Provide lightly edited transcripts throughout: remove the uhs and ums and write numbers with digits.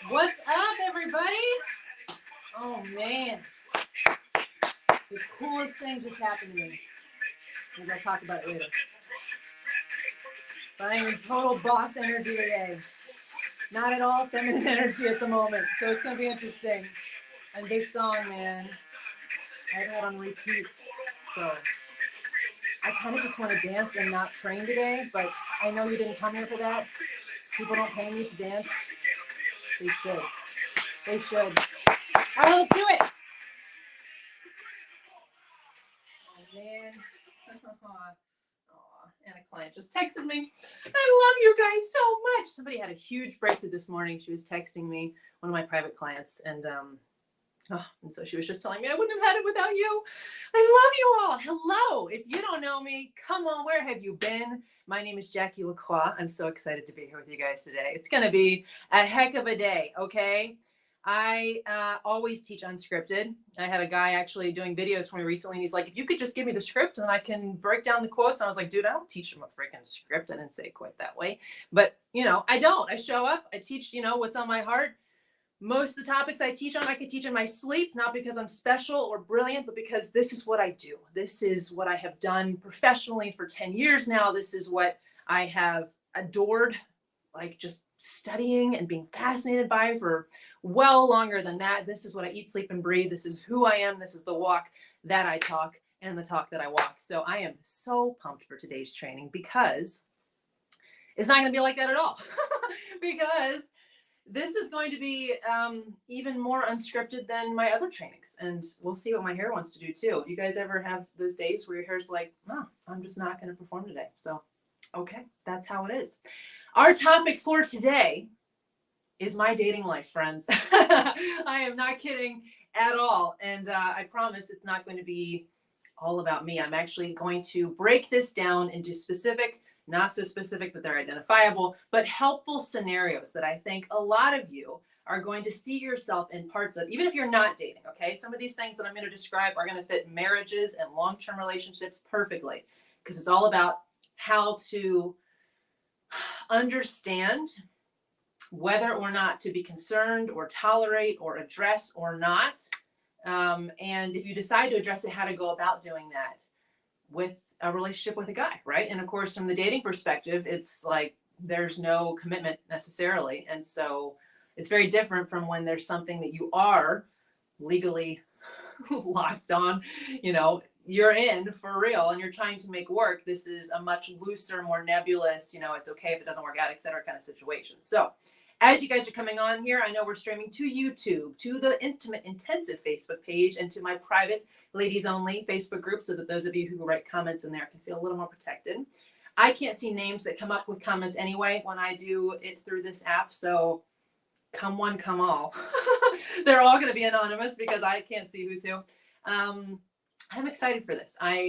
What's up, everybody? Oh, man. The coolest thing just happened to me. Maybe I'll talk about it later. But I am in total boss energy today. Not at all feminine energy at the moment. So it's going to be interesting. And this song, man, I've had on repeat. So I kind of just want to dance and not train today. But I know you didn't come here for that. People don't pay me to dance. They should. They should. All right, let's do it. Oh, man. And a client just texted me. I love you guys so much. Somebody had a huge breakthrough this morning. She was texting me, one of my private clients, and so she was just telling me I wouldn't have had it without you. I love you all. Hello. If you don't know me, come on, where have you been? My name is Jackie LaCroix. I'm so excited to be here with you guys today. It's going to be a heck of a day, okay? I always teach unscripted. I had a guy actually doing videos for me recently, and he's like, if you could just give me the script and I can break down the quotes. And I was like, dude, I don't teach him a freaking script. I didn't say it quite that way. But, I don't. I show up. I teach, what's on my heart. Most of the topics I teach on, I could teach in my sleep, not because I'm special or brilliant, but because this is what I do. This is what I have done professionally for 10 years now. This is what I have adored, like just studying and being fascinated by for well longer than that. This is what I eat, sleep, and breathe. This is who I am. This is the walk that I talk and the talk that I walk. So I am so pumped for today's training because it's not going to be like that at all. Because this is going to be even more unscripted than my other trainings. And we'll see what my hair wants to do too. You guys ever have those days where your hair's like, no, I'm just not going to perform today. So, okay, that's how it is. Our topic for today is my dating life, friends. I am not kidding at all. And I promise it's not going to be all about me. I'm actually going to break this down into specific, not so specific, but they're identifiable, but helpful scenarios that I think a lot of you are going to see yourself in parts of, even if you're not dating, okay? Some of these things that I'm going to describe are going to fit marriages and long-term relationships perfectly, because it's all about how to understand whether or not to be concerned or tolerate or address or not. And if you decide to address it, how to go about doing that with a relationship with a guy, right? And of course, from the dating perspective, it's like there's no commitment necessarily. And so it's very different from when there's something that you are legally locked on, you're in for real and you're trying to make work. This is a much looser, more nebulous, it's okay if it doesn't work out, etc. kind of situation. So as you guys are coming on here, I know we're streaming to YouTube, to the Intimate Intensive Facebook page, and to my private ladies only Facebook group, so that those of you who write comments in there can feel a little more protected. I can't see names that come up with comments anyway when I do it through this app. So come one, come all. They're all going to be anonymous because I can't see who's who. I'm excited for this. I'll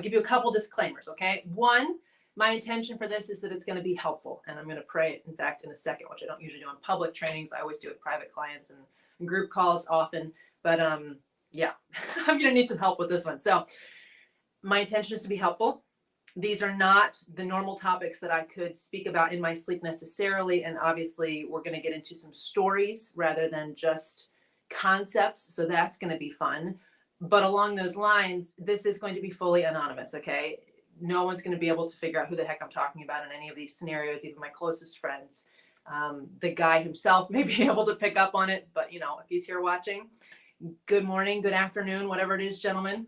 give you a couple disclaimers, okay? One, my intention for this is that it's going to be helpful. And I'm going to pray it, in fact, in a second, which I don't usually do in public trainings. I always do it with private clients and group calls often. But yeah, I'm going to need some help with this one. So my intention is to be helpful. These are not the normal topics that I could speak about in my sleep necessarily. And obviously, we're going to get into some stories rather than just concepts. So that's going to be fun. But along those lines, this is going to be fully anonymous, okay? No one's going to be able to figure out who the heck I'm talking about in any of these scenarios, even my closest friends. The guy himself may be able to pick up on it, but if he's here watching, good morning, good afternoon, whatever it is, gentlemen.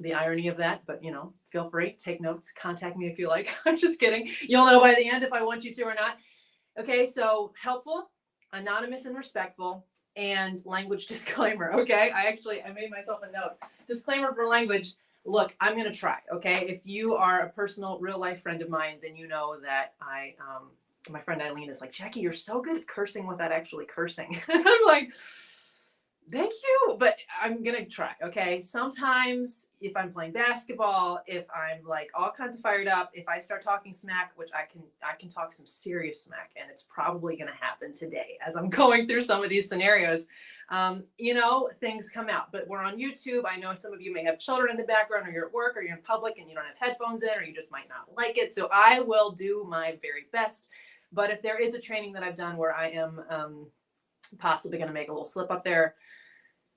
The irony of that, but feel free, take notes, contact me if you like. I'm just kidding. You'll know by the end if I want you to or not. Okay, so helpful, anonymous, and respectful, and language disclaimer. Okay, I made myself a note. Disclaimer for language. Look, I'm going to try, okay? If you are a personal, real-life friend of mine, then you know that my friend Eileen is like, Jackie, you're so good at cursing without actually cursing. And I'm like, thank you, but I'm going to try, okay? Sometimes if I'm playing basketball, if I'm like all kinds of fired up, if I start talking smack, which I can talk some serious smack, and it's probably going to happen today as I'm going through some of these scenarios, things come out. But we're on YouTube. I know some of you may have children in the background, or you're at work, or you're in public and you don't have headphones in, or you just might not like it. So I will do my very best. But if there is a training that I've done where I am possibly going to make a little slip up there,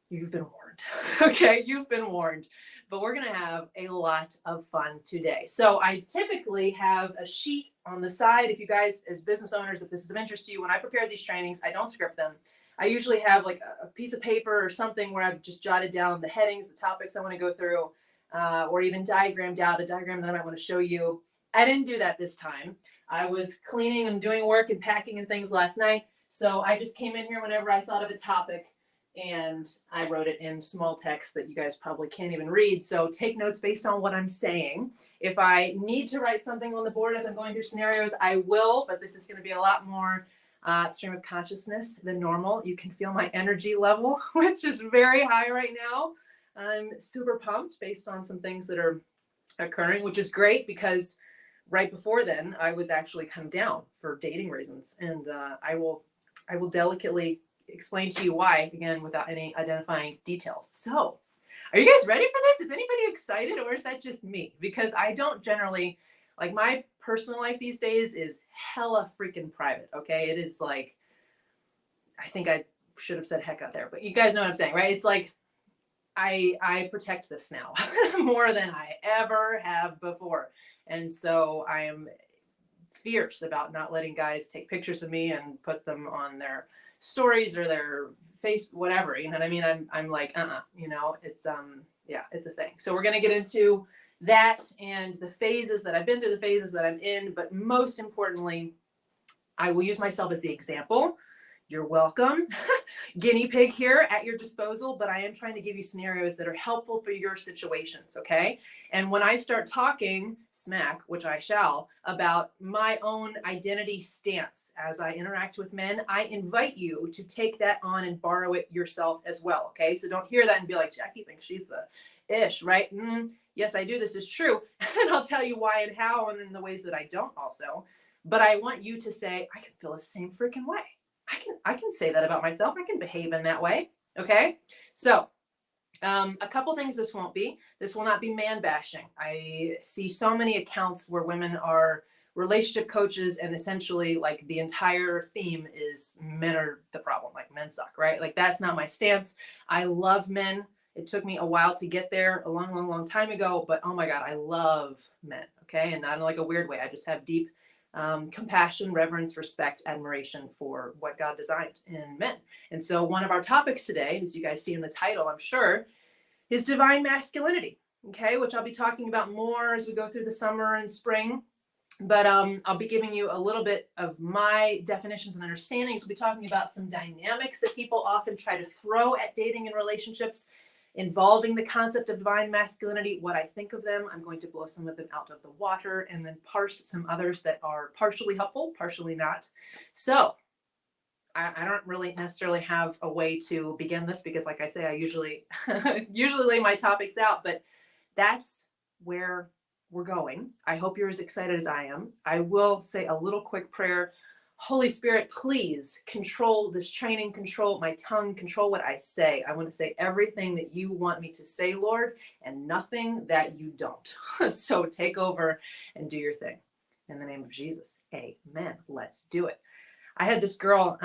you've been warned. Okay, you've been warned. But we're going to have a lot of fun today. So I typically have a sheet on the side. If you guys, as business owners, if this is of interest to you, when I prepare these trainings, I don't script them. I usually have like a piece of paper or something where I've just jotted down the headings, the topics I want to go through, or even diagrammed out a diagram that I might want to show you. I didn't do that this time. I was cleaning and doing work and packing and things last night. So I just came in here whenever I thought of a topic and I wrote it in small text that you guys probably can't even read. So take notes based on what I'm saying. If I need to write something on the board as I'm going through scenarios, I will, but this is going to be a lot more stream of consciousness than normal. You can feel my energy level, which is very high right now. I'm super pumped based on some things that are occurring, which is great because right before then I was actually come down for dating reasons. And I will delicately explain to you why, again, without any identifying details. So are you guys ready for this? Is anybody excited, or is that just me? Because I don't generally, like, my personal life these days is hella freaking private. Okay. It is like, I think I should have said heck out there, but you guys know what I'm saying, right? It's like, I protect this now more than I ever have before. And so I am fierce about not letting guys take pictures of me and put them on their stories or their face, whatever, you know what I mean? I'm like, you know, it's, yeah, it's a thing. So we're going to get into that and the phases that I've been through, the phases that I'm in, but most importantly, I will use myself as the example. You're welcome. Guinea pig here at your disposal, but I am trying to give you scenarios that are helpful for your situations, okay? And when I start talking smack, which I shall, about my own identity stance as I interact with men, I invite you to take that on and borrow it yourself as well, okay? So don't hear that and be like, Jackie thinks she's the ish, right? Yes, I do. This is true. And I'll tell you why and how and in the ways that I don't also. But I want you to say, I can feel the same freaking way. I can say that about myself. I can behave in that way. Okay. So, a couple things this won't be. This will not be man bashing. I see so many accounts where women are relationship coaches and essentially like the entire theme is men are the problem. Like men suck, right? Like that's not my stance. I love men. It took me a while to get there, a long, long, long time ago, but oh my God, I love men. Okay. And not in like a weird way. I just have deep compassion, reverence, respect, admiration for what God designed in men. And so one of our topics today, as you guys see in the title, I'm sure, is divine masculinity, okay, which I'll be talking about more as we go through the summer and spring. But I'll be giving you a little bit of my definitions and understandings. We'll be talking about some dynamics that people often try to throw at dating and relationships involving the concept of divine masculinity, what I think of them. I'm going to blow some of them out of the water and then parse some others that are partially helpful, partially not. So I don't really necessarily have a way to begin this because, like I say, I usually lay my topics out, but that's where we're going. I hope you're as excited as I am. I will say a little quick prayer. Holy Spirit, please control this training, control my tongue, control what I say. I want to say everything that you want me to say, Lord, and nothing that you don't. So take over and do your thing. In the name of Jesus, amen. Let's do it. I had this girl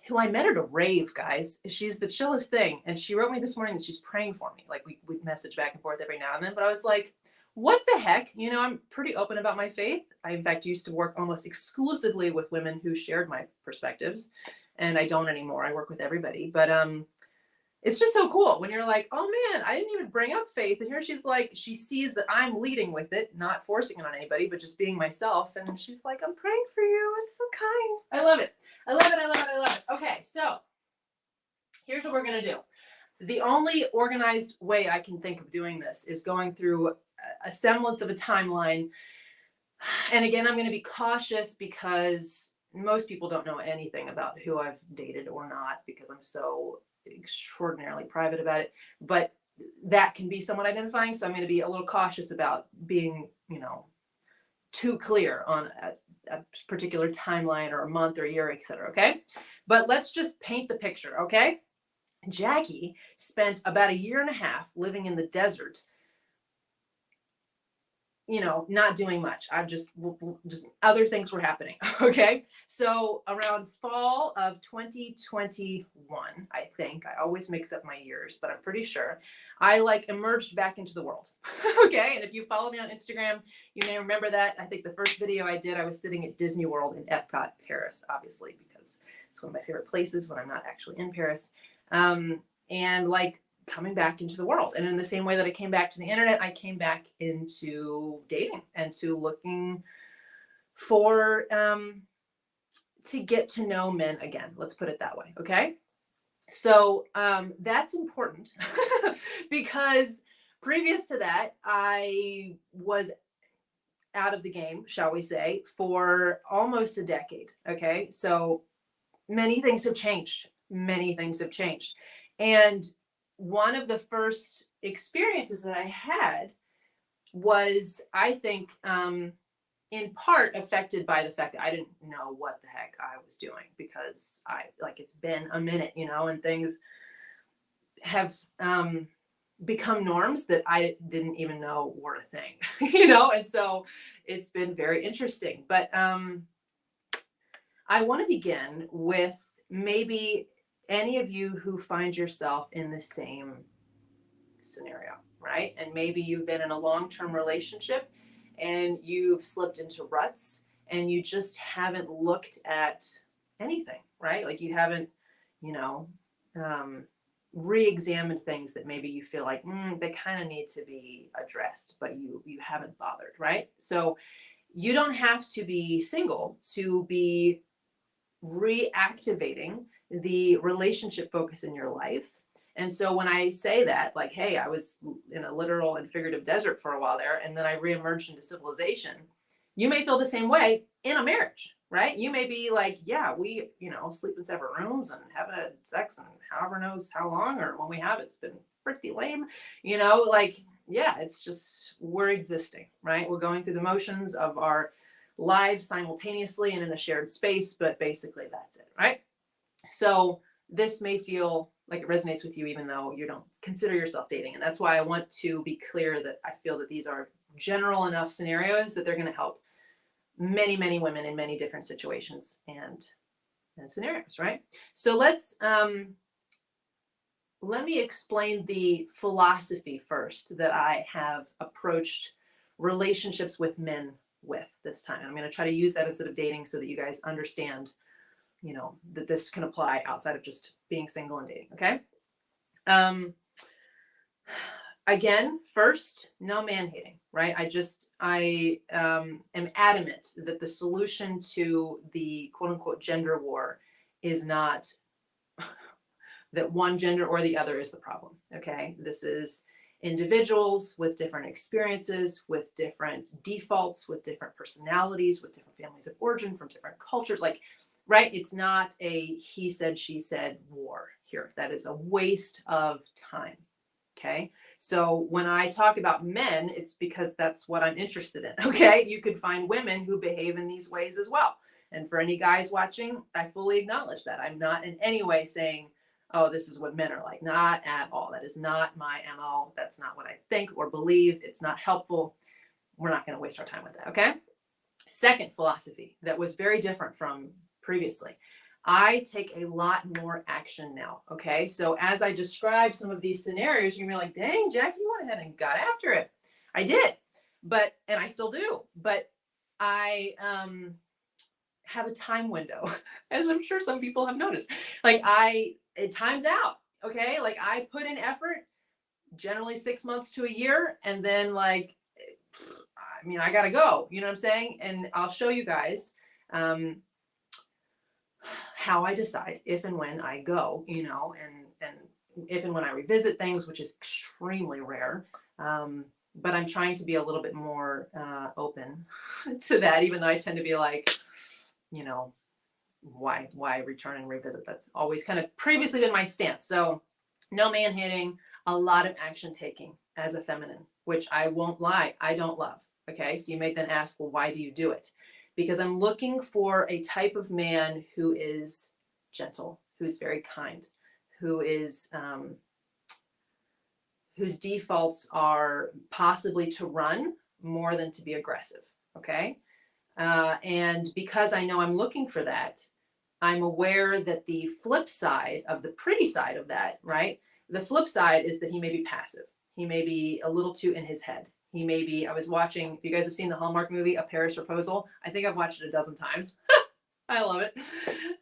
who I met at a rave, guys. She's the chillest thing. And she wrote me this morning that she's praying for me. Like we'd message back and forth every now and then, but I was like, what the heck? You know, I'm pretty open about my faith. I, in fact, used to work almost exclusively with women who shared my perspectives, and I don't anymore. I work with everybody, but it's just so cool when you're like, oh man, I didn't even bring up faith. And here she's like, she sees that I'm leading with it, not forcing it on anybody, but just being myself. And she's like, I'm praying for you. It's so kind. I love it. I love it. I love it. I love it. Okay. So here's what we're going to do. The only organized way I can think of doing this is going through a semblance of a timeline. And again, I'm going to be cautious because most people don't know anything about who I've dated or not because I'm so extraordinarily private about it. But that can be somewhat identifying. So I'm going to be a little cautious about being, you know, too clear on a particular timeline or a month or a year, etc. Okay. But let's just paint the picture. Okay. Jackie spent about 1.5 years living in the desert not doing much. I'm just other things were happening. Okay. So around fall of 2021, I think, I always mix up my years, but I'm pretty sure I like emerged back into the world. Okay. And if you follow me on Instagram, you may remember that. I think the first video I did, I was sitting at Disney World in Epcot, Paris, obviously, because it's one of my favorite places when I'm not actually in Paris. And like, coming back into the world. And in the same way that I came back to the internet, I came back into dating and to looking for to get to know men again. Let's put it that way. Okay. So that's important because previous to that, I was out of the game, shall we say, for almost a decade. Okay. So many things have changed. Many things have changed. And one of the first experiences that I had was, I think, in part affected by the fact that I didn't know what the heck I was doing, because it's been a minute, and things have become norms that I didn't even know were a thing, and so it's been very interesting. But I want to begin with maybe any of you who find yourself in the same scenario, right? And maybe you've been in a long-term relationship and you've slipped into ruts and you just haven't looked at anything, right? Like you haven't, re-examined things that maybe you feel like they kind of need to be addressed, but you haven't bothered, right? So you don't have to be single to be reactivating the relationship focus in your life. And so when I say that, like, hey, I was in a literal and figurative desert for a while there, and then I reemerged into civilization, you may feel the same way in a marriage, right? You may be like, yeah, we, sleep in separate rooms and haven't had sex and however knows how long, or when we have, it's been pretty lame, yeah, it's just, we're existing, right? We're going through the motions of our lives simultaneously and in a shared space, but basically that's it, right? So this may feel like it resonates with you, even though you don't consider yourself dating. And that's why I want to be clear that I feel that these are general enough scenarios that they're going to help many, many women in many different situations and scenarios, right? So let me explain the philosophy first that I have approached relationships with men with this time. And I'm going to try to use that instead of dating so that you guys understand, that this can apply outside of just being single and dating. Okay. Again, first, no man hating, right? I am adamant that the solution to the quote unquote gender war is not that one gender or the other is the problem. Okay. This is individuals with different experiences, with different defaults, with different personalities, with different families of origin, from different cultures. Right? It's not a he said, she said war here. That is a waste of time. Okay. So when I talk about men, it's because that's what I'm interested in. Okay. You could find women who behave in these ways as well. And for any guys watching, I fully acknowledge that. I'm not in any way saying, oh, this is what men are like. Not at all. That is not my MO. That's not what I think or believe. It's not helpful. We're not going to waste our time with that. Okay. Second philosophy that was very different from previously. I take a lot more action now. Okay. So as I describe some of these scenarios, you're gonna be like, dang, Jack, you went ahead and got after it. I did, and I still do, but I have a time window, as I'm sure some people have noticed. It times out. Okay. Like I put in effort, generally 6 months to a year. And then I gotta go, you know what I'm saying? And I'll show you guys, how I decide if and when I go, and if and when I revisit things, which is extremely rare. But I'm trying to be a little bit more open to that, even though I tend to be like, why return and revisit? That's always kind of previously been my stance. So no man hating, a lot of action taking as a feminine, which I won't lie, I don't love. Okay. So you may then ask, well, why do you do it? Because I'm looking for a type of man who is gentle, who's very kind, who is, whose defaults are possibly to run, more than to be aggressive. Okay. And because I know I'm looking for that, I'm aware that the flip side of the pretty side of that, right? The flip side is that he may be passive. He may be a little too in his head. He may be, I was watching, if you guys have seen the Hallmark movie, A Paris Proposal, I think I've watched it a dozen times. I love it.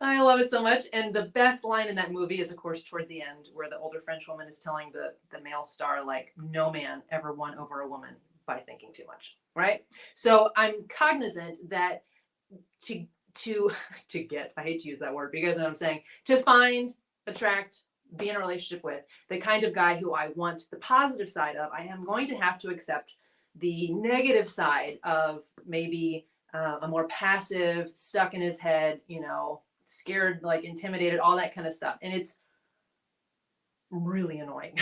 I love it so much. And the best line in that movie is, of course, toward the end, where the older French woman is telling the male star, like, no man ever won over a woman by thinking too much, right? So I'm cognizant that to get, I hate to use that word, but you guys know what I'm saying, to find, attract, be in a relationship with the kind of guy who I want the positive side of, I am going to have to accept the negative side of maybe a more passive, stuck in his head, scared, like intimidated, all that kind of stuff. And it's really annoying,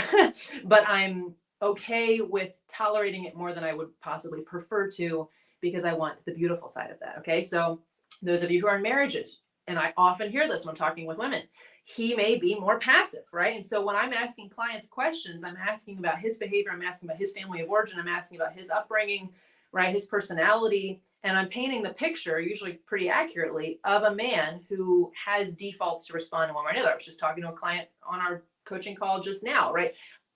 but I'm okay with tolerating it more than I would possibly prefer to, because I want the beautiful side of that. Okay. So those of you who are in marriages, and I often hear this when I'm talking with women, he may be more passive, right? And so when I'm asking clients questions, I'm asking about his behavior, I'm asking about his family of origin, I'm asking about his upbringing, right? His personality. And I'm painting the picture, usually pretty accurately, of a man who has defaults to respond in one way or another. I was just talking to a client on our coaching call just now, right?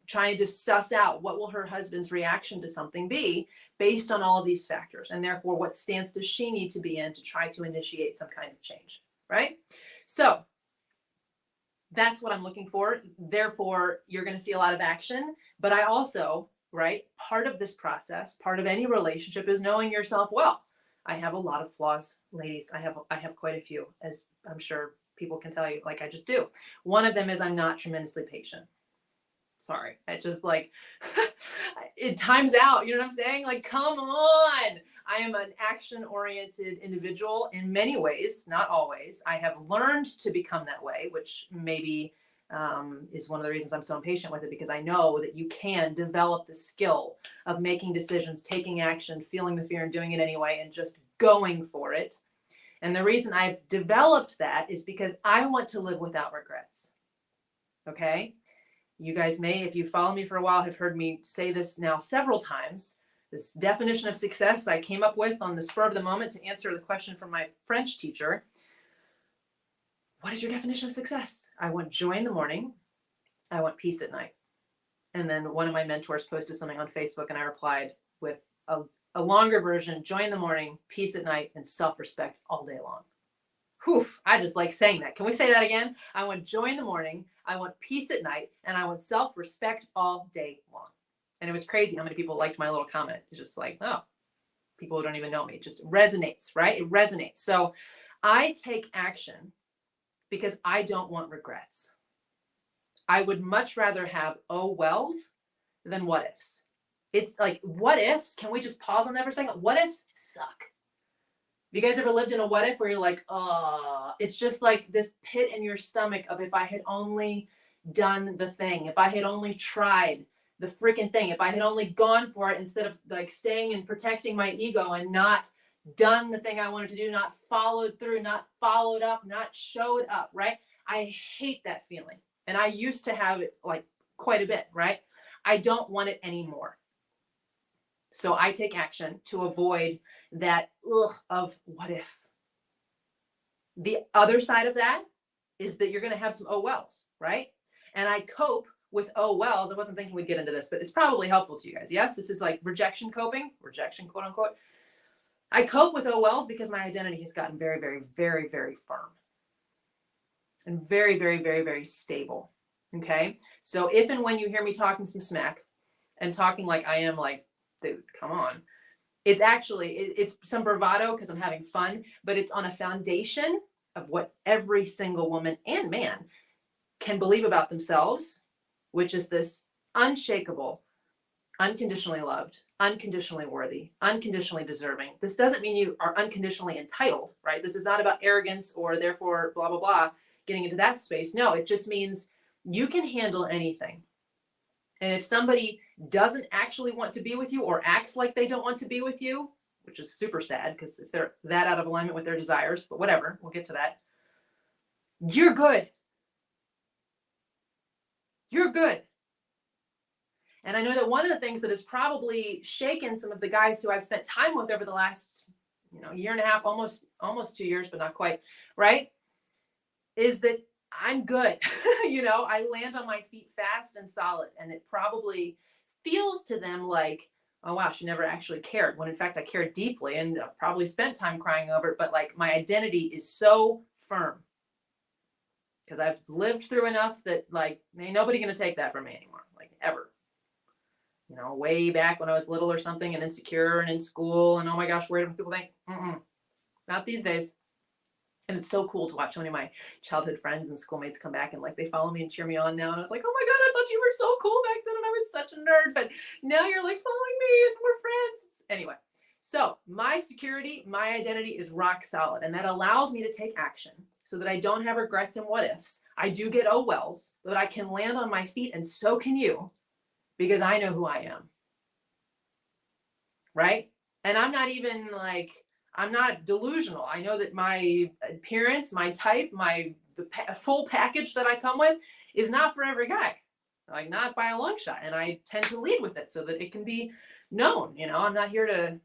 Trying to suss out what will her husband's reaction to something be based on all of these factors. And therefore, what stance does she need to be in to try to initiate some kind of change, right? So that's what I'm looking for. Therefore, you're going to see a lot of action. But I also, right, part of this process, part of any relationship is knowing yourself well. I have a lot of flaws, ladies. I have quite a few, as I'm sure people can tell you, like I just do. One of them is I'm not tremendously patient. Sorry. I just like, it times out. You know what I'm saying? Like, come on. I am an action-oriented individual in many ways, not always. I have learned to become that way, which maybe is one of the reasons I'm so impatient with it, because I know that you can develop the skill of making decisions, taking action, feeling the fear and doing it anyway, and just going for it. And the reason I've developed that is because I want to live without regrets. Okay? You guys may, if you follow me for a while, have heard me say this now several times. This definition of success I came up with on the spur of the moment to answer the question from my French teacher. What is your definition of success? I want joy in the morning. I want peace at night. And then one of my mentors posted something on Facebook, and I replied with a longer version: joy in the morning, peace at night, and self-respect all day long. Whew, I just like saying that. Can we say that again? I want joy in the morning, I want peace at night, and I want self-respect all day long. And it was crazy how many people liked my little comment. It's just like, oh, people who don't even know me. It just resonates, right? It resonates. So I take action because I don't want regrets. I would much rather have oh wells than what ifs. It's like, what ifs? Can we just pause on that for a second? What ifs suck. Have you guys ever lived in a what if where you're like, oh, it's just like this pit in your stomach of, if I had only done the thing, if I had only tried the freaking thing, if I had only gone for it instead of like staying and protecting my ego and not done the thing I wanted to do, not followed through, not followed up, not showed up, right? I hate that feeling. And I used to have it like quite a bit, right? I don't want it anymore. So I take action to avoid that of what if. The other side of that is that you're going to have some oh wells, right? And I cope with oh wells. I wasn't thinking we'd get into this, but it's probably helpful to you guys. Yes, this is like rejection coping, rejection, quote unquote. I cope with oh wells because my identity has gotten very, very, very, very firm and very, very, very, very stable. Okay. So if and when you hear me talking some smack and talking like I am, like, dude, come on. It's actually, it's some bravado because I'm having fun, but it's on a foundation of what every single woman and man can believe about themselves, which is this unshakable, unconditionally loved, unconditionally worthy, unconditionally deserving. This doesn't mean you are unconditionally entitled, right? This is not about arrogance or therefore blah, blah, blah, getting into that space. No, it just means you can handle anything. And if somebody doesn't actually want to be with you or acts like they don't want to be with you, which is super sad because if they're that out of alignment with their desires, but whatever, we'll get to that. You're good. You're good. And I know that one of the things that has probably shaken some of the guys who I've spent time with over the last, year and a half, almost 2 years, but not quite, right? Is that I'm good. I land on my feet fast and solid. And it probably feels to them like, oh wow, she never actually cared. When in fact I cared deeply and probably spent time crying over it. But like my identity is so firm because I've lived through enough that like ain't nobody gonna take that from me anymore, like ever. Way back when I was little or something and insecure and in school and oh my gosh, where do people think? Not these days. And it's so cool to watch so many of my childhood friends and schoolmates come back and like they follow me and cheer me on now. And I was like, oh my God, I thought you were so cool back then and I was such a nerd. But now you're like following me and we're friends. Anyway, so my security, my identity is rock solid. And that allows me to take action so that I don't have regrets and what ifs. I do get oh wells, but I can land on my feet and so can you because I know who I am. Right? And I'm not even like, I'm not delusional. I know that my appearance, my type, the full package that I come with is not for every guy, like not by a long shot. And I tend to lead with it so that it can be known. I'm not here to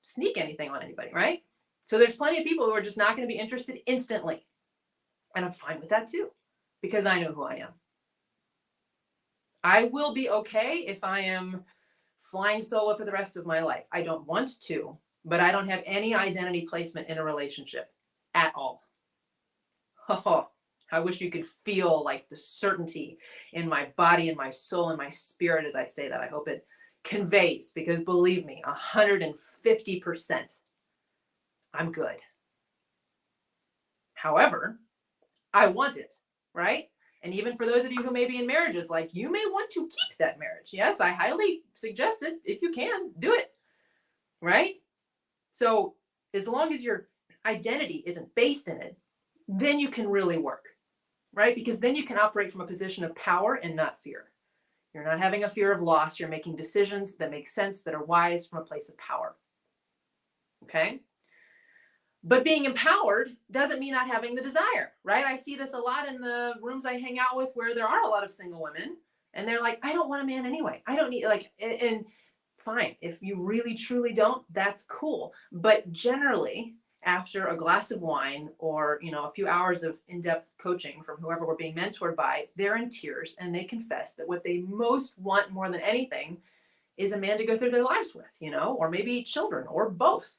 sneak anything on anybody, right? So there's plenty of people who are just not going to be interested instantly. And I'm fine with that too, because I know who I am. I will be okay if I am flying solo for the rest of my life. I don't want to. But I don't have any identity placement in a relationship at all. Oh, I wish you could feel like the certainty in my body and my soul and my spirit as I say that. I hope it conveys because believe me, 150%, I'm good. However, I want it, right? And even for those of you who may be in marriages, like you may want to keep that marriage. Yes, I highly suggest it. If you can, do it, right? So as long as your identity isn't based in it, then you can really work, right? Because then you can operate from a position of power and not fear. You're not having a fear of loss. You're making decisions that make sense, that are wise from a place of power. Okay? But being empowered doesn't mean not having the desire, right? I see this a lot in the rooms I hang out with where there are a lot of single women and they're like, I don't want a man anyway. I don't need and fine. If you really truly don't, that's cool. But generally, after a glass of wine or, a few hours of in-depth coaching from whoever we're being mentored by, they're in tears and they confess that what they most want more than anything is a man to go through their lives with, or maybe children or both.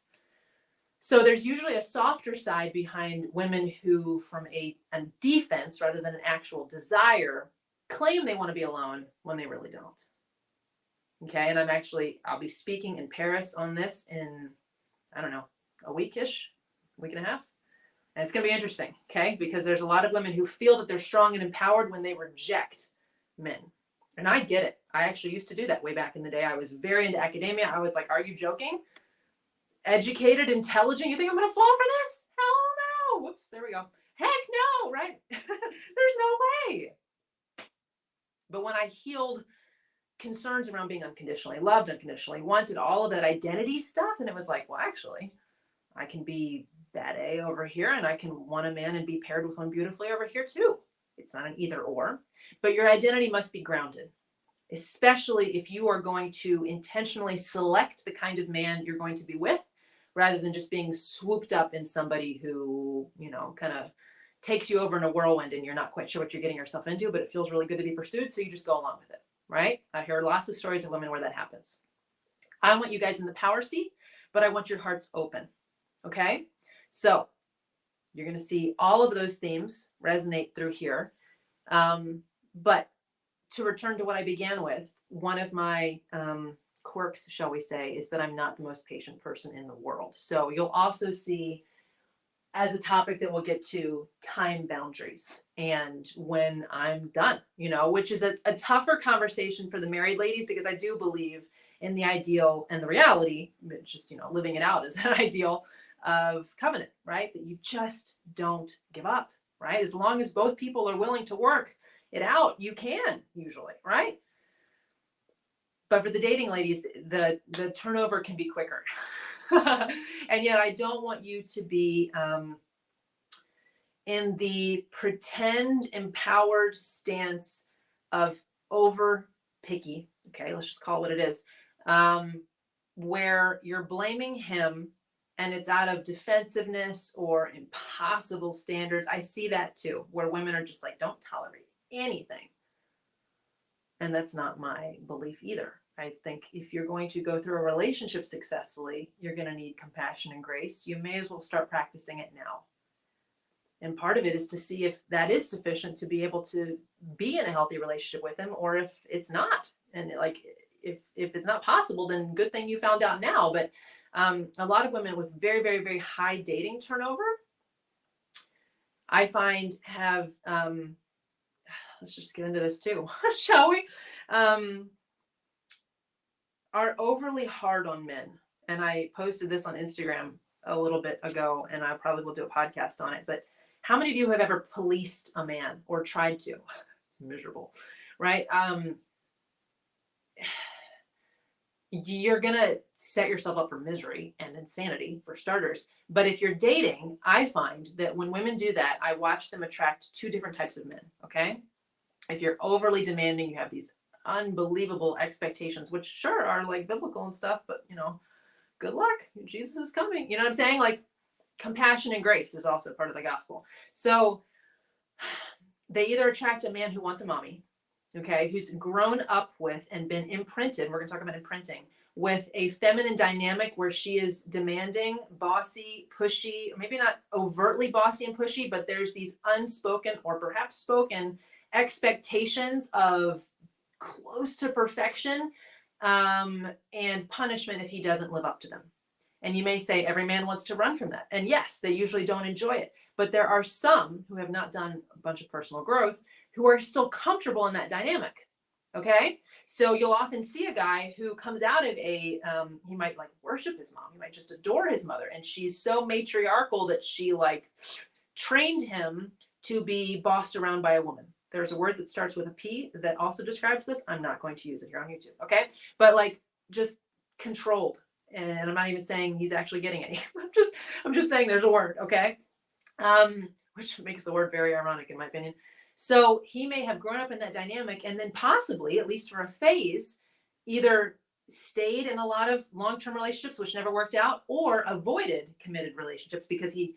So there's usually a softer side behind women who, from a defense rather than an actual desire, claim they want to be alone when they really don't. Okay, and I'll be speaking in Paris on this in, I don't know, a week and a half. And it's going to be interesting, okay? Because there's a lot of women who feel that they're strong and empowered when they reject men. And I get it. I actually used to do that way back in the day. I was very into academia. I was like, are you joking? Educated, intelligent. You think I'm going to fall for this? Hell no. Whoops, there we go. Heck no, right? There's no way. But when I healed concerns around being unconditionally loved, unconditionally wanted, all of that identity stuff. And it was like, well, actually, I can be bad A over here and I can want a man and be paired with one beautifully over here too. It's not an either or, but your identity must be grounded, especially if you are going to intentionally select the kind of man you're going to be with rather than just being swooped up in somebody who, kind of takes you over in a whirlwind and you're not quite sure what you're getting yourself into, but it feels really good to be pursued. So you just go along with it. Right? I hear lots of stories of women where that happens. I want you guys in the power seat, but I want your hearts open. Okay? So you're going to see all of those themes resonate through here. But to return to what I began with, one of my quirks, shall we say, is that I'm not the most patient person in the world. So you'll also see as a topic that we'll get to time boundaries and when I'm done, which is a tougher conversation for the married ladies because I do believe in the ideal and the reality, just, living it out as an ideal of covenant, right? That you just don't give up, right? As long as both people are willing to work it out, you can usually, right? But for the dating ladies, the turnover can be quicker. And yet I don't want you to be in the pretend empowered stance of over picky, Okay, let's just call it what it is. Where you're blaming him and it's out of defensiveness or impossible standards. I see that too, where women are just like, don't tolerate anything. And that's not my belief either. I think if you're going to go through a relationship successfully, you're going to need compassion and grace. You may as well start practicing it now. And part of it is to see if that is sufficient to be able to be in a healthy relationship with him, or if it's not. And like, if it's not possible, then good thing you found out now. But a lot of women with very, very, very high dating turnover, I find have, let's just get into this too, shall we? Are overly hard on men. And I posted this on Instagram a little bit ago, and I probably will do a podcast on it. But how many of you have ever policed a man or tried to? It's miserable, right? You're going to set yourself up for misery and insanity, for starters. But if you're dating, I find that when women do that, I watch them attract two different types of men, okay? If you're overly demanding, you have these unbelievable expectations, which sure are like biblical and stuff, but you know, good luck. Jesus is coming. You know what I'm saying? Like, compassion and grace is also part of the gospel. So they either attract a man who wants a mommy, okay, who's grown up with and been imprinted, we're going to talk about imprinting, with a feminine dynamic where she is demanding, bossy, pushy, maybe not overtly bossy and pushy, but there's these unspoken or perhaps spoken expectations of close to perfection, and punishment if he doesn't live up to them. And you may say every man wants to run from that. And yes, they usually don't enjoy it. But there are some who have not done a bunch of personal growth who are still comfortable in that dynamic. Okay? So you'll often see a guy who comes out of he might like worship his mom. He might just adore his mother. And she's so matriarchal that she like trained him to be bossed around by a woman. There's a word that starts with a P that also describes this. I'm not going to use it here on YouTube. Okay? But like just controlled. And I'm not even saying he's actually getting any. I'm just saying there's a word, okay? Which makes the word very ironic in my opinion. So he may have grown up in that dynamic and then possibly, at least for a phase, either stayed in a lot of long-term relationships, which never worked out, or avoided committed relationships because he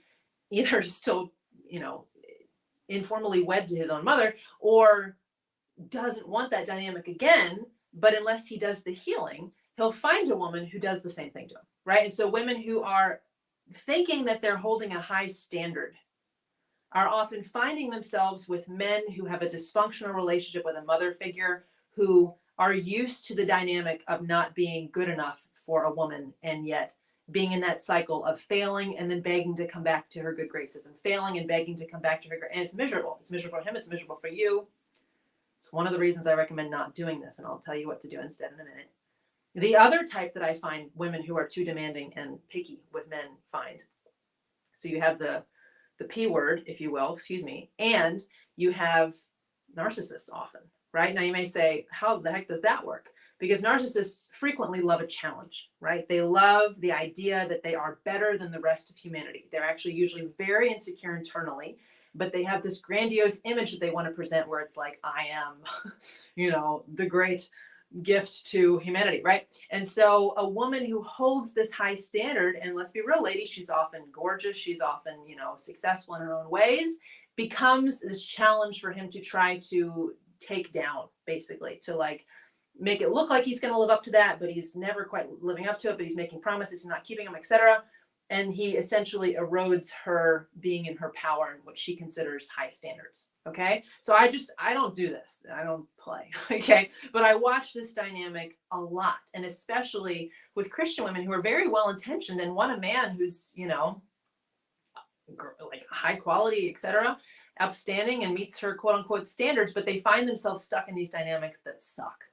either still, you know, informally wed to his own mother, or doesn't want that dynamic again. But unless he does the healing, he'll find a woman who does the same thing to him, right? And so women who are thinking that they're holding a high standard are often finding themselves with men who have a dysfunctional relationship with a mother figure, who are used to the dynamic of not being good enough for a woman, and yet being in that cycle of failing and then begging to come back to her good graces, and failing and begging to come back to her. And it's miserable. It's miserable for him. It's miserable for you. It's one of the reasons I recommend not doing this. And I'll tell you what to do instead in a minute. The other type that I find women who are too demanding and picky with men find. So you have the P word, if you will, excuse me, and you have narcissists often, right? Now you may say, how the heck does that work? Because narcissists frequently love a challenge, right? They love the idea that they are better than the rest of humanity. They're actually usually very insecure internally, but they have this grandiose image that they want to present where it's like, I am, you know, the great gift to humanity, right? And so a woman who holds this high standard, and let's be real, ladies, she's often gorgeous, she's often, you know, successful in her own ways, becomes this challenge for him to try to take down, basically, to like make it look like he's going to live up to that, but he's never quite living up to it, but he's making promises, he's not keeping them, etc. And he essentially erodes her being in her power and what she considers high standards. Okay. So I don't do this. I don't play. Okay. But I watch this dynamic a lot. And especially with Christian women who are very well intentioned and want a man who's, you know, like high quality, etc., upstanding and meets her quote unquote standards, but they find themselves stuck in these dynamics that suck.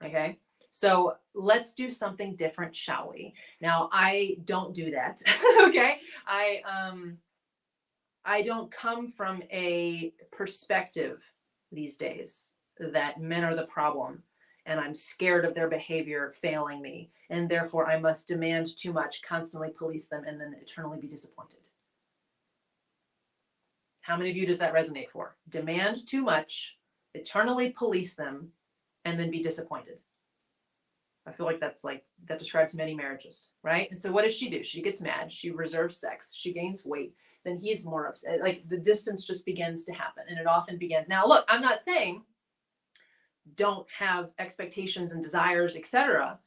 Okay. So let's do something different, shall we? Now, I don't do that. Okay. I don't come from a perspective these days that men are the problem and I'm scared of their behavior failing me, and therefore I must demand too much, constantly police them, and then eternally be disappointed. How many of you does that resonate for? Demand too much, eternally police them, and then be disappointed. I feel like that describes many marriages, right? And so what does she do? She gets mad. She reserves sex. She gains weight. Then he's more upset. Like the distance just begins to happen. And it often begins. Now, look, I'm not saying don't have expectations and desires, etc.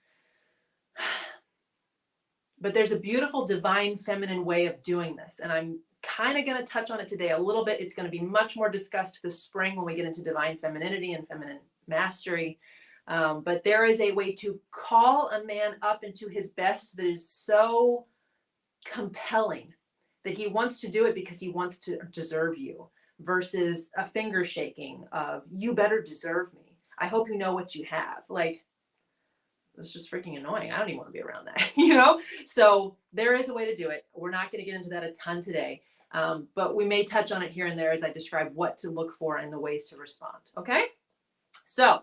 But there's a beautiful divine feminine way of doing this. And I'm kind of going to touch on it today a little bit. It's going to be much more discussed this spring when we get into divine femininity and feminine mastery. But there is a way to call a man up into his best that is so compelling that he wants to do it because he wants to deserve you, versus a finger shaking of, you better deserve me. I hope you know what you have. Like, it's just freaking annoying. I don't even want to be around that, you know? So there is a way to do it. We're not going to get into that a ton today, but we may touch on it here and there as I describe what to look for and the ways to respond. Okay? So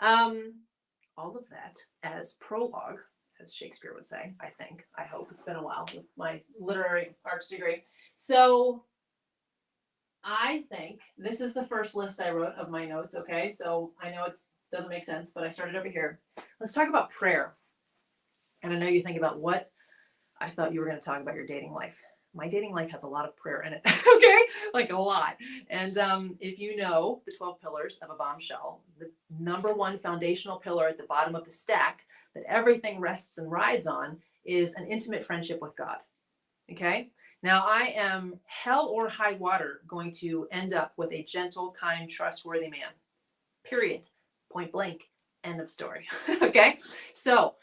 all of that as prologue, as Shakespeare would say, I think. I hope. It's been a while with my literary arts degree. So I think this is the first list I wrote of my notes, okay? So I know it doesn't make sense, but I started over here. Let's talk about prayer. And I know you think about what I thought you were going to talk about your dating life. My dating life has a lot of prayer in it, okay? Like a lot. And if you know the 12 pillars of a bombshell, the number one foundational pillar at the bottom of the stack that everything rests and rides on is an intimate friendship with God, okay? Now, I am hell or high water going to end up with a gentle, kind, trustworthy man, period, point blank, end of story, okay? So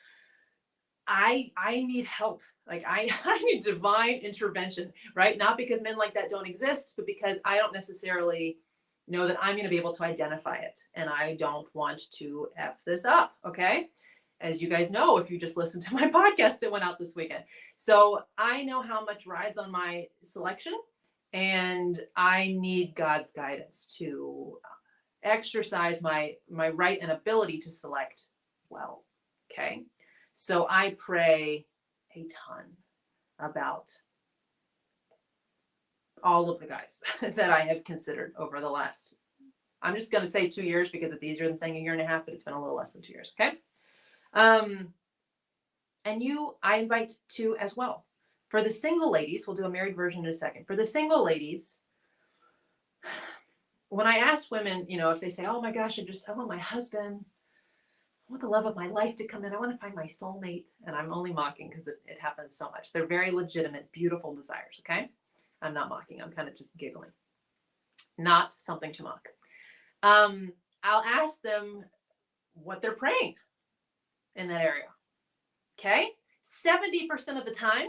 I need help. Like I need divine intervention, right? Not because men like that don't exist, but because I don't necessarily know that I'm going to be able to identify it. And I don't want to F this up, okay? As you guys know, if you just listened to my podcast that went out this weekend. So I know how much rides on my selection, and I need God's guidance to exercise my right and ability to select well, okay? So I pray a ton about all of the guys that I have considered over the last, I'm just going to say 2 years because it's easier than saying a year and a half, but it's been a little less than 2 years, okay? And I invite to as well. For the single ladies, we'll do a married version in a second. For the single ladies, when I ask women, you know, if they say, oh my gosh, I want my husband, I want the love of my life to come in. I want to find my soulmate. And I'm only mocking because it happens so much. They're very legitimate, beautiful desires, okay? I'm not mocking. I'm kind of just giggling. Not something to mock. I'll ask them what they're praying in that area, okay? 70% of the time,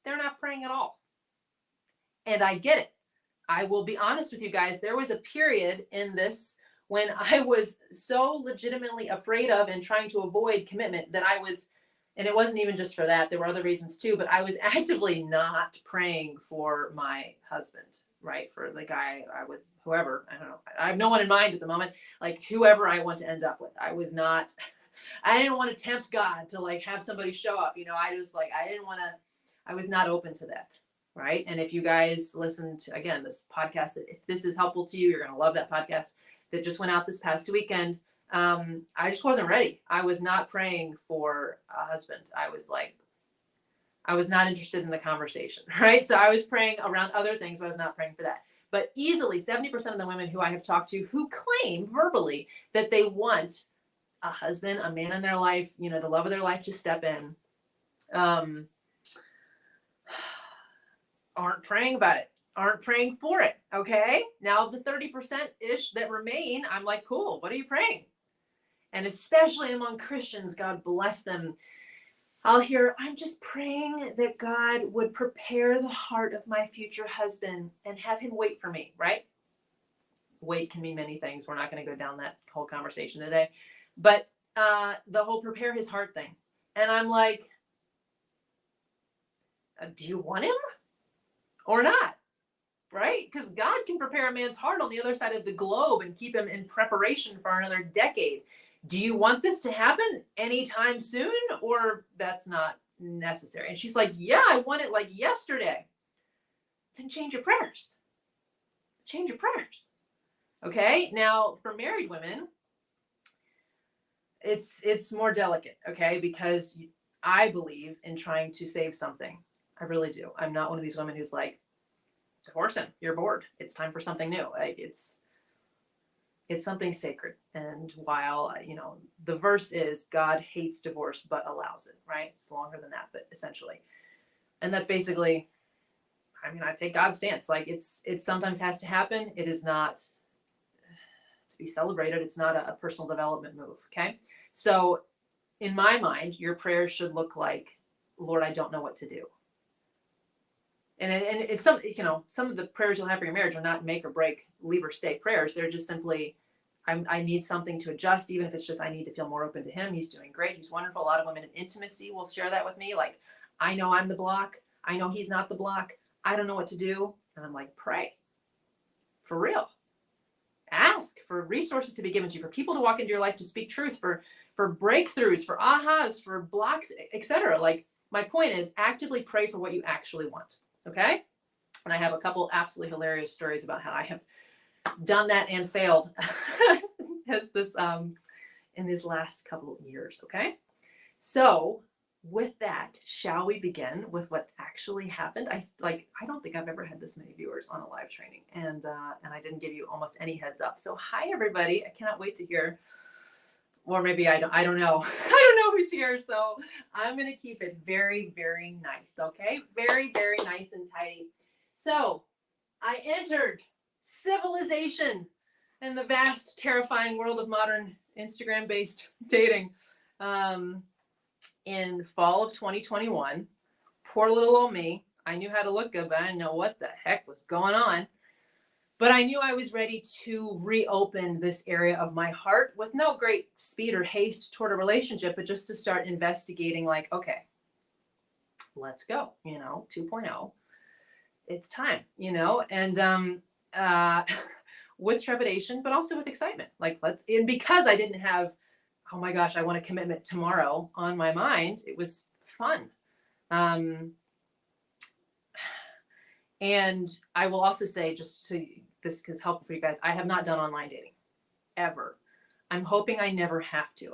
they're not praying at all. And I get it. I will be honest with you guys. There was a period in this when I was so legitimately afraid of and trying to avoid commitment that I was, and it wasn't even just for that, there were other reasons too, but I was actively not praying for my husband, right? For the guy I would, whoever, I don't know. I have no one in mind at the moment, like whoever I want to end up with. I didn't want to tempt God to like have somebody show up, you know, I was not open to that. Right. And if you guys listen to, again, this podcast, if this is helpful to you, you're going to love that podcast that just went out this past weekend. I just wasn't ready. I was not praying for a husband. I was not interested in the conversation. Right. So I was praying around other things, but I was not praying for that. But easily 70% of the women who I have talked to who claim verbally that they want a husband, a man in their life, you know, the love of their life to step in, aren't praying about it, aren't praying for it. Okay. Now the 30%-ish that remain, I'm like, cool. What are you praying? And especially among Christians, God bless them. I'll hear, I'm just praying that God would prepare the heart of my future husband and have him wait for me, right? Wait can mean many things. We're not going to go down that whole conversation today. But the whole prepare his heart thing. And I'm like, do you want him? Or not, right? Because God can prepare a man's heart on the other side of the globe and keep him in preparation for another decade. Do you want this to happen anytime soon, or that's not necessary? And she's like, yeah, I want it like yesterday. Then change your prayers. Change your prayers. Okay. Now for married women, it's more delicate, okay? Because I believe in trying to save something. I really do. I'm not one of these women who's like, divorce him. You're bored. It's time for something new. Like it's something sacred. And while the verse is God hates divorce but allows it, right? It's longer than that, but essentially, and that's basically. I mean, I take God's stance. Like it sometimes has to happen. It is not to be celebrated. It's not a personal development move. Okay. So in my mind, your prayers should look like, Lord, I don't know what to do. And it's some of the prayers you'll have for your marriage are not make or break, leave or stay prayers. They're just simply, I need something to adjust, even if it's just I need to feel more open to him. He's doing great. He's wonderful. A lot of women in intimacy will share that with me. Like, I know I'm the block. I know he's not the block. I don't know what to do. And I'm like, pray. For real. Ask for resources to be given to you, for people to walk into your life to speak truth, for breakthroughs, for ahas, for blocks, etc. Like, my point is actively pray for what you actually want. Okay? And I have a couple absolutely hilarious stories about how I have done that and failed as this in these last couple of years. Okay? So with that, shall we begin with what's actually happened? I don't think I've ever had this many viewers on a live training, and I didn't give you almost any heads up. So hi everybody! I cannot wait to hear, or maybe I don't know. I don't know who's here. So I'm gonna keep it very, very nice. Okay, very, very nice and tidy. So I entered civilization in the vast, terrifying world of modern Instagram-based dating. In fall of 2021, poor little old me. I knew how to look good, but I didn't know what the heck was going on. But I knew I was ready to reopen this area of my heart with no great speed or haste toward a relationship, but just to start investigating, like, okay, let's go, 2.0. It's time, and with trepidation, but also with excitement. Like, and because I didn't have, oh my gosh, I want a commitment tomorrow on my mind, it was fun. And I will also say, just so this is helpful for you guys, I have not done online dating ever. I'm hoping I never have to.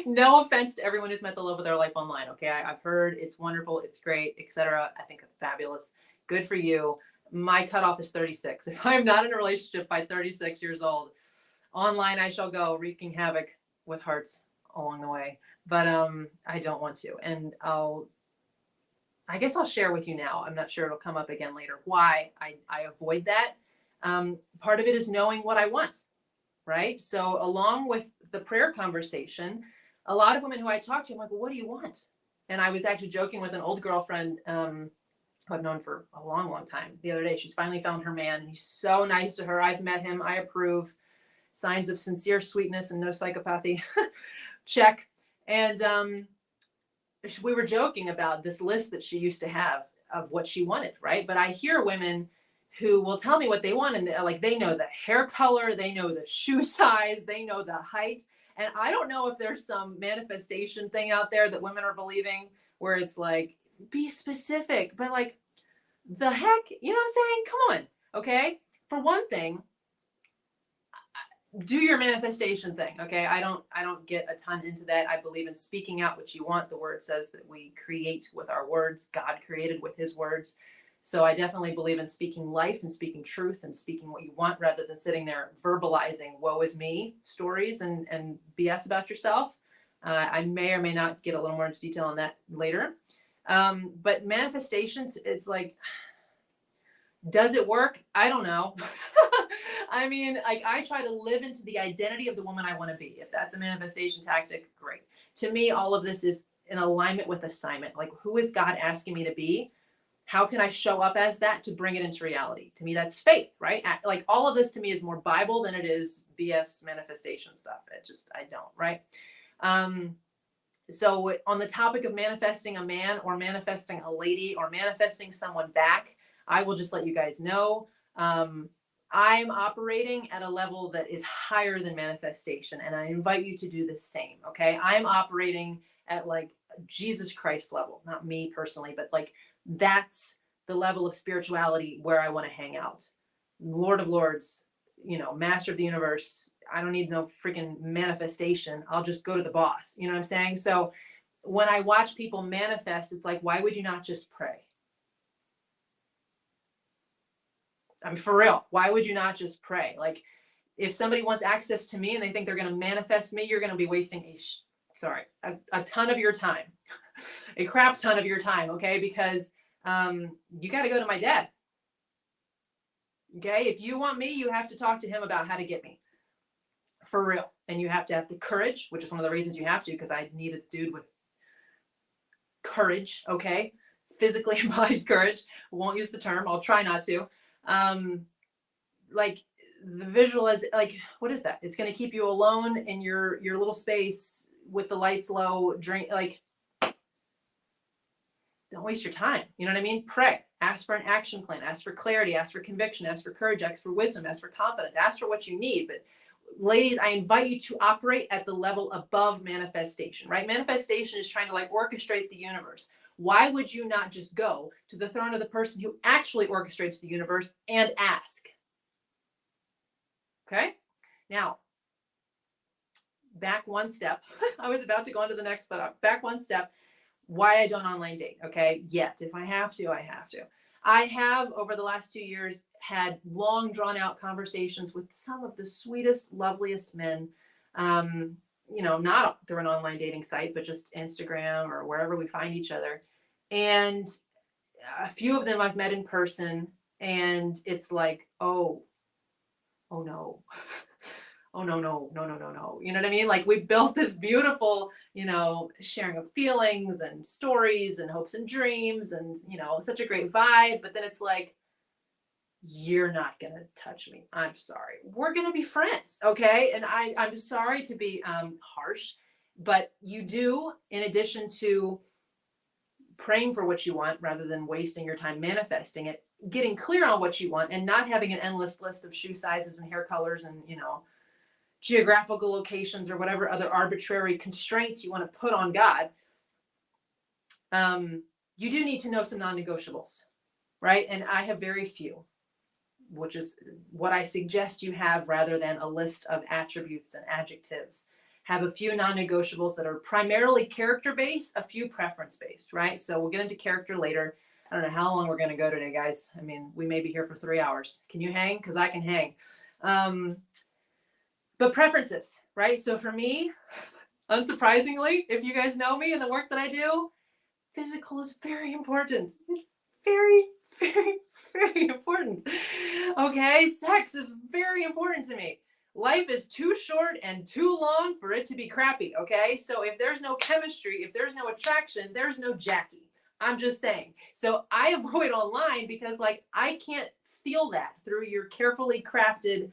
No offense to everyone who's met the love of their life online. Okay. I've heard it's wonderful. It's great, etc. I think it's fabulous. Good for you. My cutoff is 36. If I'm not in a relationship by 36 years old, online I shall go, wreaking havoc with hearts along the way. But I don't want to. And I guess I'll share with you now. I'm not sure it'll come up again later why I avoid that. Part of it is knowing what I want, right? So along with the prayer conversation, a lot of women who I talk to, I'm like, well, what do you want? And I was actually joking with an old girlfriend who I've known for a long, long time the other day. She's finally found her man. He's so nice to her. I've met him. I approve. Signs of sincere sweetness and no psychopathy. Check. And we were joking about this list that she used to have of what she wanted, right? But I hear women who will tell me what they want, and they know the hair color, they know the shoe size, they know the height. And I don't know if there's some manifestation thing out there that women are believing where it's like, be specific, but like, the heck, you know what I'm saying? Come on. Okay. For one thing, do your manifestation thing. Okay. I don't get a ton into that. I believe in speaking out what you want. The word says that we create with our words. God created with his words. So I definitely believe in speaking life and speaking truth and speaking what you want rather than sitting there verbalizing woe is me stories and BS about yourself. I may or may not get a little more into detail on that later. But manifestations, it's like, does it work? I don't know. I mean, I try to live into the identity of the woman I want to be. If that's a manifestation tactic, great. To me, all of this is in alignment with assignment. Like, who is God asking me to be? How can I show up as that to bring it into reality? To me, that's faith, right? Like, all of this to me is more Bible than it is BS manifestation stuff. I don't, right? So on the topic of manifesting a man or manifesting a lady or manifesting someone back, I will just let you guys know, I'm operating at a level that is higher than manifestation, and I invite you to do the same. Okay. I'm operating at like Jesus Christ level, not me personally, but like that's the level of spirituality where I want to hang out. Lord of Lords, master of the universe. I don't need no freaking manifestation. I'll just go to the boss. You know what I'm saying? So when I watch people manifest, it's like, why would you not just pray? I mean, for real, why would you not just pray? Like, if somebody wants access to me and they think they're going to manifest me, you're going to be wasting a ton of your time, a crap ton of your time. Okay. Because, you got to go to my dad. Okay. If you want me, you have to talk to him about how to get me, for real. And you have to have the courage, which is one of the reasons you have to, because I need a dude with courage. Okay. Physically embodied courage. Won't use the term. I'll try not to. Like, the visual is like, what is that? It's going to keep you alone in your little space with the lights low. Drink, like, don't waste your time. You know what I mean? Pray, ask for an action plan, ask for clarity, ask for conviction, ask for courage, ask for wisdom, ask for confidence, ask for what you need. But ladies, I invite you to operate at the level above manifestation, right? Manifestation is trying to like orchestrate the universe. Why would you not just go to the throne of the person who actually orchestrates the universe and ask? Okay. Now, back one step. I was about to go on to the next, but back one step. Why I don't online date. Okay. Yet, if I have to, I have to. I have, over the last 2 years, had long drawn out conversations with some of the sweetest, loveliest men. Not through an online dating site, but just Instagram or wherever we find each other. And a few of them I've met in person, and it's like, oh no. Oh no. You know what I mean? Like, we built this beautiful, sharing of feelings and stories and hopes and dreams and, such a great vibe. But then it's like, you're not going to touch me. I'm sorry. We're going to be friends. Okay. And I'm sorry to be harsh, but you do, in addition to praying for what you want rather than wasting your time manifesting it, getting clear on what you want and not having an endless list of shoe sizes and hair colors and, geographical locations or whatever other arbitrary constraints you want to put on God. You do need to know some non-negotiables, right? And I have very few, which is what I suggest you have rather than a list of attributes and adjectives. Have a few non-negotiables that are primarily character-based, a few preference-based, right? So we'll get into character later. I don't know how long we're going to go today, guys. I mean, we may be here for 3 hours. Can you hang? Because I can hang. But preferences, right? So for me, unsurprisingly, if you guys know me and the work that I do, physical is very important. It's very, very, very important. Okay, sex is very important to me. Life is too short and too long for it to be crappy, okay? So if there's no chemistry, if there's no attraction, there's no Jackie. I'm just saying. So I avoid online because, like, I can't feel that through your carefully crafted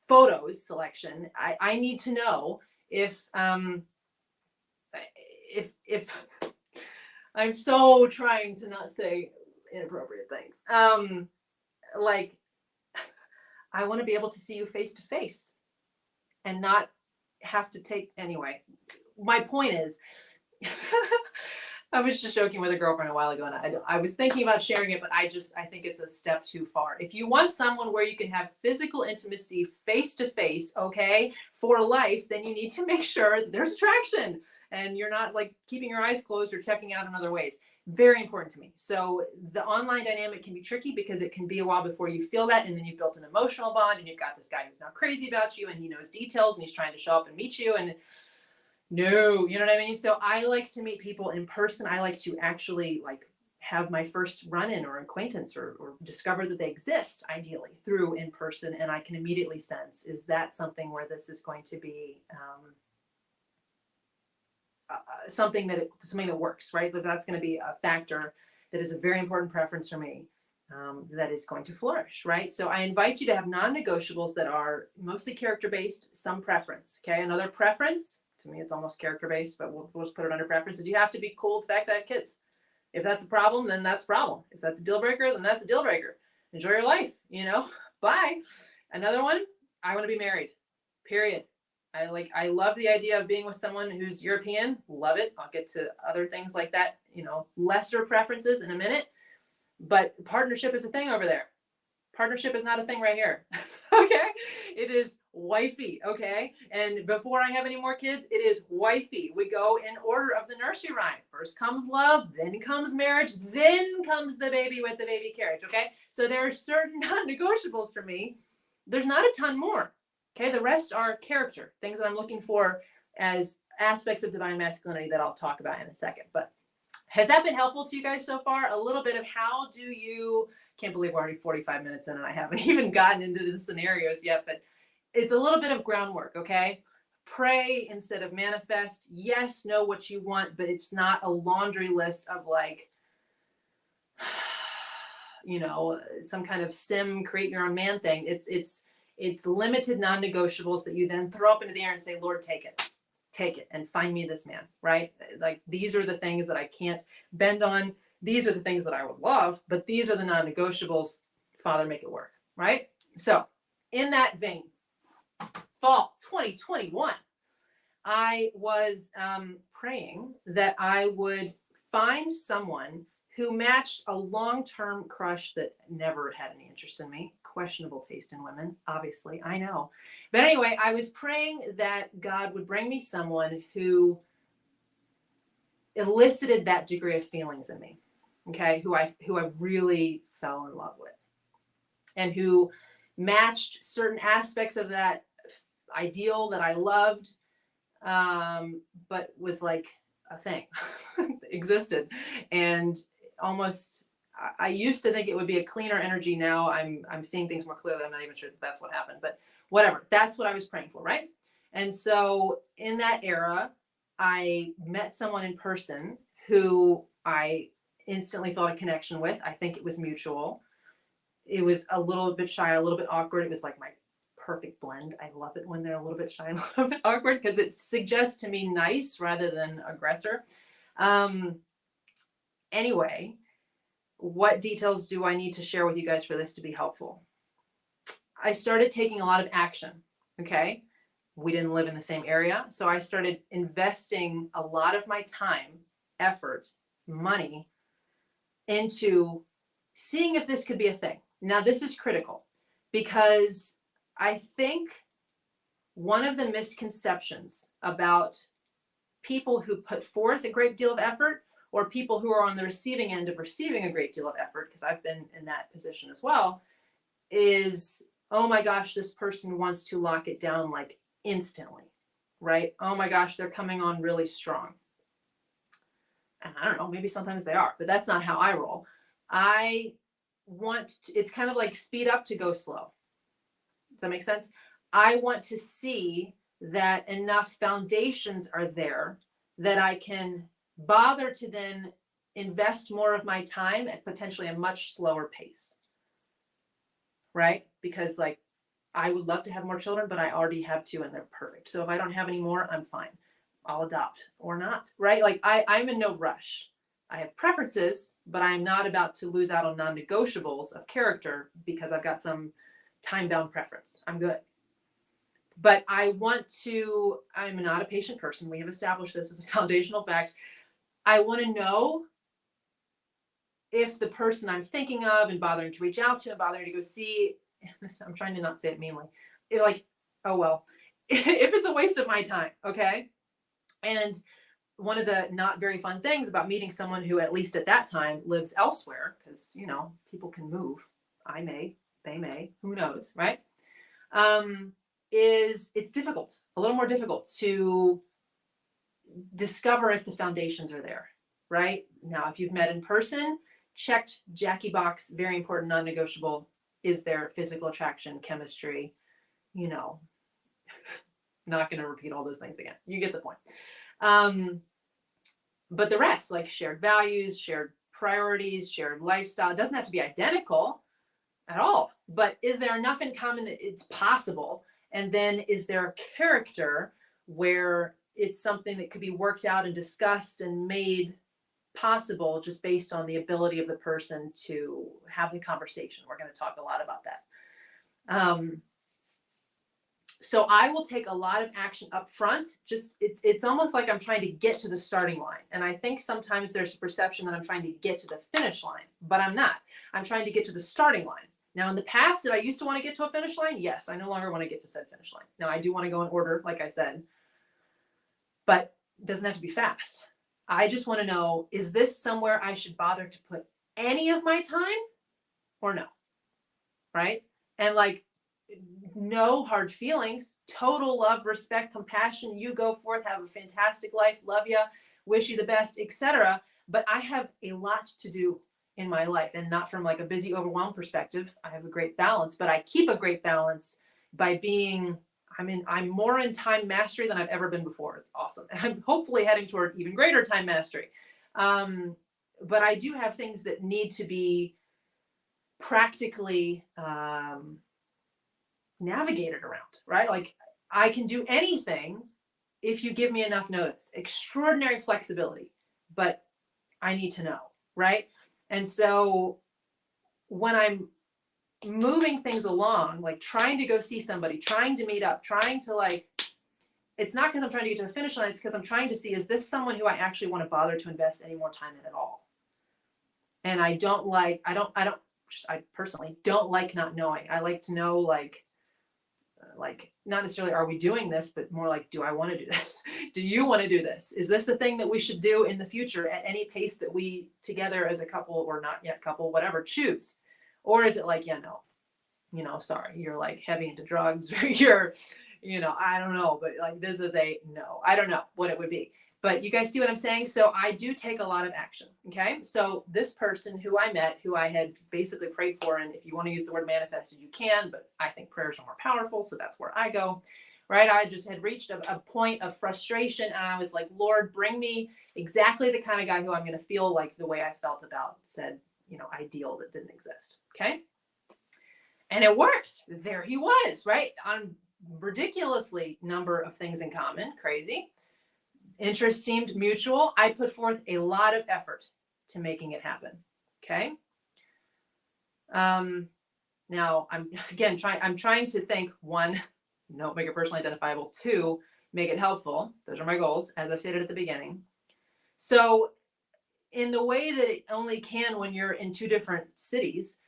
photos selection. I need to know if I'm so trying to not say inappropriate things. Like, I want to be able to see you face to face and not have to take, anyway, my point is, I was just joking with a girlfriend a while ago, and I was thinking about sharing it, but I think it's a step too far. If you want someone where you can have physical intimacy face to face, okay, for life, then you need to make sure that there's attraction and you're not like keeping your eyes closed or checking out in other ways. Very important to me. So the online dynamic can be tricky because it can be a while before you feel that, and then you've built an emotional bond, and you've got this guy who's now crazy about you, and he knows details, and he's trying to show up and meet you, and no, you know what I mean? So I like to meet people in person. I like to actually like have my first run-in or acquaintance or discover that they exist, ideally through in person, and I can immediately sense, is that something where this is going to be something that works, right? But that's going to be a factor that is a very important preference for me, that is going to flourish, right? So I invite you to have non-negotiables that are mostly character-based, some preference. Okay, another preference, to me it's almost character-based, but we'll just put it under preferences. You have to be cool with the fact that I have kids. If that's a problem, then that's a problem. If that's a deal breaker, then that's a deal breaker. Enjoy your life, bye. Another one, I want to be married, period. I love the idea of being with someone who's European. Love it. I'll get to other things like that, lesser preferences in a minute. But partnership is a thing over there. Partnership is not a thing right here. Okay. It is wifey. Okay. And before I have any more kids, it is wifey. We go in order of the nursery rhyme. First comes love, then comes marriage, then comes the baby with the baby carriage. Okay. So there are certain non-negotiables for me. There's not a ton more. Okay. The rest are character, things that I'm looking for as aspects of divine masculinity that I'll talk about in a second. But has that been helpful to you guys so far? A little bit of how do you, can't believe we're already 45 minutes in and I haven't even gotten into the scenarios yet, but it's a little bit of groundwork, okay? Pray instead of manifest. Yes, know what you want, but it's not a laundry list of like, you know, some kind of sim create your own man thing. It's limited non-negotiables that you then throw up into the air and say, Lord, take it and find me this man, right? Like these are the things that I can't bend on. These are the things that I would love, but these are the non-negotiables. Father, make it work, right? So in that vein, fall 2021, I was praying that I would find someone who matched a long-term crush that never had any interest in me. Questionable taste in women, obviously, I know. But anyway, I was praying that God would bring me someone who elicited that degree of feelings in me, okay, who I really fell in love with, and who matched certain aspects of that ideal that I loved, but was like a thing existed. And almost, I used to think it would be a cleaner energy. Now I'm seeing things more clearly. I'm not even sure that that's what happened, but whatever. That's what I was praying for, right? And so in that era, I met someone in person who I instantly felt a connection with. I think it was mutual. It was a little bit shy, a little bit awkward. It was like my perfect blend. I love it when they're a little bit shy and a little bit awkward because it suggests to me nice rather than aggressor. Anyway, what details do I need to share with you guys for this to be helpful? I started taking a lot of action, okay? We didn't live in the same area, so I started investing a lot of my time, effort, money into seeing if this could be a thing. Now, this is critical because I think one of the misconceptions about people who put forth a great deal of effort or people who are on the receiving end of receiving a great deal of effort, because I've been in that position as well, is, oh my gosh, this person wants to lock it down like instantly, right? Oh my gosh, they're coming on really strong. And I don't know, maybe sometimes they are, but that's not how I roll. I want to, it's kind of like speed up to go slow. Does that make sense? I want to see that enough foundations are there that I can bother to then invest more of my time at potentially a much slower pace, right? Because like, I would love to have more children, but I already have 2 and they're perfect. So if I don't have any more, I'm fine. I'll adopt or not, right? Like I'm in no rush. I have preferences, but I'm not about to lose out on non-negotiables of character because I've got some time-bound preference. I'm good. But I want to, I'm not a patient person. We have established this as a foundational fact. I want to know if the person I'm thinking of and bothering to reach out to and bothering to go see, I'm trying to not say it meanly, like, oh, well, if it's a waste of my time, okay? And one of the not very fun things about meeting someone who, at least at that time, lives elsewhere, because, you know, people can move. I may, they may, who knows, right? Is it's difficult, a little more difficult to discover if the foundations are there, right? Now, if you've met in person, checked Jackie box, very important, non-negotiable. Is there physical attraction, chemistry? You know, not going to repeat all those things again. You get the point. But the rest, like shared values, shared priorities, shared lifestyle, it doesn't have to be identical at all. But is there enough in common that it's possible? And then is there a character where it's something that could be worked out and discussed and made possible just based on the ability of the person to have the conversation? We're going to talk a lot about that. So I will take a lot of action up front. Just it's almost like I'm trying to get to the starting line. And I think sometimes there's a perception that I'm trying to get to the finish line, but I'm not. I'm trying to get to the starting line. Now, in the past, did I used to want to get to a finish line? Yes, I no longer want to get to said finish line. Now, I do want to go in order, like I said, but it doesn't have to be fast. I just want to know, is this somewhere I should bother to put any of my time or no? Right? And like, no hard feelings, total love, respect, compassion. You go forth, have a fantastic life, love you, wish you the best, etc. But I have a lot to do in my life, and not from like a busy, overwhelmed perspective. I have a great balance, but I keep a great balance by being. I'm more in time mastery than I've ever been before. It's awesome, and I'm hopefully heading toward even greater time mastery. But I do have things that need to be practically navigated around, right? Like, I can do anything if you give me enough notice. Extraordinary flexibility, but I need to know, right? And so when I'm moving things along, like trying to go see somebody, trying to meet up, trying to like, it's not because I'm trying to get to a finish line, it's because I'm trying to see, is this someone who I actually want to bother to invest any more time in at all? And I personally don't like not knowing. I like to know, like not necessarily are we doing this, but more like, do I want to do this? Do you want to do this? Is this a thing that we should do in the future at any pace that we together as a couple, or not yet couple, whatever, choose? Or is it like, yeah, no, sorry, you're like heavy into drugs, or you're, I don't know, but like this is a no. I don't know what it would be. But you guys see what I'm saying? So I do take a lot of action. Okay. So this person who I met, who I had basically prayed for, and if you want to use the word manifested, you can, but I think prayers are more powerful. So that's where I go, right? I just had reached a point of frustration, and I was like, Lord, bring me exactly the kind of guy who I'm going to feel like the way I felt about said, ideal that didn't exist. Okay. And it worked. There he was, right? On ridiculously number of things in common. Crazy. Interest seemed mutual. I put forth a lot of effort to making it happen. Okay. Now I'm trying to think, one, no, make it personally identifiable. Two, make it helpful. Those are my goals, as I stated at the beginning. So in the way that it only can when you're in two different cities,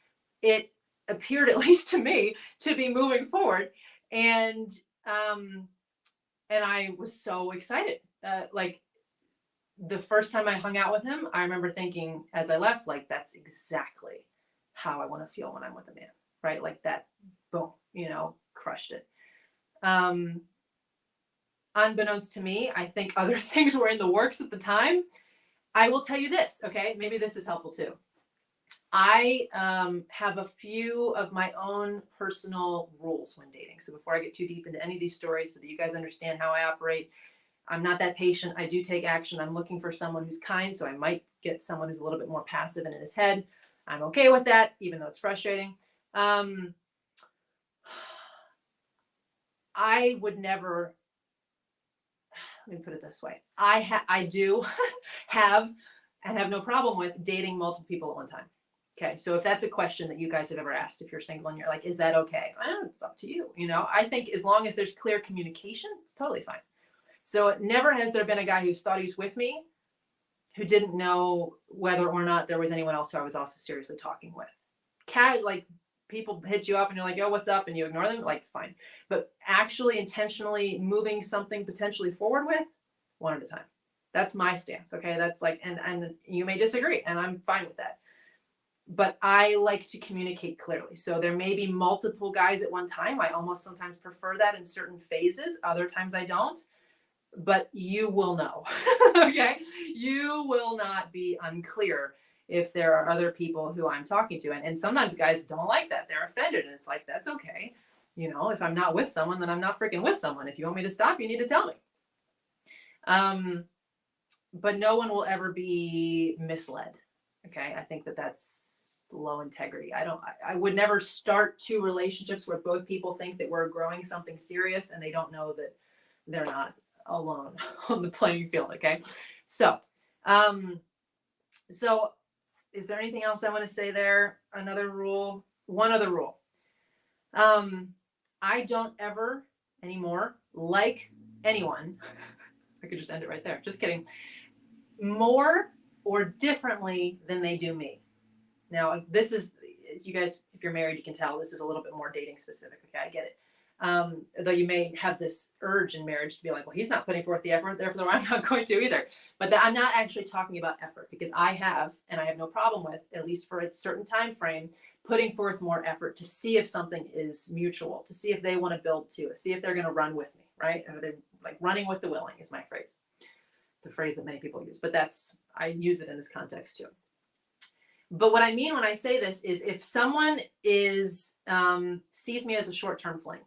it appeared, at least to me, to be moving forward. And I was so excited. Like the first time I hung out with him, I remember thinking as I left, like, that's exactly how I want to feel when I'm with a man, right? Like that, boom, crushed it. Unbeknownst to me, I think other things were in the works at the time. I will tell you this, okay? Maybe this is helpful too. I have a few of my own personal rules when dating. So before I get too deep into any of these stories, so that you guys understand how I operate, I'm not that patient. I do take action. I'm looking for someone who's kind, so I might get someone who's a little bit more passive and in his head. I'm okay with that, even though it's frustrating. I would never, let me put it this way. I do have no problem with dating multiple people at one time. Okay, so if that's a question that you guys have ever asked, if you're single and you're like, is that okay? It's up to you. I think as long as there's clear communication, it's totally fine. So never has there been a guy who's thought he's with me who didn't know whether or not there was anyone else who I was also seriously talking with. Like people hit you up and you're like, yo, what's up? And you ignore them, like, fine. But actually intentionally moving something potentially forward with, one at a time. That's my stance. Okay. That's like, and you may disagree, and I'm fine with that. But I like to communicate clearly. So there may be multiple guys at one time. I almost sometimes prefer that in certain phases. Other times I don't. But you will know. Okay? You will not be unclear if there are other people who I'm talking to. And sometimes guys don't like that. They're offended. And it's like, that's okay. If I'm not with someone, then I'm not freaking with someone. If you want me to stop, you need to tell me. But no one will ever be misled. Okay? I think that's low integrity. I would never start two relationships where both people think that we're growing something serious and they don't know that they're not alone on the playing field. Okay. So is there anything else I want to say there? One other rule. I don't ever anymore like anyone. I could just end it right there. Just kidding. More or differently than they do me. Now, this is, you guys, if you're married, you can tell this is a little bit more dating specific. Okay, I get it. Though you may have this urge in marriage to be like, well, he's not putting forth the effort, therefore I'm not going to either. But I'm not actually talking about effort, because I have no problem with, at least for a certain time frame, putting forth more effort to see if something is mutual, to see if they want to build to it, see if they're going to run with me, right? Or they're like running with the willing is my phrase. It's a phrase that many people use, but I use it in this context too. But what I mean when I say this is, if someone sees me as a short-term fling,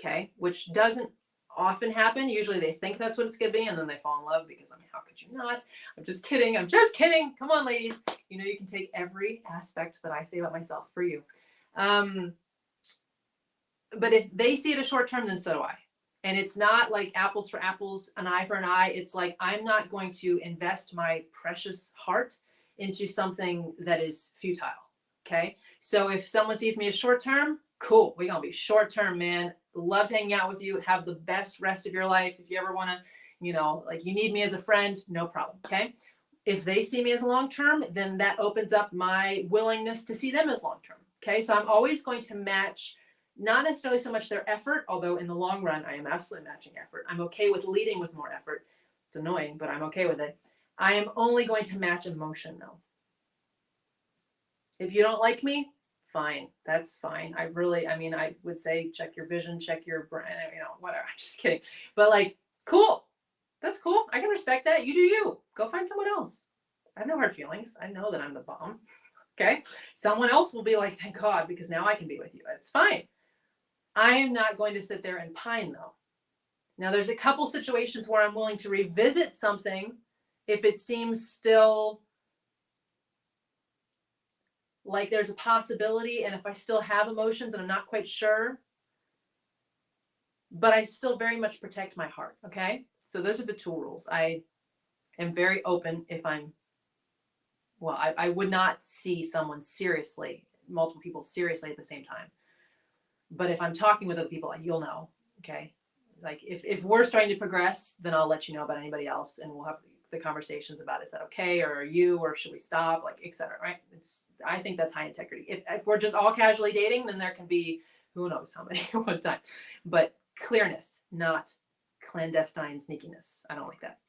okay, which doesn't often happen. Usually they think that's what it's going to be, and then they fall in love because, I mean, how could you not? I'm just kidding. I'm just kidding. Come on, ladies. You know, you can take every aspect that I say about myself for you. But if they see it as short term, then so do I. And it's not like apples for apples, an eye for an eye. It's like, I'm not going to invest my precious heart into something that is futile. Okay. So if someone sees me as short term, cool. We're going to be short term, man. Love hanging out with you. Have the best rest of your life. If you ever want to, you know, like you need me as a friend, no problem. Okay. If they see me as long term, then that opens up my willingness to see them as long term. Okay. So I'm always going to match, not necessarily so much their effort, although in the long run, I am absolutely matching effort. I'm okay with leading with more effort. It's annoying, but I'm okay with it. I am only going to match emotion though. If you don't like me, fine. That's fine. I would say check your vision, check your brain, you know, whatever. I'm just kidding. But like, cool. That's cool. I can respect that. You do you. Go find someone else. I have no hard feelings. I know that I'm the bomb. Okay. Someone else will be like, thank God, because now I can be with you. It's fine. I am not going to sit there and pine though. Now there's a couple situations where I'm willing to revisit something if it seems still like there's a possibility, and if I still have emotions and I'm not quite sure, but I still very much protect my heart. Okay. So those are the 2 rules. I am very open if I would not see someone seriously, multiple people seriously at the same time. But if I'm talking with other people, you'll know. Okay. Like if we're starting to progress, then I'll let you know about anybody else, and we'll have the conversations about, is that okay? Or are you, or should we stop? Like, et cetera. Right. I think that's high integrity. If we're just all casually dating, then there can be, who knows how many at one time, but clearness, not clandestine sneakiness. I don't like that.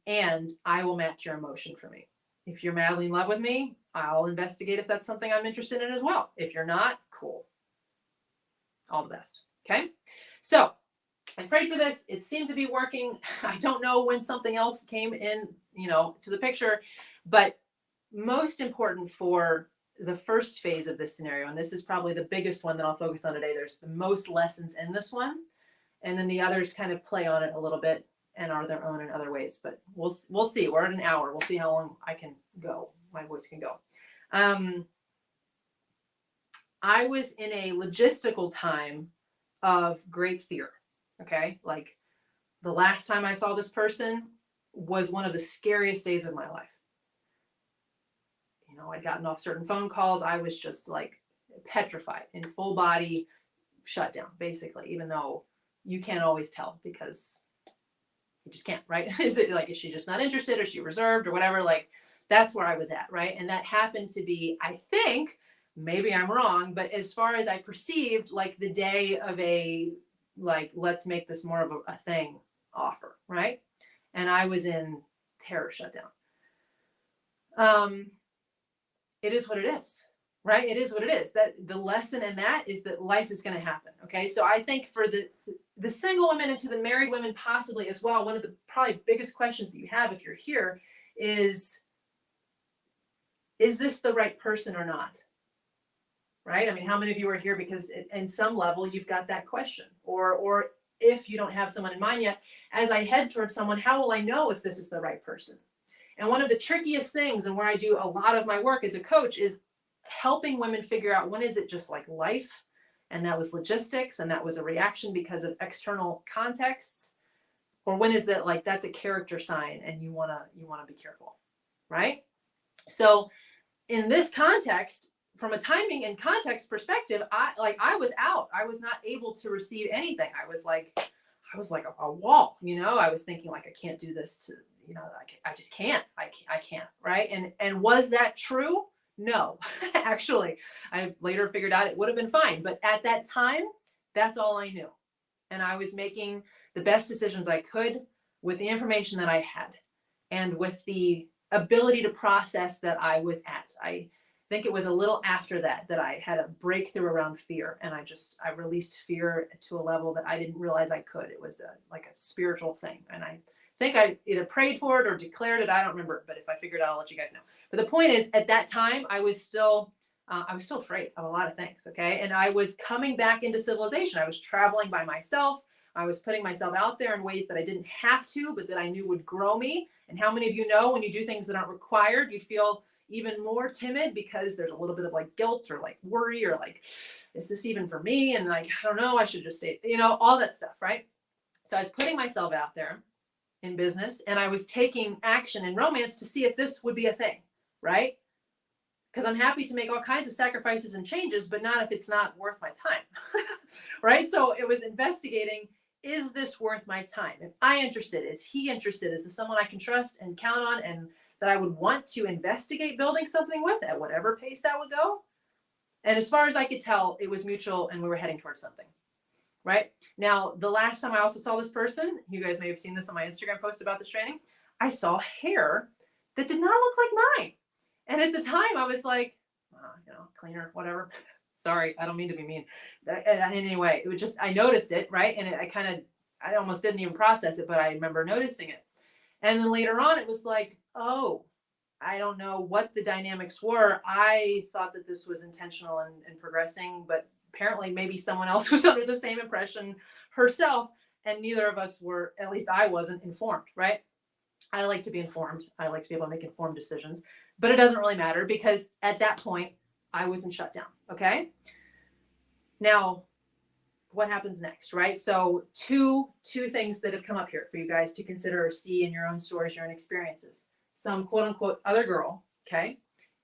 And I will match your emotion for me. If you're madly in love with me, I'll investigate if that's something I'm interested in as well. If you're not, cool. All the best. Okay. So I prayed for this. It seemed to be working. I don't know when something else came in, to the picture, but most important for the first phase of this scenario, and this is probably the biggest one that I'll focus on today. There's the most lessons in this one, and then the others kind of play on it a little bit and are their own in other ways, but we'll see. We're at an hour. We'll see how long I can go. My voice can go. I was in a logistical time of great fear. Okay. Like the last time I saw this person was one of the scariest days of my life. I'd gotten off certain phone calls. I was just like petrified, in full body shutdown, basically, even though you can't always tell because you just can't, right? Is she just not interested, or is she reserved, or whatever? Like that's where I was at. Right. And that happened to be, I think, maybe I'm wrong, but as far as I perceived, like the day of a, like, let's make this more of a thing offer. Right. And I was in terror shutdown. It is what it is, right? It is what it is. That the lesson in that is that life is going to happen. Okay. So I think for the single women and to the married women possibly as well, one of the probably biggest questions that you have if you're here is this the right person or not? Right? I mean, how many of you are here because in some level you've got that question, or if you don't have someone in mind yet, as I head towards someone, how will I know if this is the right person? And one of the trickiest things, and where I do a lot of my work as a coach, is helping women figure out, when is it just like life, and that was logistics, and that was a reaction because of external contexts, or when is that like that's a character sign and you wanna be careful, right? So in this context, from a timing and context perspective, I was out. I was not able to receive anything. I was like a wall, I was thinking like, I can't do this to, I just can't, I can't. Right. And was that true? No, actually, I later figured out it would have been fine. But at that time, that's all I knew. And I was making the best decisions I could with the information that I had and with the ability to process that I was at. I think it was a little after that that I had a breakthrough around fear, and I released fear to a level that I didn't realize I could. It was like a spiritual thing, and I think I either prayed for it or declared it. I don't remember, but if I figure it out, I'll let you guys know. But the point is, at that time, I was still afraid of a lot of things. Okay, and I was coming back into civilization. I was traveling by myself. I was putting myself out there in ways that I didn't have to, but that I knew would grow me. And how many of you know when you do things that aren't required, you feel even more timid because there's a little bit of like guilt or like worry or like, is this even for me? And like, I don't know, I should just stay, all that stuff, right? So I was putting myself out there in business, and I was taking action in romance to see if this would be a thing, right? Because I'm happy to make all kinds of sacrifices and changes, but not if it's not worth my time, right? So it was investigating, is this worth my time? Am I interested? Is he interested? Is this someone I can trust and count on and that I would want to investigate building something with at whatever pace that would go? And as far as I could tell, it was mutual and we were heading towards something, right? Now, the last time I also saw this person, you guys may have seen this on my Instagram post about this training, I saw hair that did not look like mine. And at the time I was like, cleaner, whatever. Sorry, I don't mean to be mean. Anyway, it was just, I noticed it, right? And I almost didn't even process it, but I remember noticing it. And then later on, it was like, oh, I don't know what the dynamics were. I thought that this was intentional and progressing, but apparently maybe someone else was under the same impression herself. And neither of us were, at least I wasn't informed, right? I like to be informed. I like to be able to make informed decisions, but it doesn't really matter because at that point I wasn't shut down. Okay. Now, what happens next, right? So two things that have come up here for you guys to consider or see in your own stories, your own experiences. Some quote unquote other girl, okay,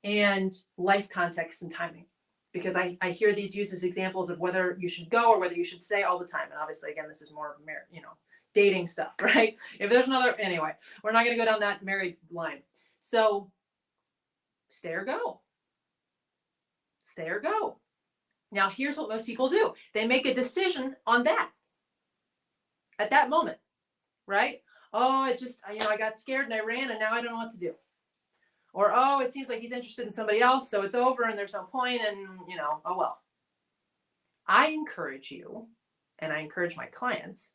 and life context and timing. Because I hear these used as examples of whether you should go or whether you should stay all the time. And obviously, again, this is more, dating stuff, right? If there's anyway, we're not going to go down that married line. So stay or go. Stay or go. Now, here's what most people do. They make a decision on that at that moment, right? Oh, I got scared and I ran and now I don't know what to do. Or, oh, it seems like he's interested in somebody else, so it's over and there's no point and, oh well. I encourage you, and I encourage my clients,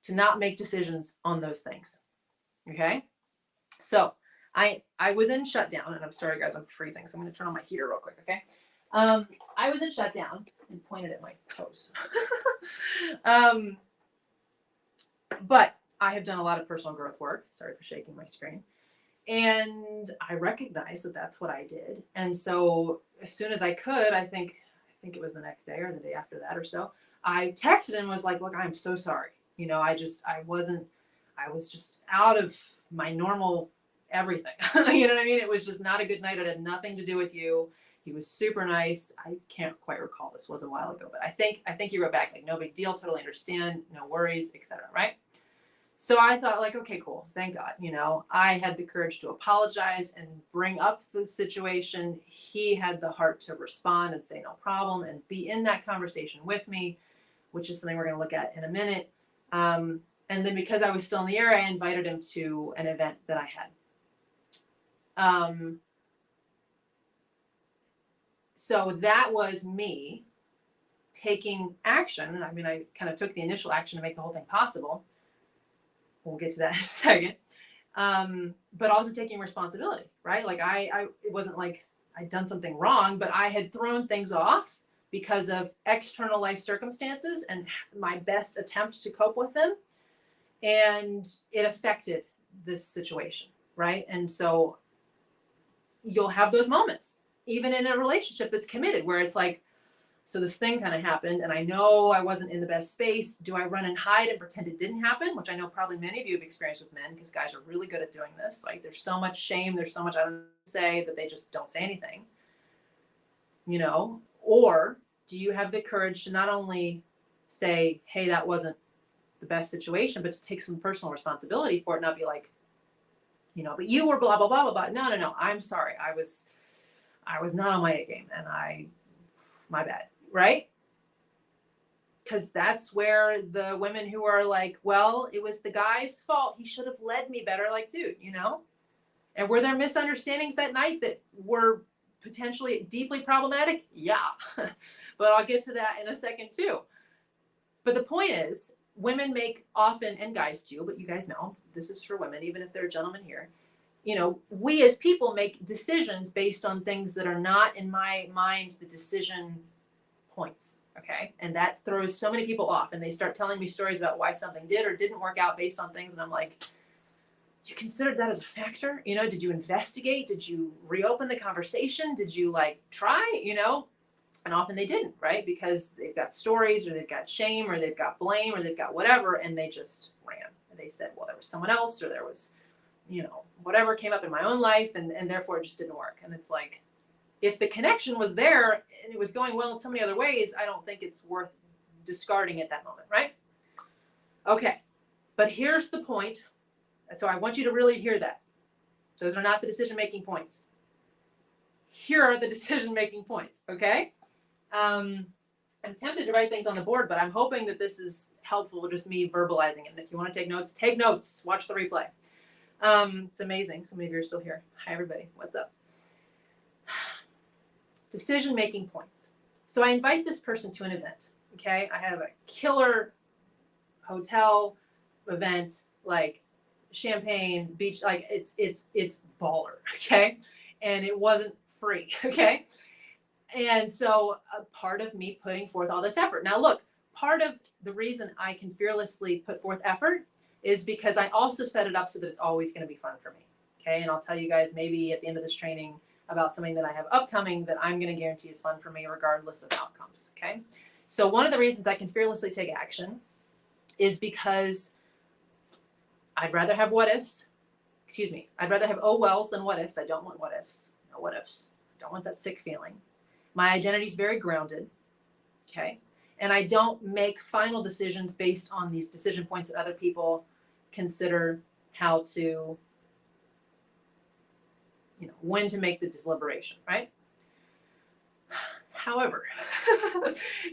to not make decisions on those things, okay? So I was in shutdown, and I'm sorry, guys, I'm freezing, so I'm going to turn on my heater real quick, okay? I was in shutdown and pointed at my toes. But I have done a lot of personal growth work. Sorry for shaking my screen. And I recognized that that's what I did. And so as soon as I could, I think it was the next day or the day after that or so, I texted and was like, look, I'm so sorry. I was just out of my normal everything. You know what I mean? It was just not a good night. It had nothing to do with you. He was super nice. I can't quite recall. This was a while ago, but I think he wrote back like, no big deal. Totally understand. No worries, etc. Right? So I thought like, okay, cool. Thank God. I had the courage to apologize and bring up the situation. He had the heart to respond and say no problem and be in that conversation with me, which is something we're going to look at in a minute. And then because I was still in the area, I invited him to an event that I had. So that was me taking action. I mean, I kind of took the initial action to make the whole thing possible. We'll get to that in a second. But also taking responsibility, right? Like it wasn't like I'd done something wrong, but I had thrown things off because of external life circumstances and my best attempt to cope with them. And it affected this situation, right? And so you'll have those moments, even in a relationship that's committed, where it's like, so this thing kind of happened and I know I wasn't in the best space. Do I run and hide and pretend it didn't happen? Which I know probably many of you have experienced with men, because guys are really good at doing this. Like there's so much shame, there's so much I don't say that they just don't say anything, or do you have the courage to not only say, hey, that wasn't the best situation, but to take some personal responsibility for it, not be like, but you were blah, blah, blah, blah, blah. No, I'm sorry. I was not on my A game, and my bad, right? Because that's where the women who are like, well, it was the guy's fault. He should have led me better. Like, dude, And were there misunderstandings that night that were potentially deeply problematic? Yeah. But I'll get to that in a second too. But the point is, women make often, and guys too, but you guys know this is for women, even if there are gentlemen here. We as people make decisions based on things that are not, in my mind, the decision points. Okay. And that throws so many people off, and they start telling me stories about why something did or didn't work out based on things. And I'm like, you considered that as a factor? Did you investigate? Did you reopen the conversation? Did you try? And often they didn't, right? Because they've got stories, or they've got shame, or they've got blame, or they've got whatever, and they just ran. And they said, well, there was someone else, or there was, whatever came up in my own life, and therefore it just didn't work. And it's like, if the connection was there and it was going well in so many other ways, I don't think it's worth discarding at that moment, right? Okay, but here's the point. So I want you to really hear that. Those are not the decision-making points. Here are the decision-making points, okay? I'm tempted to write things on the board, but I'm hoping that this is helpful, just me verbalizing it. And if you want to take notes, watch the replay. It's amazing. So many of you are still here. Hi, everybody. What's up? Decision-making points. So I invite this person to an event, okay? I have a killer hotel event, like champagne, beach, like it's baller, okay? And it wasn't free, okay? And so a part of me putting forth all this effort. Now look, part of the reason I can fearlessly put forth effort is because I also set it up so that it's always going to be fun for me, okay? And I'll tell you guys maybe at the end of this training about something that I have upcoming that I'm going to guarantee is fun for me regardless of outcomes, okay? So one of the reasons I can fearlessly take action is because I'd rather have I'd rather have oh wells than what ifs. I don't want what ifs. No what ifs. I don't want that sick feeling. My identity is very grounded, okay? And I don't make final decisions based on these decision points that other people consider how to, when to make the deliberation, right? However,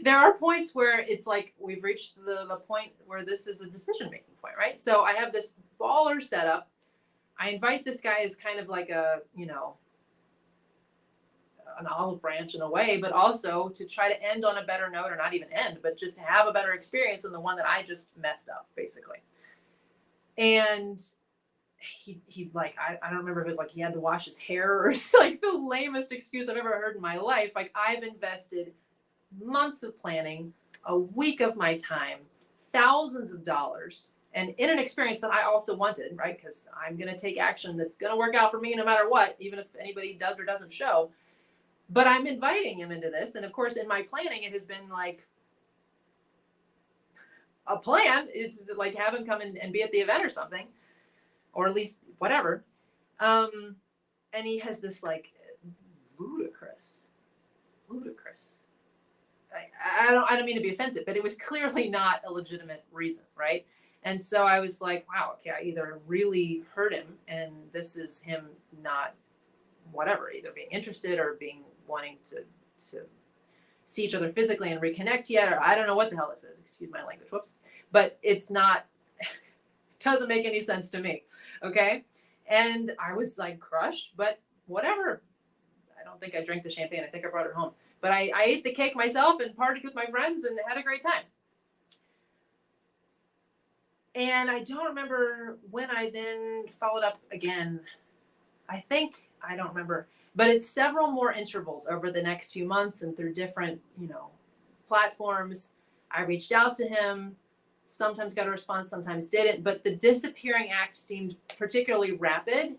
there are points where it's like we've reached the point where this is a decision-making point, right? So I have this baller setup. I invite this guy as kind of like a, an olive branch in a way, but also to try to end on a better note, or not even end, but just to have a better experience than the one that I just messed up, basically. And he like, I don't remember if it was like he had to wash his hair, or it's like the lamest excuse I've ever heard in my life. Like, I've invested months of planning, a week of my time, thousands of dollars, and in an experience that I also wanted, right? Because I'm going to take action that's going to work out for me no matter what, even if anybody does or doesn't show. But I'm inviting him into this. And of course, in my planning, it has been like a plan. It's like have him come and be at the event or something, or at least whatever. And he has this like ludicrous. I don't mean to be offensive, but it was clearly not a legitimate reason, right? And so I was like, wow, okay, I either really hurt him, and this is him not whatever, either being interested or wanting to see each other physically and reconnect yet, or I don't know what the hell this is. Excuse my language, whoops. But it's not, it doesn't make any sense to me, okay? And I was like crushed, but whatever. I don't think I drank the champagne. I think I brought it home. But I ate the cake myself and partied with my friends and had a great time. And I don't remember when I then followed up again. I don't remember. But it's several more intervals over the next few months and through different, platforms. I reached out to him, sometimes got a response, sometimes didn't. But the disappearing act seemed particularly rapid.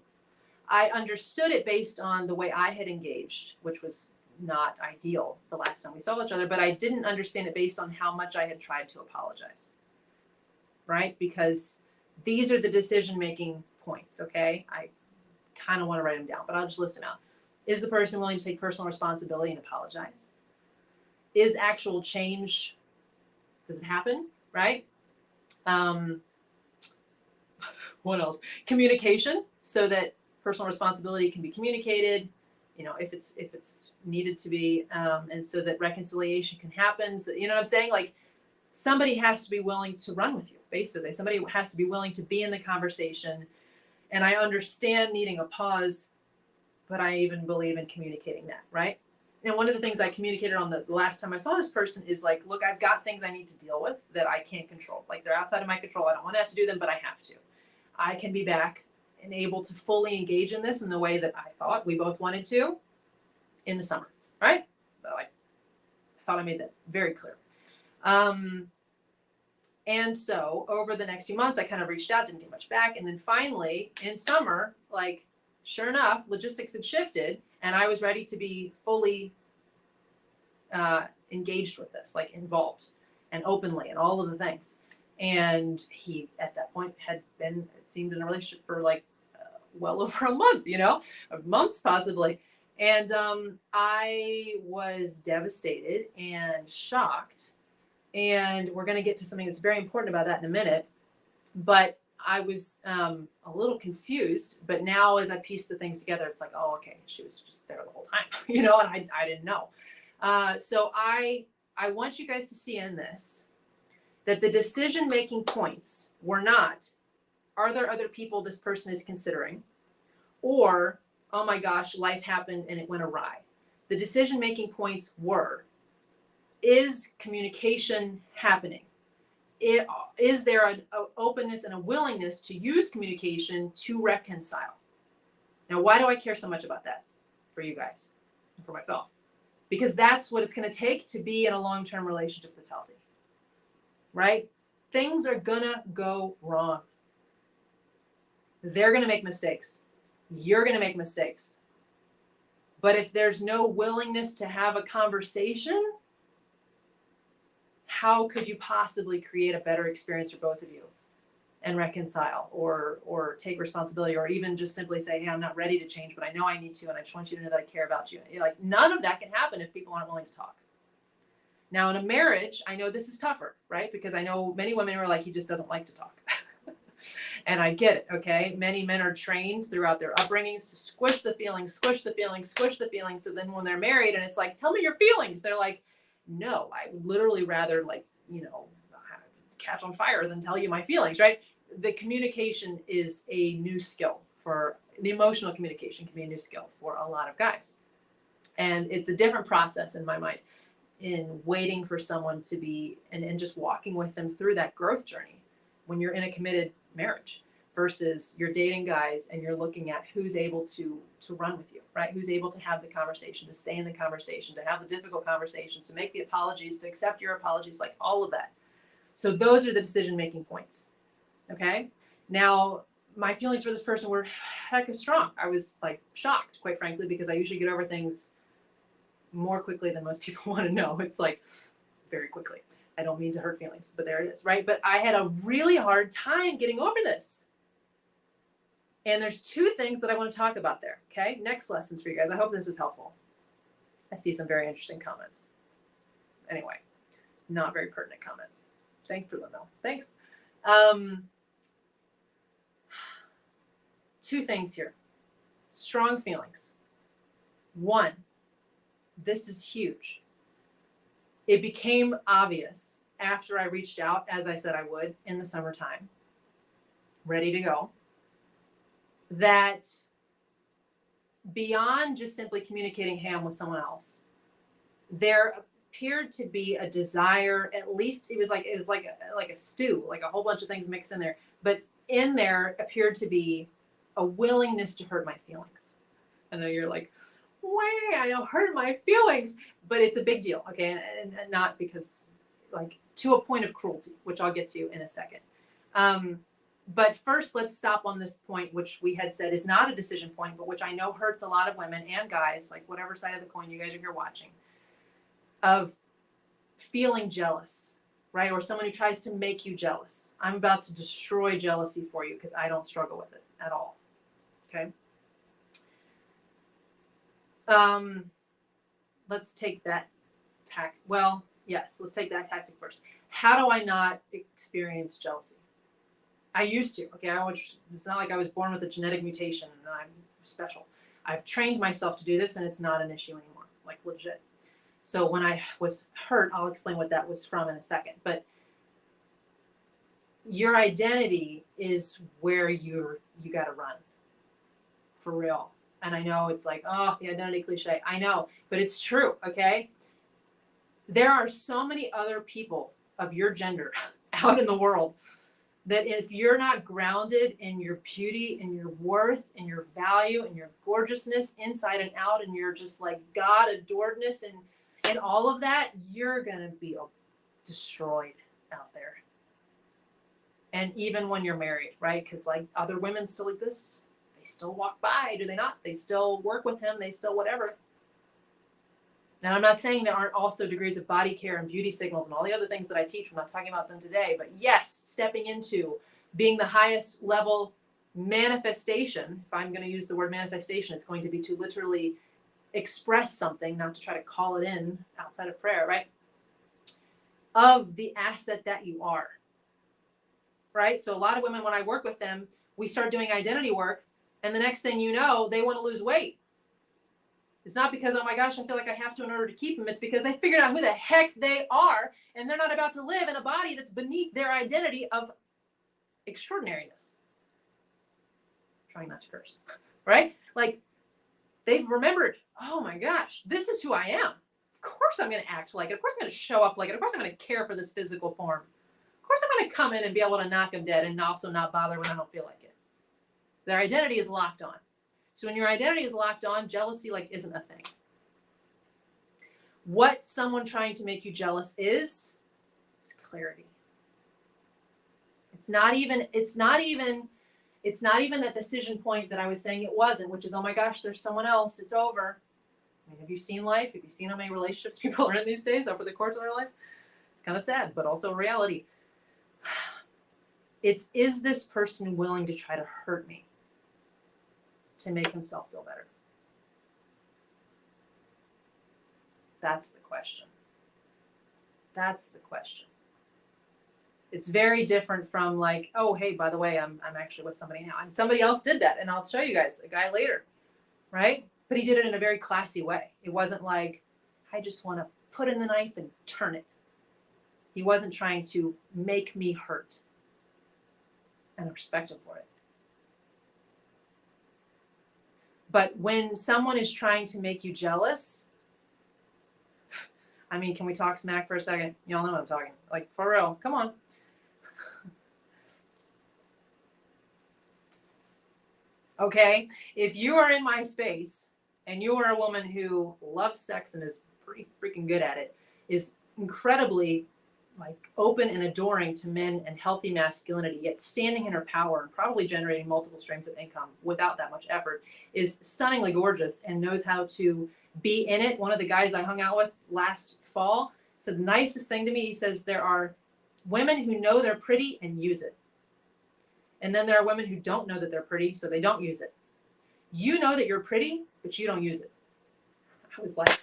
I understood it based on the way I had engaged, which was not ideal the last time we saw each other, but I didn't understand it based on how much I had tried to apologize, right? Because these are the decision-making points, okay? I kind of want to write them down, but I'll just list them out. Is the person willing to take personal responsibility and apologize? Is actual change, does it happen, right? What else? Communication, so that personal responsibility can be communicated if it's needed to be, and so that reconciliation can happen. So, you know what I'm saying? Like, somebody has to be willing to run with you, basically. Somebody has to be willing to be in the conversation. And I understand needing a pause, but I even believe in communicating that, right? And one of the things I communicated on the last time I saw this person is like, look, I've got things I need to deal with that I can't control. Like, they're outside of my control. I don't want to have to do them, but I have to. I can be back and able to fully engage in this in the way that I thought we both wanted to in the summer, right? So I thought I made that very clear. And so over the next few months, I kind of reached out, didn't get much back. And then finally in summer, like, sure enough, logistics had shifted and I was ready to be fully engaged with this, like involved and openly and all of the things. And he, at that point, had been, it seemed, in a relationship for like well over a month, months possibly. And I was devastated and shocked. And we're going to get to something that's very important about that in a minute. But I was a little confused. But now as I piece the things together, it's like, oh, okay, she was just there the whole time, and I didn't know. So I want you guys to see in this that the decision-making points were not, are there other people this person is considering? Or, oh my gosh, life happened and it went awry. The decision-making points were, is communication happening? Is there an openness and a willingness to use communication to reconcile? Now, why do I care so much about that for you guys and for myself? Because that's what it's going to take to be in a long-term relationship that's healthy, right? Things are going to go wrong. They're going to make mistakes. You're going to make mistakes. But if there's no willingness to have a conversation, how could you possibly create a better experience for both of you and reconcile or take responsibility, or even just simply say, hey, I'm not ready to change, but I know I need to, and I just want you to know that I care about you. Like, none of that can happen if people aren't willing to talk. Now, in a marriage, I know this is tougher, right? Because I know many women who are like, he just doesn't like to talk. And I get it, okay? Many men are trained throughout their upbringings to squish the feelings, squish the feelings, squish the feelings. So then when they're married and it's like, tell me your feelings, they're like, no, I would literally rather, like, catch on fire than tell you my feelings, right? The communication is a new skill. For the emotional communication can be a new skill for a lot of guys. And it's a different process in my mind in waiting for someone to be, and just walking with them through that growth journey when you're in a committed marriage versus you're dating guys and you're looking at who's able to run with you, right? Who's able to have the conversation, to stay in the conversation, to have the difficult conversations, to make the apologies, to accept your apologies, like all of that. So those are the decision-making points, okay? Now, my feelings for this person were hecka strong. I was like shocked, quite frankly, because I usually get over things more quickly than most people want to know. It's like very quickly. I don't mean to hurt feelings, but there it is, right? But I had a really hard time getting over this. And there's two things that I want to talk about there, okay? Next lessons for you guys. I hope this is helpful. I see some very interesting comments. Anyway, not very pertinent comments. Thanks for them, though. Thanks. Two things here. Strong feelings. One, this is huge. It became obvious after I reached out, as I said I would, in the summertime, ready to go, that beyond just simply communicating, hey, I'm with someone else, there appeared to be a desire, at least it was like a stew, like a whole bunch of things mixed in there, but in there appeared to be a willingness to hurt my feelings. I know you're like, wait, I don't hurt my feelings, but it's a big deal, okay? And not because, like, to a point of cruelty, which I'll get to in a second. But first, let's stop on this point, which we had said is not a decision point, but which I know hurts a lot of women and guys, like whatever side of the coin you guys are here watching, of feeling jealous, right? Or someone who tries to make you jealous. I'm about to destroy jealousy for you because I don't struggle with it at all, okay? Let's take that let's take that tactic first. How do I not experience jealousy? I used to, okay? It's not like I was born with a genetic mutation and I'm special. I've trained myself to do this, and it's not an issue anymore, like legit. So when I was hurt, I'll explain what that was from in a second. But your identity is where you got to run, for real. And I know it's like, oh, the identity cliche. I know, but it's true, okay? There are so many other people of your gender out in the world that if you're not grounded in your beauty and your worth and your value and your gorgeousness inside and out, and you're just like God adoredness and all of that, you're going to be destroyed out there. And even when you're married, right? Because like other women still exist. They still walk by, do they not? They still work with him. They still whatever. Now, I'm not saying there aren't also degrees of body care and beauty signals and all the other things that I teach. We're not talking about them today. But yes, stepping into being the highest level manifestation, if I'm going to use the word manifestation, it's going to be to literally express something, not to try to call it in outside of prayer, right? Of the asset that you are, right? So a lot of women, when I work with them, we start doing identity work. And the next thing you know, they want to lose weight. It's not because, oh my gosh, I feel like I have to in order to keep them. It's because they figured out who the heck they are, and they're not about to live in a body that's beneath their identity of extraordinariness. I'm trying not to curse, right? Like they've remembered, oh my gosh, this is who I am. Of course I'm going to act like it. Of course I'm going to show up like it. Of course I'm going to care for this physical form. Of course I'm going to come in and be able to knock them dead and also not bother when I don't feel like it. Their identity is locked on. So when your identity is locked on, jealousy like isn't a thing. What someone trying to make you jealous is clarity. It's not even that decision point that I was saying it wasn't, which is, oh my gosh, there's someone else. It's over. I mean, have you seen life? Have you seen how many relationships people are in these days over the course of their life? It's kind of sad, but also reality. Is this person willing to try to hurt me to make himself feel better? That's the question. That's the question. It's very different from like, oh, hey, by the way, I'm actually with somebody now. And somebody else did that. And I'll show you guys a guy later, right? But he did it in a very classy way. It wasn't like, I just want to put in the knife and turn it. He wasn't trying to make me hurt. And I respect him for it. But when someone is trying to make you jealous, I mean, can we talk smack for a second? Y'all know what I'm talking. Like, for real, come on. Okay, if you are in my space and you are a woman who loves sex and is pretty freaking good at it, is incredibly like open and adoring to men and healthy masculinity, yet standing in her power and probably generating multiple streams of income without that much effort, is stunningly gorgeous and knows how to be in it. One of the guys I hung out with last fall said the nicest thing to me. He says there are women who know they're pretty and use it. And then there are women who don't know that they're pretty, so they don't use it. You know that you're pretty, but you don't use it. I was like,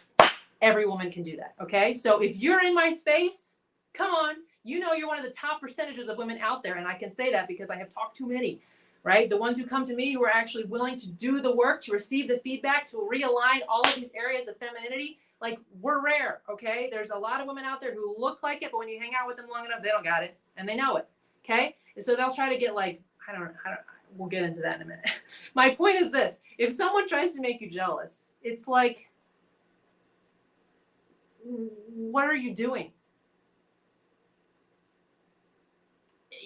every woman can do that, okay? So if you're in my space, come on. You know you're one of the top percentages of women out there, and I can say that because I have talked to many, right? The ones who come to me who are actually willing to do the work, to receive the feedback, to realign all of these areas of femininity, like we're rare, okay? There's a lot of women out there who look like it, but when you hang out with them long enough, they don't got it, and they know it, okay? And so they'll try to get like, I don't, we'll get into that in a minute. My point is this. If someone tries to make you jealous, it's like, what are you doing?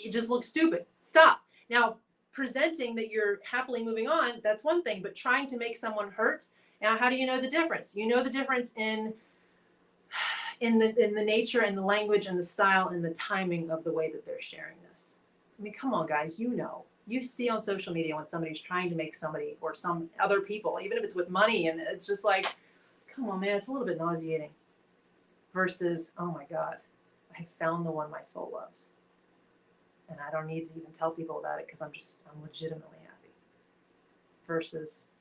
You just look stupid. Stop. Now, presenting that you're happily moving on, that's one thing, but trying to make someone hurt, now how do you know the difference? You know the difference in the nature and the language and the style and the timing of the way that they're sharing this. I mean, come on, guys, you know. You see on social media when somebody's trying to make somebody or some other people, even if it's with money, and it's just like, come on, man, it's a little bit nauseating. Versus, oh my God, I found the one my soul loves. And I don't need to even tell people about it because I'm legitimately happy. Versus,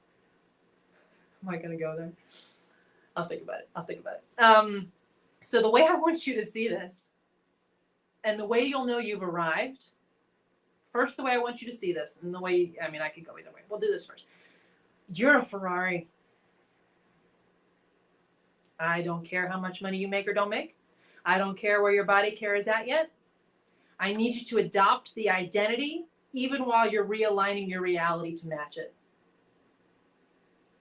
am I going to go there? I'll think about it. So the way I want you to see this, and the way you'll know you've arrived, first, the way I want you to see this, and the way, I mean, I could go either way. We'll do this first. You're a Ferrari. I don't care how much money you make or don't make. I don't care where your body care is at yet. I need you to adopt the identity even while you're realigning your reality to match it.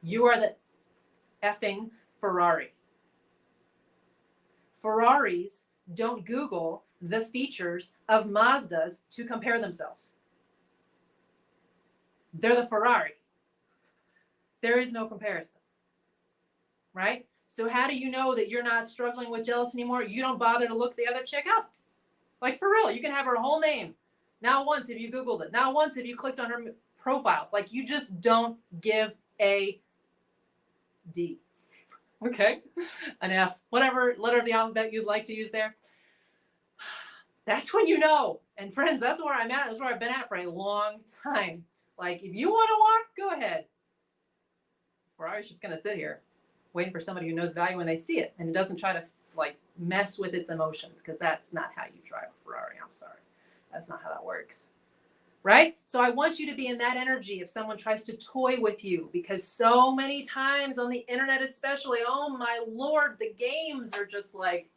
You are the effing Ferrari. Ferraris don't Google the features of Mazdas to compare themselves. They're the Ferrari. There is no comparison, right? So how do you know that you're not struggling with jealous anymore? You don't bother to look the other chick up. Like, for real, you can have her whole name. Not once have you Googled it. Not once have you clicked on her profiles. Like, you just don't give a D. Okay? An F. Whatever letter of the alphabet you'd like to use there. That's when you know. And friends, that's where I'm at. That's where I've been at for a long time. Like, if you want to walk, go ahead. Ferrari's just going to sit here waiting for somebody who knows value when they see it. And it doesn't try to, like, mess with its emotions, because that's not how you drive a Ferrari. I'm sorry. That's not how that works. Right? So I want you to be in that energy if someone tries to toy with you, because so many times on the internet especially, oh my Lord, the games are just like,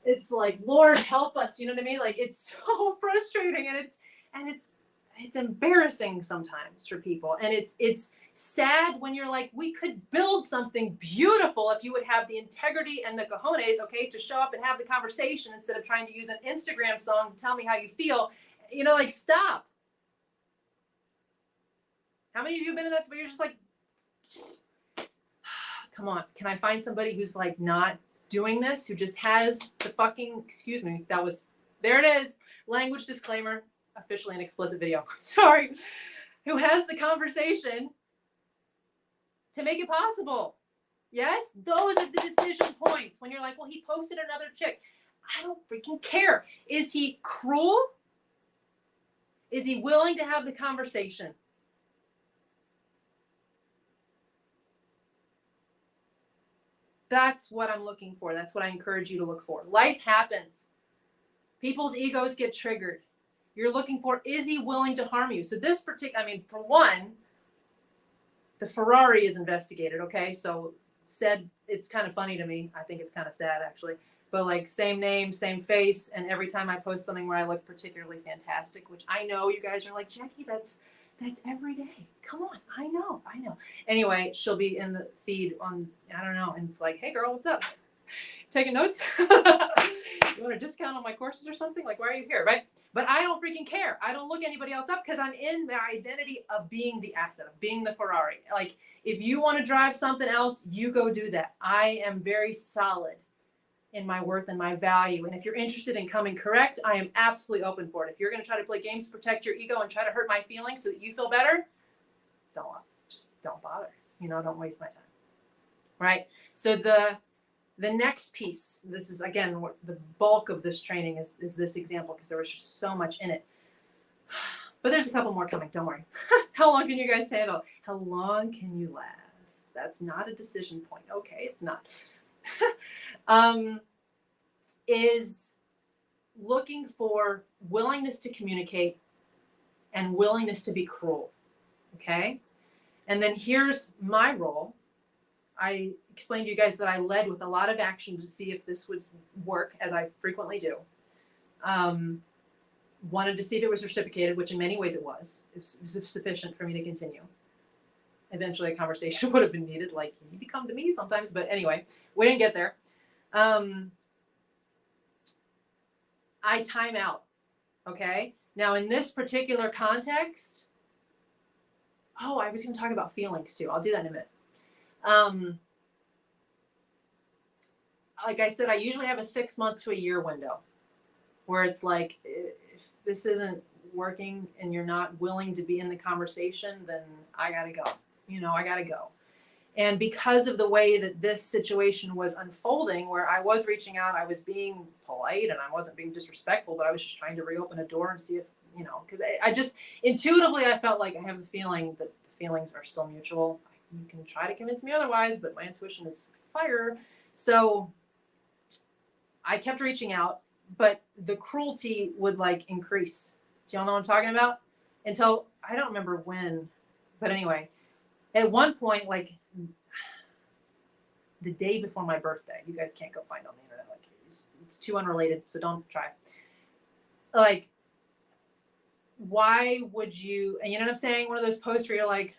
it's like, Lord help us, you know what I mean? Like, it's so frustrating, and it's embarrassing sometimes for people. And it's sad when you're like, we could build something beautiful if you would have the integrity and the cojones, okay, to show up and have the conversation instead of trying to use an Instagram song to tell me how you feel. You know, like, stop. How many of you have been in that where you're just like, come on, can I find somebody who's like not doing this, who just has the fucking, excuse me, there it is, language disclaimer, officially an explicit video, sorry, who has the conversation to make it possible. Yes, those are the decision points when you're like, well, he posted another chick. I don't freaking care. Is he cruel? Is he willing to have the conversation? That's what I'm looking for. That's what I encourage you to look for. Life happens. People's egos get triggered. You're looking for, is he willing to harm you? So this particular, I mean, for one, the Ferrari is investigated, okay? So said, it's kind of funny to me. I think it's kind of sad, actually. But like, same name, same face, and every time I post something where I look particularly fantastic, which I know you guys are like, Jackie, that's every day. Come on, I know. Anyway, she'll be in the feed on, I don't know, and it's like, hey girl, what's up? Taking notes? You want a discount on my courses or something? Like, why are you here, right? But I don't freaking care. I don't look anybody else up, because I'm in the identity of being the asset, of being the Ferrari. Like, if you want to drive something else, you go do that. I am very solid in my worth and my value. And if you're interested in coming correct, I am absolutely open for it. If you're going to try to play games to protect your ego and try to hurt my feelings so that you feel better, don't bother. You know, don't waste my time. Right? So the next piece, this is, again, what the bulk of this training is this example, because there was just so much in it. But there's a couple more coming, don't worry. How long can you guys handle? How long can you last? That's not a decision point. Okay, it's not. Is looking for willingness to communicate and willingness to be cruel. Okay? And then here's my role. I explained to you guys that I led with a lot of action to see if this would work, as I frequently do. Wanted to see if it was reciprocated, which in many ways it was. It was sufficient for me to continue. Eventually a conversation would have been needed, like, you need to come to me sometimes. But anyway, we didn't get there. I time out. Okay? Now, in this particular context, I was going to talk about feelings too. I'll do that in a minute. Like I said, I usually have a 6 month to a year window where it's like, if this isn't working and you're not willing to be in the conversation, then I got to go. I got to go. And because of the way that this situation was unfolding, where I was reaching out, I was being polite and I wasn't being disrespectful, but I was just trying to reopen a door and see if, because I just intuitively, I felt like I have the feeling that the feelings are still mutual. You can try to convince me otherwise, but my intuition is fire. So I kept reaching out, but the cruelty would like increase. Do y'all know what I'm talking about? Until, I don't remember when, but anyway, At one point, like the day before my birthday, you guys can't go find on the internet. Like it's too unrelated, so don't try. Like, why would you? And you know what I'm saying? One of those posts where you're like,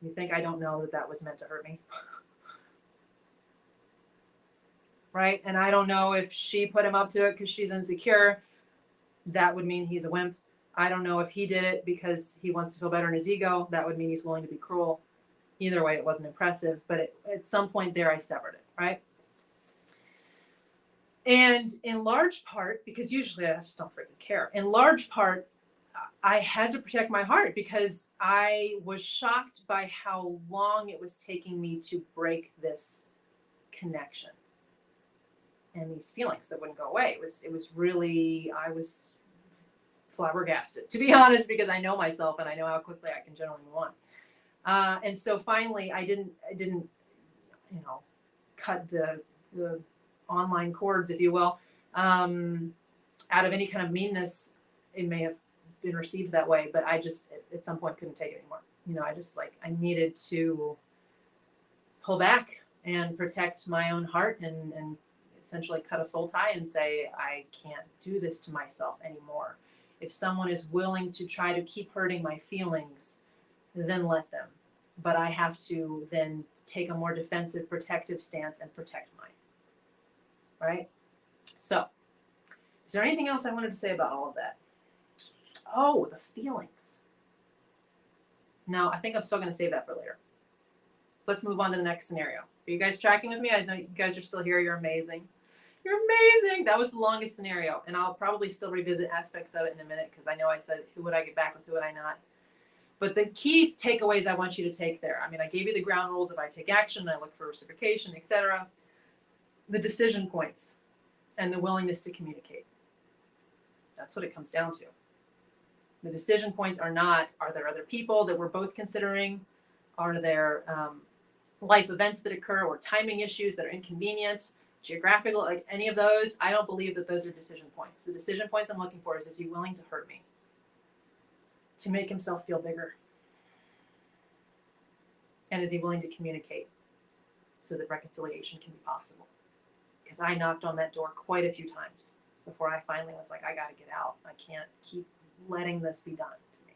you think I don't know that that was meant to hurt me? Right? And I don't know if she put him up to it because she's insecure. That would mean he's a wimp. I don't know if he did it because he wants to feel better in his ego. That would mean he's willing to be cruel. Either way, it wasn't impressive. But at some point there, I severed it, right? And in large part, because usually I just don't freaking care. In large part, I had to protect my heart because I was shocked by how long it was taking me to break this connection and these feelings that wouldn't go away. It was really, I was flabbergasted, to be honest, because I know myself and I know how quickly I can generally move on. And so finally, I didn't, cut the online cords, if you will, out of any kind of meanness. It may have been received that way, but I just at some point couldn't take it anymore. I needed to pull back and protect my own heart and essentially cut a soul tie and say, I can't do this to myself anymore. If someone is willing to try to keep hurting my feelings, then let them. But I have to then take a more defensive, protective stance and protect mine. Right? So, is there anything else I wanted to say about all of that? Oh, the feelings. No, I think I'm still going to save that for later. Let's move on to the next scenario. Are you guys tracking with me? I know you guys are still here. You're amazing. You're amazing. That was the longest scenario. And I'll probably still revisit aspects of it in a minute because I know I said, who would I get back with, who would I not? But the key takeaways I want you to take there. I gave you the ground rules. If I take action, I look for reciprocation, etc. The decision points and the willingness to communicate. That's what it comes down to. The decision points are not, are there other people that we're both considering? Are there life events that occur or timing issues that are inconvenient, geographical, like any of those? I don't believe that those are decision points. The decision points I'm looking for is he willing to hurt me? To make himself feel bigger? And is he willing to communicate so that reconciliation can be possible? Because I knocked on that door quite a few times before I finally was like, I got to get out. I can't keep letting this be done to me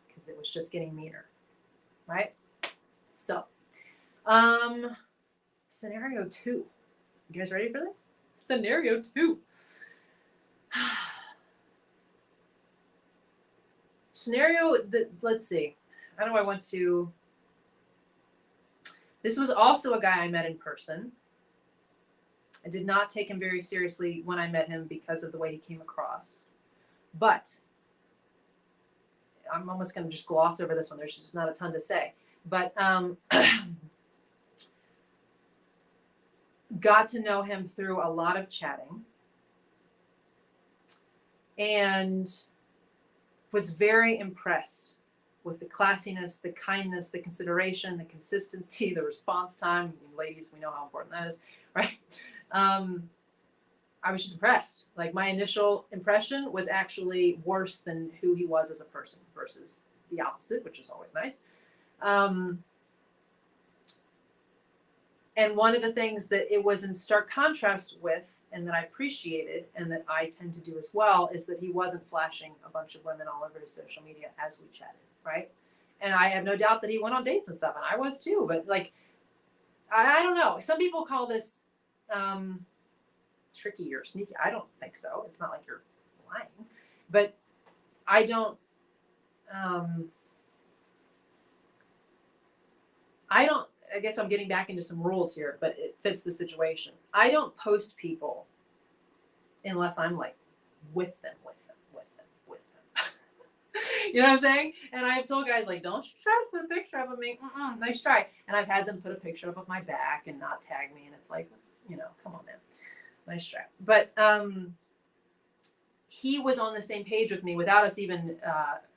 because it was just getting meaner. Right? So, scenario 2. You guys ready for this? Scenario 2. Let's see. How do I want to? This was also a guy I met in person. I did not take him very seriously when I met him because of the way he came across. But I'm almost going to just gloss over this one. There's just not a ton to say. But got to know him through a lot of chatting and was very impressed with the classiness, the kindness, the consideration, the consistency, the response time. Ladies, we know how important that is, right? I was just impressed. Like my initial impression was actually worse than who he was as a person versus the opposite, which is always nice. And one of the things that it was in stark contrast with, and that I appreciated, and that I tend to do as well, is that he wasn't flashing a bunch of women all over his social media as we chatted, right? And I have no doubt that he went on dates and stuff, and I was too. But like, I don't know. Some people call this tricky or sneaky. I don't think so. It's not like you're lying, but I don't. I guess I'm getting back into some rules here, but it fits the situation. I don't post people unless I'm like with them. You know what I'm saying? And I've told guys like, don't you try to put a picture up of me. Nice try. And I've had them put a picture up of my back and not tag me. And it's like, come on, man. Nice try. But he was on the same page with me without us even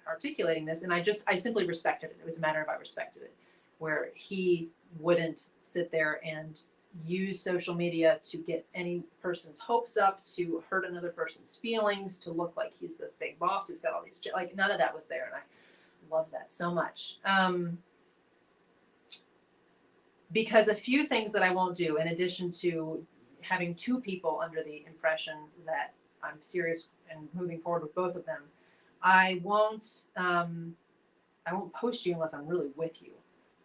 articulating this. And I simply respected it. It was a matter of I respected it, where he wouldn't sit there and use social media to get any person's hopes up, to hurt another person's feelings, to look like he's this big boss who's got all these, like none of that was there. And I Love that so much. Because a few things that I won't do, in addition to having two people under the impression that I'm serious and moving forward with both of them, I won't post you unless I'm really with you,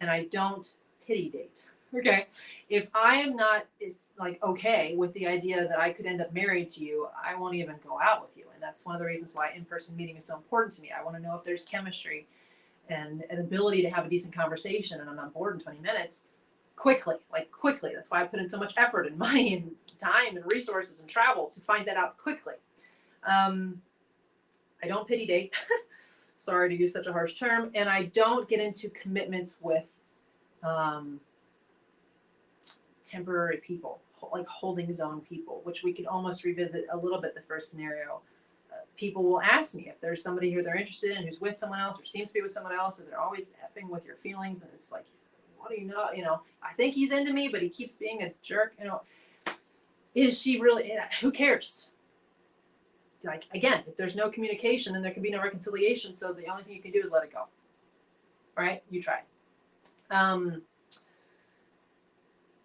and I don't pity date. Okay, if I am not, it's like okay with the idea that I could end up married to you, I won't even go out with you, and that's one of the reasons why in-person meeting is so important to me. I want to know if there's chemistry and an ability to have a decent conversation, and I'm on board in 20 minutes. Quickly. That's why I put in so much effort and money and time and resources and travel to find that out quickly. I don't pity date. Sorry to use such a harsh term. And I don't get into commitments with temporary people, like holding zone people, which we could almost revisit a little bit the first scenario. People will ask me if there's somebody who they're interested in who's with someone else or seems to be with someone else, and they're always effing with your feelings, and it's like, what do you know? I think he's into me, but he keeps being a jerk. Is she really? Who cares? Like, again, if there's no communication, then there can be no reconciliation. So the only thing you can do is let it go. Right? You try.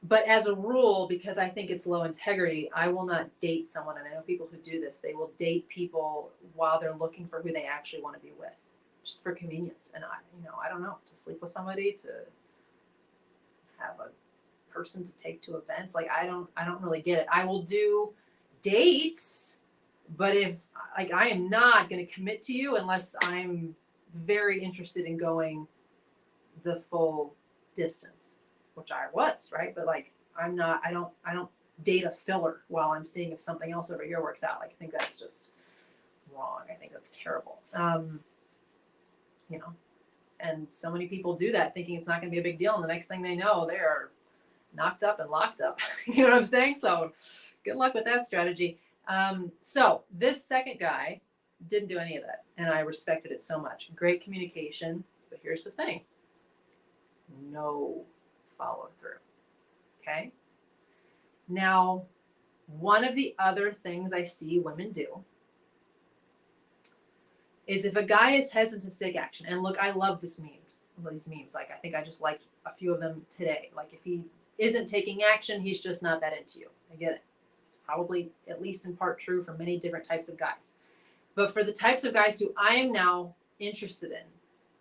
But as a rule, because I think it's low integrity, I will not date someone. And I know people who do this. They will date people while they're looking for who they actually want to be with, just for convenience. And I don't know, to sleep with somebody, to have a person to take to events. Like, I don't really get it. I will do dates, but if like I am not going to commit to you unless I'm very interested in going the full distance, which I was, right? But like I don't date a filler while I'm seeing if something else over here works out. Like, I think that's just wrong. I think that's terrible. And so many people do that thinking it's not going to be a big deal. And the next thing they know, they are knocked up and locked up. You know what I'm saying? So good luck with that strategy. So this second guy didn't do any of that. And I respected it so much. Great communication. But here's the thing. No follow through. Okay. Now, one of the other things I see women do is if a guy is hesitant to take action, and look, I love these memes. Like, I think I just liked a few of them today. Like, if he isn't taking action, he's just not that into you. I get it. It's probably at least in part true for many different types of guys. But for the types of guys who I am now interested in,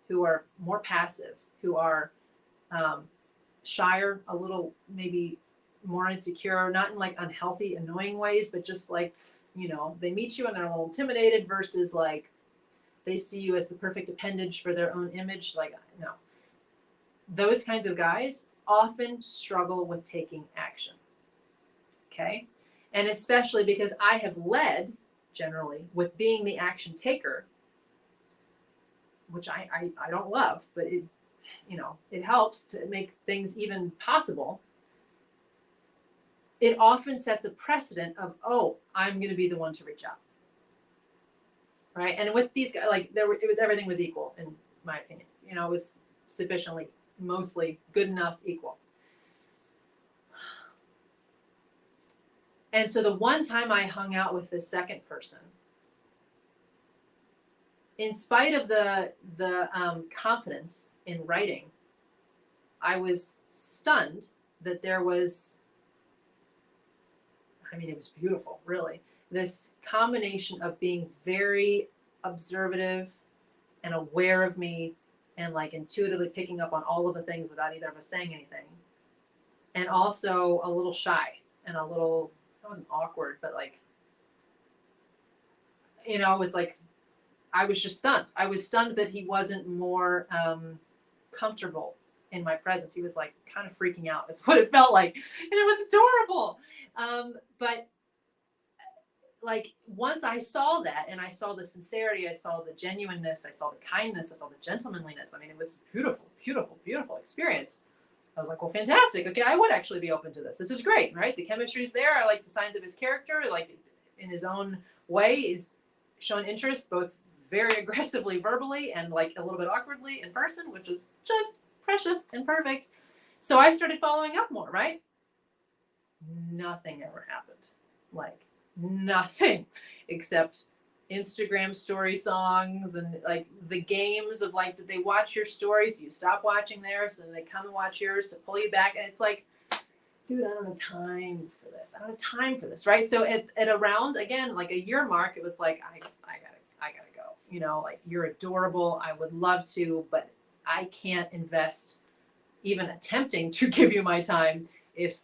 who are more passive, who are shyer, a little maybe more insecure, not in like unhealthy, annoying ways, but just like, they meet you and they're a little intimidated versus like, they see you as the perfect appendage for their own image. Like, no. Those kinds of guys often struggle with taking action. Okay? And especially because I have led, generally, with being the action taker, which I don't love, but it helps to make things even possible. It often sets a precedent of, oh, I'm going to be the one to reach out. Right. And with these guys, like everything was equal, in my opinion. It was sufficiently, mostly good enough, equal. And so the one time I hung out with the second person, in spite of the confidence in writing, I was stunned that there was, it was beautiful, really. This combination of being very observative and aware of me and like intuitively picking up on all of the things without either of us saying anything. And also a little shy and a little, it wasn't awkward, but like, it was like, I was just stunned. I was stunned that he wasn't more comfortable in my presence. He was like kind of freaking out is what it felt like. And it was adorable. But like, once I saw that and I saw the sincerity, I saw the genuineness, I saw the kindness, I saw the gentlemanliness. It was beautiful, beautiful, beautiful experience. I was like, well, fantastic. Okay, I would actually be open to this. This is great, right? The chemistry's there. I like the signs of his character. Like, in his own way, he's shown interest, both very aggressively verbally and like a little bit awkwardly in person, which is just precious and perfect. So I started following up more, right? Nothing ever happened. Like, nothing, except Instagram story songs and like the games of like, did they watch your stories? So you stop watching theirs, and then they come and watch yours to pull you back. And it's like, dude, I don't have time for this. I don't have time for this, right? So at around, again, like a year mark, it was like, I gotta go. You know, like, you're adorable. I would love to, but I can't invest even attempting to give you my time if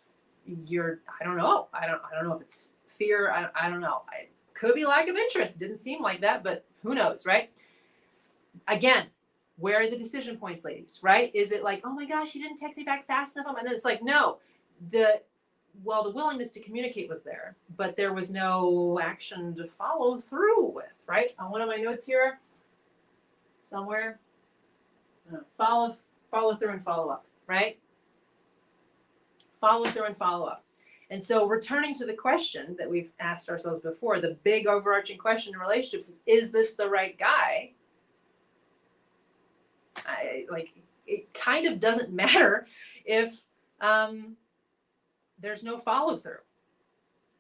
you're, I don't know. I don't know if it's fear. I don't know. I could be lack of interest. Didn't seem like that, but who knows, right? Again, where are the decision points, ladies, right? Is it like, oh my gosh, you didn't text me back fast enough? And then it's like, no, the willingness to communicate was there, but there was no action to follow through with, right? On one of my notes here, somewhere, follow through and follow up, right? Follow through and follow up. And so returning to the question that we've asked ourselves before, the big overarching question in relationships is this the right guy? It kind of doesn't matter if there's no follow through,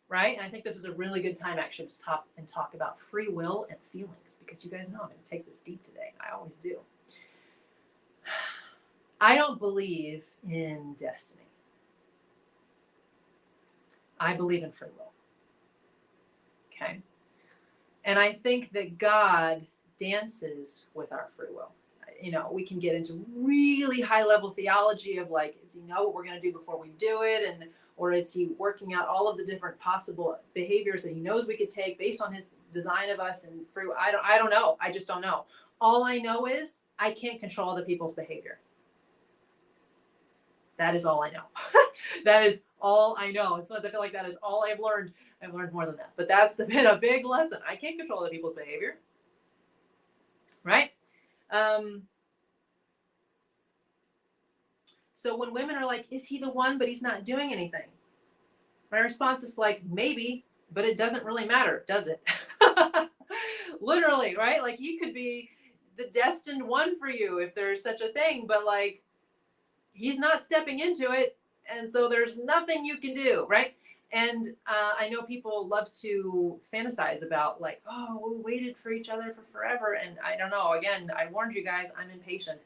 right? And I think this is a really good time actually to stop and talk about free will and feelings, because you guys know I'm going to take this deep today. I always do. I don't believe in destiny. I believe in free will. Okay. And I think that God dances with our free will. You know, we can get into really high level theology of like, does he know what we're going to do before we do it? And, or is he working out all of the different possible behaviors that he knows we could take based on his design of us and free will? I don't know. I just don't know. All I know is I can't control other people's behavior. That is all I know. That is all I know. And sometimes I feel like that is all I've learned. I've learned more than that, but that's been a big lesson. I can't control other people's behavior, right? So when women are like, is he the one, but he's not doing anything? My response is like, maybe, but it doesn't really matter, does it? Literally, right? Like, he could be the destined one for you if there's such a thing, but like, he's not stepping into it. And so there's nothing you can do, right? And I know people love to fantasize about like, oh, we waited for each other for forever. And I don't know, again, I warned you guys, I'm impatient,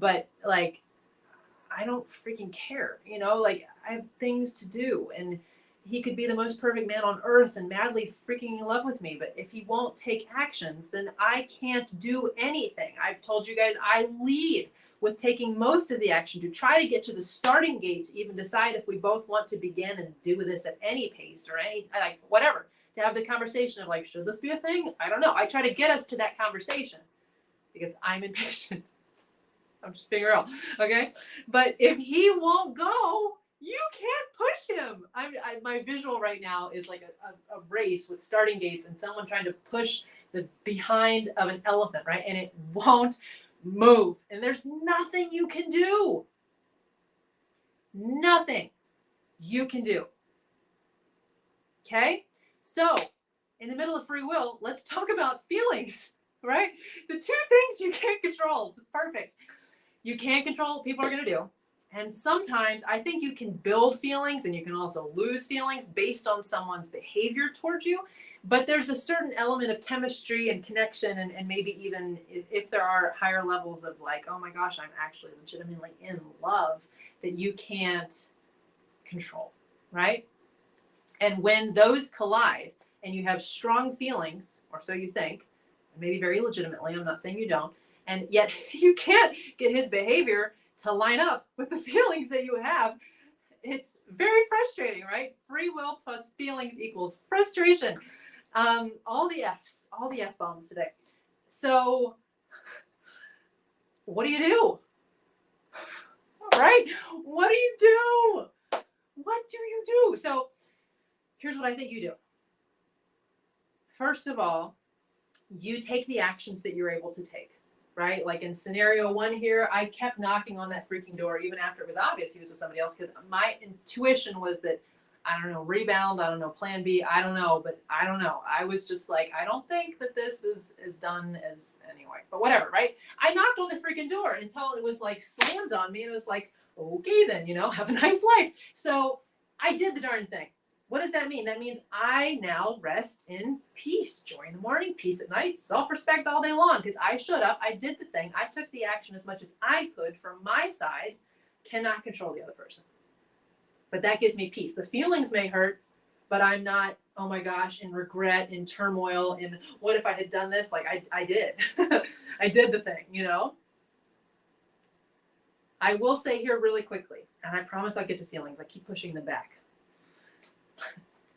but like, I don't freaking care, you know, like, I have things to do, and he could be the most perfect man on earth and madly freaking in love with me. But if he won't take actions, then I can't do anything. I've told you guys, I lead with taking most of the action to try to get to the starting gate to even decide if we both want to begin and do this at any pace or any, like, whatever, to have the conversation of like, should this be a thing? I don't know. I try to get us to that conversation because I'm impatient. I'm just being real, okay? But if he won't go, you can't push him. My visual right now is like a race with starting gates and someone trying to push the behind of an elephant, right? And it won't move. And there's nothing you can do. Nothing you can do. Okay? So, in the middle of free will, let's talk about feelings, right? The two things you can't control. It's perfect. You can't control what people are going to do. And sometimes I think you can build feelings and you can also lose feelings based on someone's behavior towards you. But there's a certain element of chemistry and connection, and maybe even if there are higher levels of like, oh my gosh, I'm actually legitimately in love, that you can't control, right? And when those collide and you have strong feelings, or so you think, maybe very legitimately, I'm not saying you don't, and yet you can't get his behavior to line up with the feelings that you have, it's very frustrating, right? Free will plus feelings equals frustration. All the F bombs today. So what do you do? Right? What do you do? What do you do? So here's what I think you do. First of all, you take the actions that you're able to take. Right? Like in scenario one here, I kept knocking on that freaking door even after it was obvious he was with somebody else, because my intuition was that, I don't know, rebound, I don't know, plan B, I don't know, but I don't know. I was just like, I don't think that this is done as anyway, but whatever, right? I knocked on the freaking door until it was like slammed on me, and it was like, okay then, you know, have a nice life. So I did the darn thing, What does that mean? That means I now rest in peace, joy in the morning, peace at night, self-respect all day long, because I showed up, I did the thing, I took the action as much as I could from my side, cannot control the other person. But that gives me peace. The feelings may hurt, but I'm not, oh my gosh, in regret, in turmoil, in what if I had done this? Like I did. I did the thing, you know? I will say here really quickly, and I promise I'll get to feelings. I keep pushing them back.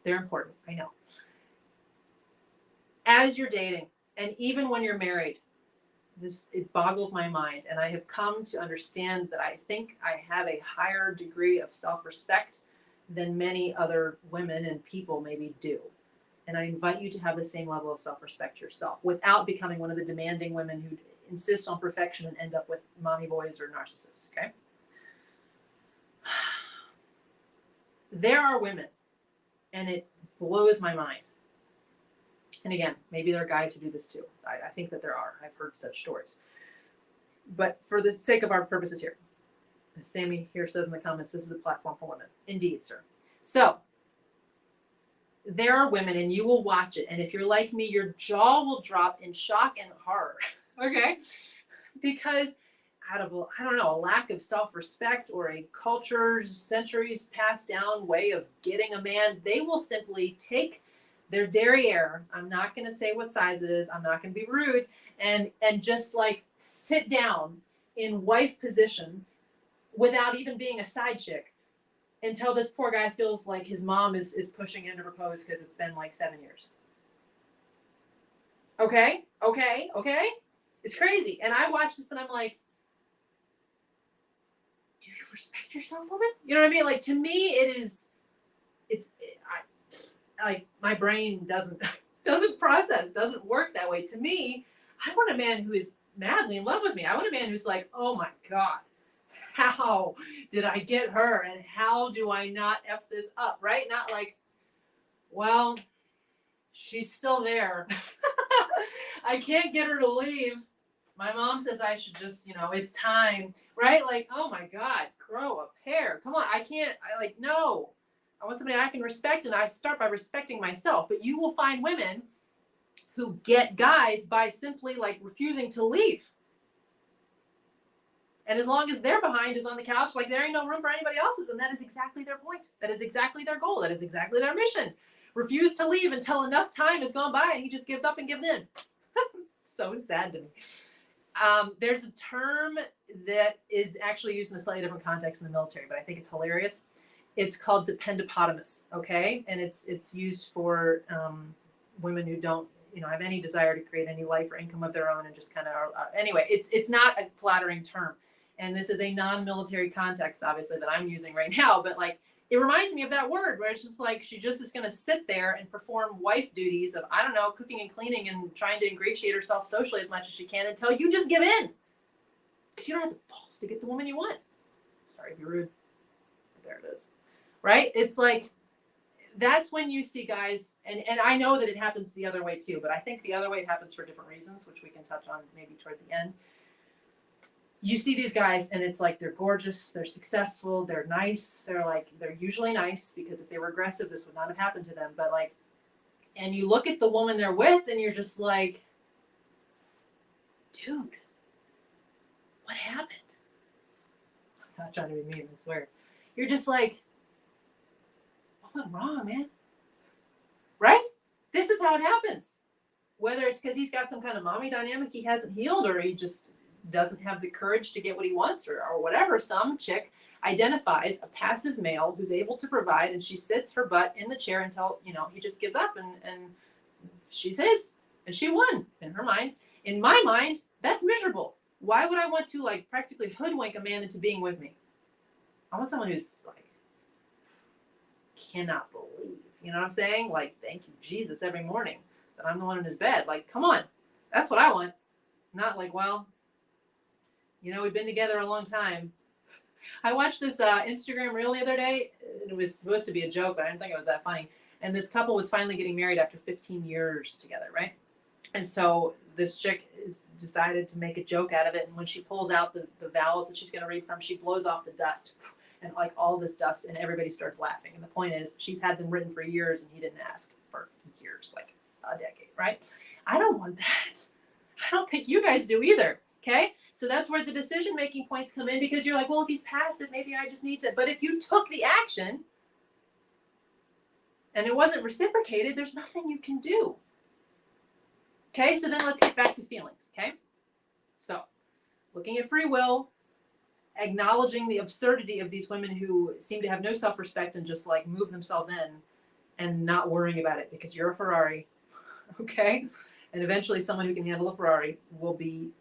They're important, I know. As you're dating, and even when you're married, it boggles my mind, and I have come to understand that I think I have a higher degree of self-respect than many other women and people maybe do. And I invite you to have the same level of self-respect yourself without becoming one of the demanding women who insist on perfection and end up with mommy boys or narcissists, okay? There are women, and it blows my mind. And again, maybe there are guys who do this too. I think that there are. I've heard such stories. But for the sake of our purposes here, as Sammy here says in the comments, this is a platform for women. Indeed, sir. So there are women, and you will watch it. And if you're like me, your jaw will drop in shock and horror. Okay? Because out of, I don't know, a lack of self-respect or a culture's centuries passed down way of getting a man, they will simply take their derriere, I'm not going to say what size it is, I'm not going to be rude, and just like sit down in wife position without even being a side chick until this poor guy feels like his mom is pushing him to propose because it's been like 7 years. Okay? It's crazy. And I watch this and I'm like, do you respect yourself, woman? You know what I mean? Like, to me, like my brain doesn't process, doesn't work that way. To me, I want a man who is madly in love with me. I want a man who's like, oh my God, how did I get her? And how do I not F this up, right? Not like, well, she's still there. I can't get her to leave. My mom says I should just, it's time, right? Like, oh my God, grow a pair. Come on, no. I want somebody I can respect, and I start by respecting myself. But you will find women who get guys by simply like refusing to leave. And as long as their behind is on the couch, like there ain't no room for anybody else's. And that is exactly their point. That is exactly their goal. That is exactly their mission. Refuse to leave until enough time has gone by and he just gives up and gives in. So sad to me. There's a term that is actually used in a slightly different context in the military, but I think it's hilarious. It's called dependopotamus, okay? And it's used for women who don't, have any desire to create any life or income of their own and just kind of anyway, it's not a flattering term. And this is a non-military context, obviously, that I'm using right now, but like it reminds me of that word where it's just like she just is going to sit there and perform wife duties of, I don't know, cooking and cleaning and trying to ingratiate herself socially as much as she can until you just give in. Because you don't have the balls to get the woman you want. Sorry to be rude. But there it is. Right? It's like, that's when you see guys, and I know that it happens the other way too, but I think the other way it happens for different reasons, which we can touch on maybe toward the end. You see these guys and it's like they're gorgeous, they're successful, they're nice, they're usually nice, because if they were aggressive, this would not have happened to them. But like, and you look at the woman they're with and you're just like, dude, what happened? I'm not trying to be mean, I swear. You're just like, what went wrong, man? Right? This is how it happens. Whether it's because he's got some kind of mommy dynamic he hasn't healed, or he just doesn't have the courage to get what he wants, or whatever. Some chick identifies a passive male who's able to provide, and she sits her butt in the chair until, he just gives up, and she's his, and she won in her mind. In my mind, that's miserable. Why would I want to like practically hoodwink a man into being with me? I want someone who's like, cannot believe, you know what I'm saying? Like, thank you, Jesus, every morning that I'm the one in his bed. Like, come on. That's what I want. Not like, well, we've been together a long time. I watched this Instagram reel the other day. It was supposed to be a joke, but I didn't think it was that funny. And this couple was finally getting married after 15 years together, right? And so this chick is decided to make a joke out of it. And when she pulls out the vows that she's going to read from, she blows off the dust. and like all this dust, and everybody starts laughing. And the point is, she's had them written for years, and he didn't ask for years, like a decade, right? I don't want that. I don't think you guys do either. Okay. So that's where the decision-making points come in, because you're like, well, if he's passive, maybe I just need to. But if you took the action and it wasn't reciprocated, there's nothing you can do. Okay. So then let's get back to feelings. Okay. So looking at free will, acknowledging the absurdity of these women who seem to have no self-respect and just like move themselves in, and not worrying about it because you're a Ferrari. Okay. And eventually someone who can handle a Ferrari will be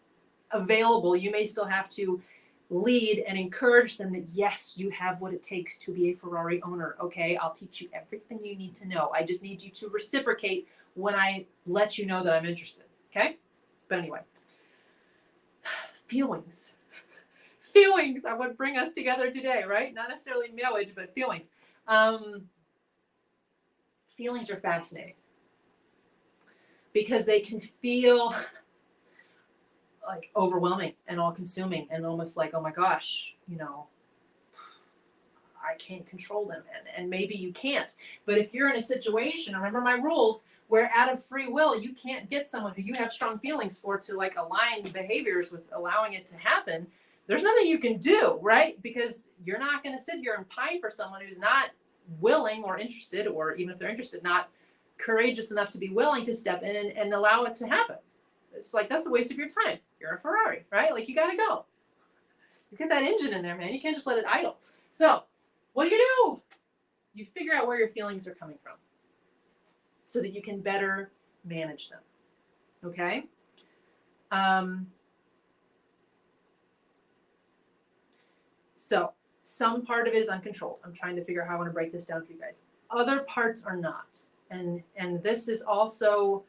available. You may still have to lead and encourage them that, yes, you have what it takes to be a Ferrari owner. Okay, I'll teach you everything you need to know. I just need you to reciprocate when I let you know that I'm interested. Okay? But anyway, feelings. Feelings are what bring us together today, right? Not necessarily marriage, but feelings. Feelings are fascinating because they can feel like overwhelming and all consuming and almost like, oh my gosh, you know, I can't control them. And maybe you can't. But if you're in a situation, remember my rules, where out of free will, you can't get someone who you have strong feelings for to like align behaviors with allowing it to happen. There's nothing you can do, right? Because you're not going to sit here and pine for someone who's not willing or interested, or even if they're interested, not courageous enough to be willing to step in and allow it to happen. It's like, that's a waste of your time. You're a Ferrari, right? Like, you got to go. You get that engine in there, man. You can't just let it idle. So what do? You figure out where your feelings are coming from so that you can better manage them. Okay? So some part of it is uncontrolled. I'm trying to figure out how I want to break this down for you guys. Other parts are not. And this is also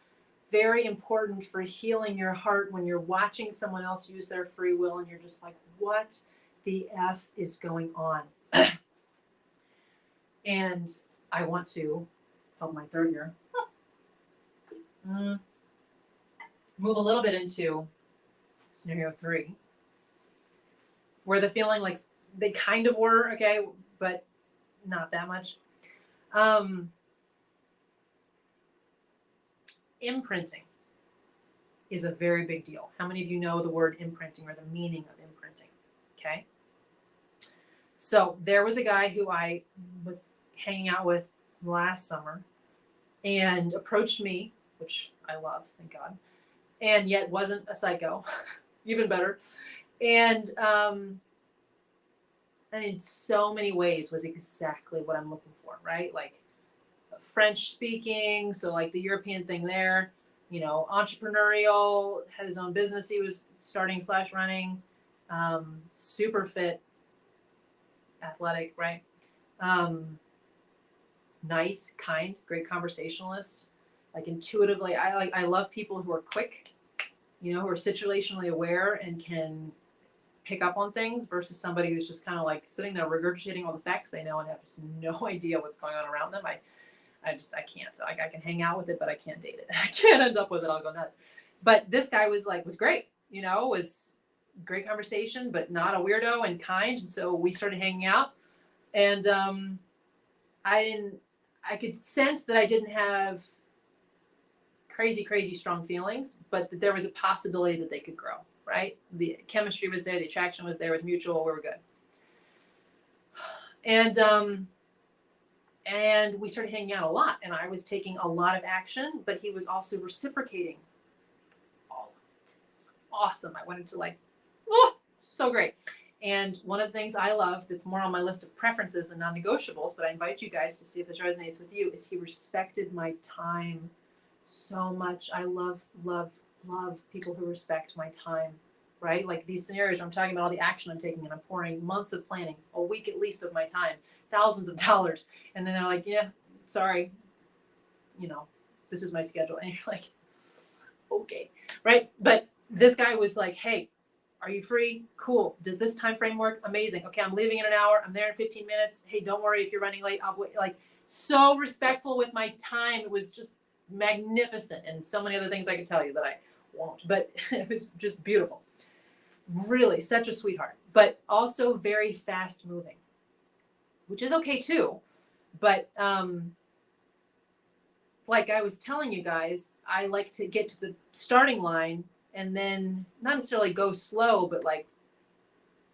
very important for healing your heart when you're watching someone else use their free will and you're just like, what the F is going on? And I want to help my throat here. Move a little bit into scenario 3, where the feeling like they kind of were, okay, but not that much. Imprinting is a very big deal. How many of you know the word imprinting or the meaning of imprinting? Okay. So there was a guy who I was hanging out with last summer and approached me, which I love, thank God, and yet wasn't a psycho, even better. And in so many ways was exactly what I'm looking for, right? Like French speaking, so like the European thing there, you know, entrepreneurial, had his own business he was starting / running, super fit, athletic, right? Nice, kind, great conversationalist. Like intuitively, I love people who are quick, you know, who are situationally aware and can pick up on things versus somebody who's just kind of like sitting there regurgitating all the facts they know and have just no idea what's going on around them. I can't. Like, I can hang out with it, but I can't date it. I can't end up with it. I'll go nuts. But this guy was great, you know, was great conversation, but not a weirdo and kind. And so we started hanging out, and I could sense that I didn't have crazy strong feelings, but that there was a possibility that they could grow, right? The chemistry was there. The attraction was there. It was mutual. We were good. And we started hanging out a lot, and I was taking a lot of action, but he was also reciprocating all of it. It was awesome. I went into like, oh, so great. And one of the things I love that's more on my list of preferences than non-negotiables, but I invite you guys to see if this resonates with you, is he respected my time so much. I love people who respect my time, right? Like these scenarios where I'm talking about all the action I'm taking and I'm pouring months of planning, a week at least of my time, thousands of dollars. And then they're like, yeah, sorry, you know, this is my schedule. And you're like, okay, right? But this guy was like, hey, are you free? Cool. Does this time frame work? Amazing. Okay, I'm leaving in an hour. I'm there in 15 minutes. Hey, don't worry if you're running late. I'll wait. Like, so respectful with my time. It was just magnificent. And so many other things I could tell you that I won't. But it was just beautiful. Really, such a sweetheart. But also very fast moving. which is okay too. But like I was telling you guys, I like to get to the starting line and then not necessarily go slow, but like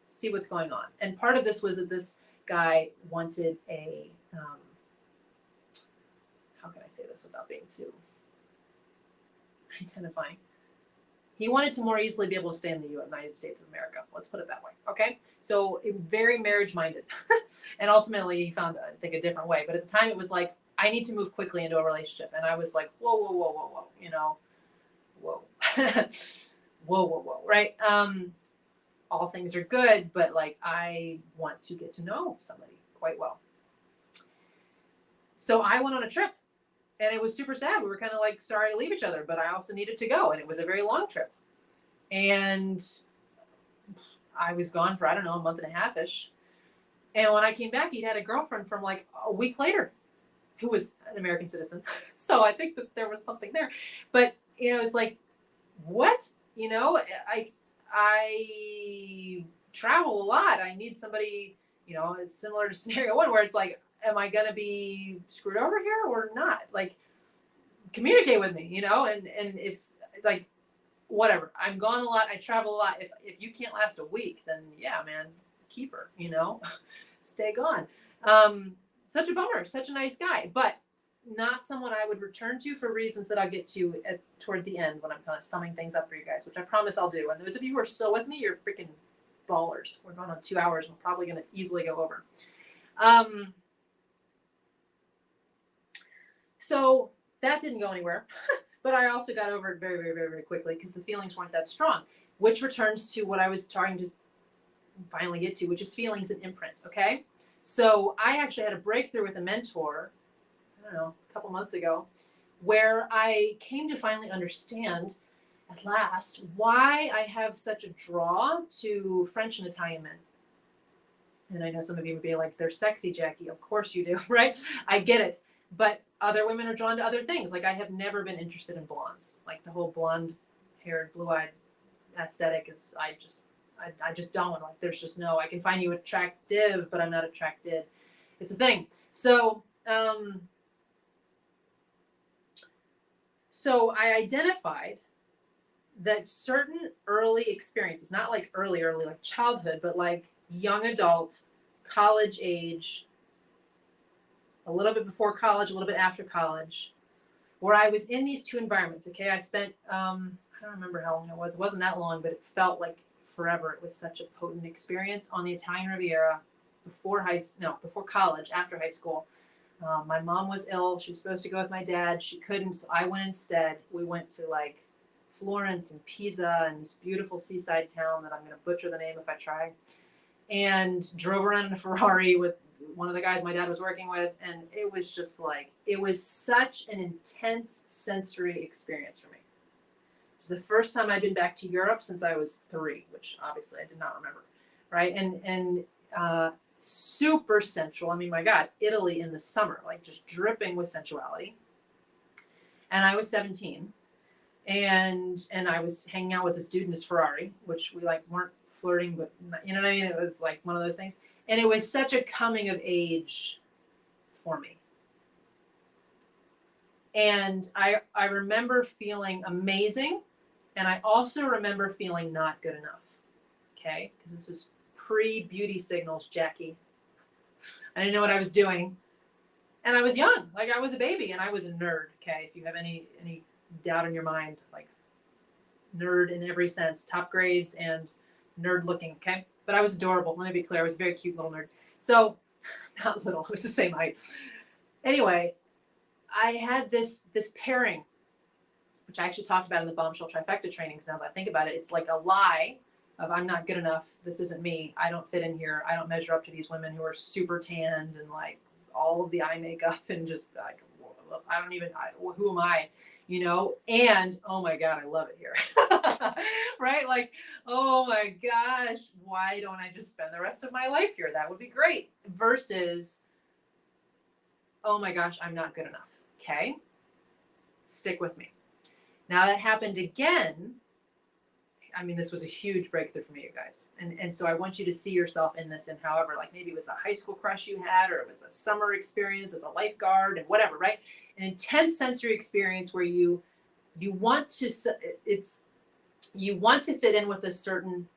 see what's going on. And part of this was that this guy wanted a, how can I say this without being too identifying? He wanted to more easily be able to stay in the United States of America. Let's put it that way. Okay. So very marriage minded. And ultimately he found, I think, a different way. But at the time it was like, I need to move quickly into a relationship. And I was like, whoa, whoa, whoa, whoa, whoa, you know, whoa, whoa, whoa, whoa. Right. All things are good, but like, I want to get to know somebody quite well. So I went on a trip. And it was super sad. We were kind of like sorry to leave each other, but I also needed to go. And it was a very long trip. And I was gone for, I don't know, a month and a half-ish. And when I came back, he'd had a girlfriend from like a week later who was an American citizen. So I think that there was something there. But, you know, it's like, what? You know, I travel a lot. I need somebody, you know, it's similar to scenario one where it's like, am I going to be screwed over here or not? Like, communicate with me, you know, and if like, whatever, I'm gone a lot, I travel a lot. If you can't last a week, then yeah, man, keep her, you know, stay gone. Such a bummer, such a nice guy, but not someone I would return to for reasons that I'll get to toward the end when I'm kind of summing things up for you guys, which I promise I'll do. And those of you who are still with me, you're freaking ballers. We're going on 2 hours. We're probably going to easily go over. So that didn't go anywhere, but I also got over it very, very, very, very quickly because the feelings weren't that strong, which returns to what I was trying to finally get to, which is feelings and imprint. Okay. So I actually had a breakthrough with a mentor, I don't know, a couple months ago, where I came to finally understand at last why I have such a draw to French and Italian men. And I know some of you would be like, they're sexy, Jackie. Of course you do, right? I get it. But other women are drawn to other things. Like I have never been interested in blondes. Like the whole blonde haired, blue eyed aesthetic is, I just don't. Like there's just no, I can find you attractive, but I'm not attracted. It's a thing. So I identified that certain early experiences, not like early like childhood, but like young adult, college age, a little bit before college, a little bit after college, where I was in these two environments. Okay. I spent, I don't remember how long it was. It wasn't that long, but it felt like forever. It was such a potent experience on the Italian Riviera before college, after high school. My mom was ill. She was supposed to go with my dad. She couldn't. So I went instead. We went to like Florence and Pisa and this beautiful seaside town that I'm going to butcher the name if I try, and drove around in a Ferrari with one of the guys my dad was working with. And it was just like, it was such an intense sensory experience for me. It was the first time I'd been back to Europe since I was 3, which obviously I did not remember. Right. And super sensual. I mean, my God, Italy in the summer, like just dripping with sensuality. And I was 17 and I was hanging out with this dude in his Ferrari, which we like weren't flirting, but you know what I mean? It was like one of those things. And it was such a coming of age for me. And I remember feeling amazing. And I also remember feeling not good enough. Okay. Because this is pre-beauty signals, Jackie. I didn't know what I was doing. And I was young. Like I was a baby and I was a nerd. Okay. If you have any doubt in your mind, like nerd in every sense, top grades and nerd looking. Okay. But I was adorable. Let me be clear. I was a very cute little nerd. So not little, it was the same height. Anyway, I had this pairing, which I actually talked about in the Bombshell Trifecta training. Because now that I think about it, it's like a lie of I'm not good enough. This isn't me. I don't fit in here. I don't measure up to these women who are super tanned and like all of the eye makeup and just like, who am I? You know, and oh my God, I love it here. Right? Like, oh my gosh, why don't I just spend the rest of my life here? That would be great. Versus, oh my gosh, I'm not good enough. Okay. Stick with me. Now that happened again. I mean, this was a huge breakthrough for me, you guys. And so I want you to see yourself in this, and however, like maybe it was a high school crush you had, or it was a summer experience as a lifeguard and whatever, right? An intense sensory experience where you want to, you want to fit in with a certain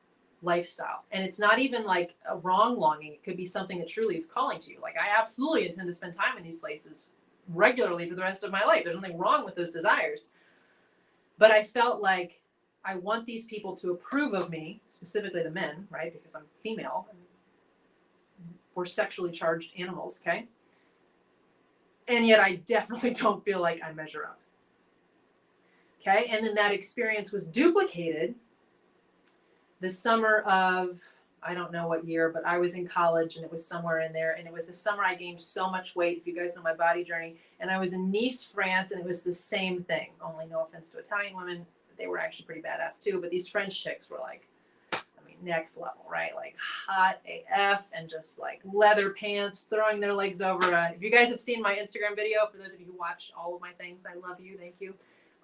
lifestyle. And it's not even like a wrong longing. It could be something that truly is calling to you. Like, I absolutely intend to spend time in these places regularly for the rest of my life. There's nothing wrong with those desires. But I felt like I want these people to approve of me, specifically the men, right? Because I'm female. We're sexually charged animals, okay? And yet I definitely don't feel like I measure up. Okay? And then that experience was duplicated the summer of, I don't know what year, but I was in college and it was somewhere in there. And it was the summer I gained so much weight, if you guys know my body journey. And I was in Nice, France, and it was the same thing. Only no offense to Italian women. They were actually pretty badass too. But these French chicks were like, I mean, next level, right? Like hot AF and just like leather pants, throwing their legs over. If you guys have seen my Instagram video, for those of you who watch all of my things, I love you. Thank you.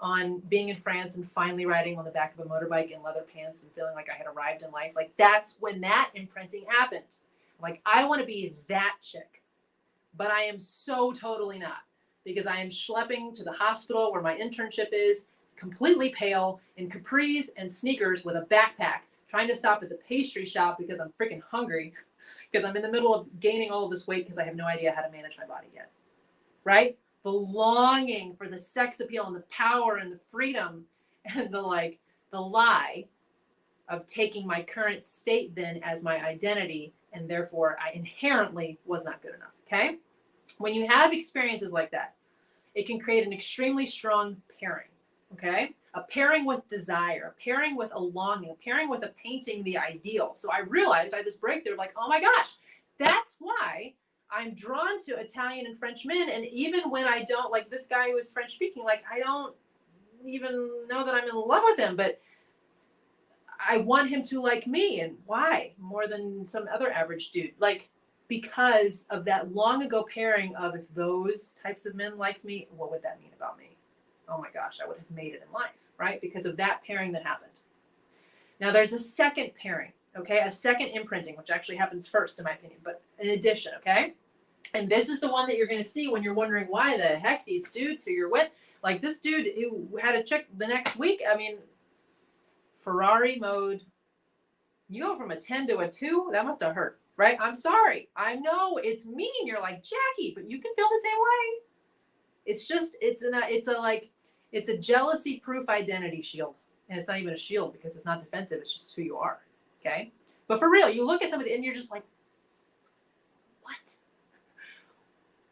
On being in France and finally riding on the back of a motorbike in leather pants and feeling like I had arrived in life. Like, that's when that imprinting happened. Like, I want to be that chick, but I am so totally not, because I am schlepping to the hospital where my internship is, completely pale, in capris and sneakers with a backpack, trying to stop at the pastry shop because I'm freaking hungry, because I'm in the middle of gaining all of this weight because I have no idea how to manage my body yet, right? The longing for the sex appeal and the power and the freedom and the lie of taking my current state then as my identity, and therefore I inherently was not good enough, okay? When you have experiences like that, it can create an extremely strong pairing, okay? A pairing with desire, a pairing with a longing, a pairing with a painting the ideal. So I realized I had this breakthrough, like, oh my gosh, that's why I'm drawn to Italian and French men. And even when I don't, like this guy who was French speaking, like, I don't even know that I'm in love with him, but I want him to like me. And why? More than some other average dude. Like, because of that long ago pairing of, if those types of men like me, what would that mean about me? Oh my gosh, I would have made it in life, right? Because of that pairing that happened. Now there's a second pairing, okay? A second imprinting, which actually happens first in my opinion, but in addition, okay? And this is the one that you're going to see when you're wondering why the heck these dudes who you're with, like this dude who had a chick the next week, I mean, Ferrari mode, you go from a 10 to a 2, that must have hurt, right? I'm sorry. I know it's mean. You're like, Jackie, but you can feel the same way. It's just, it's a jealousy proof identity shield. And it's not even a shield because it's not defensive. It's just who you are. Okay. But for real, you look at somebody and you're just like,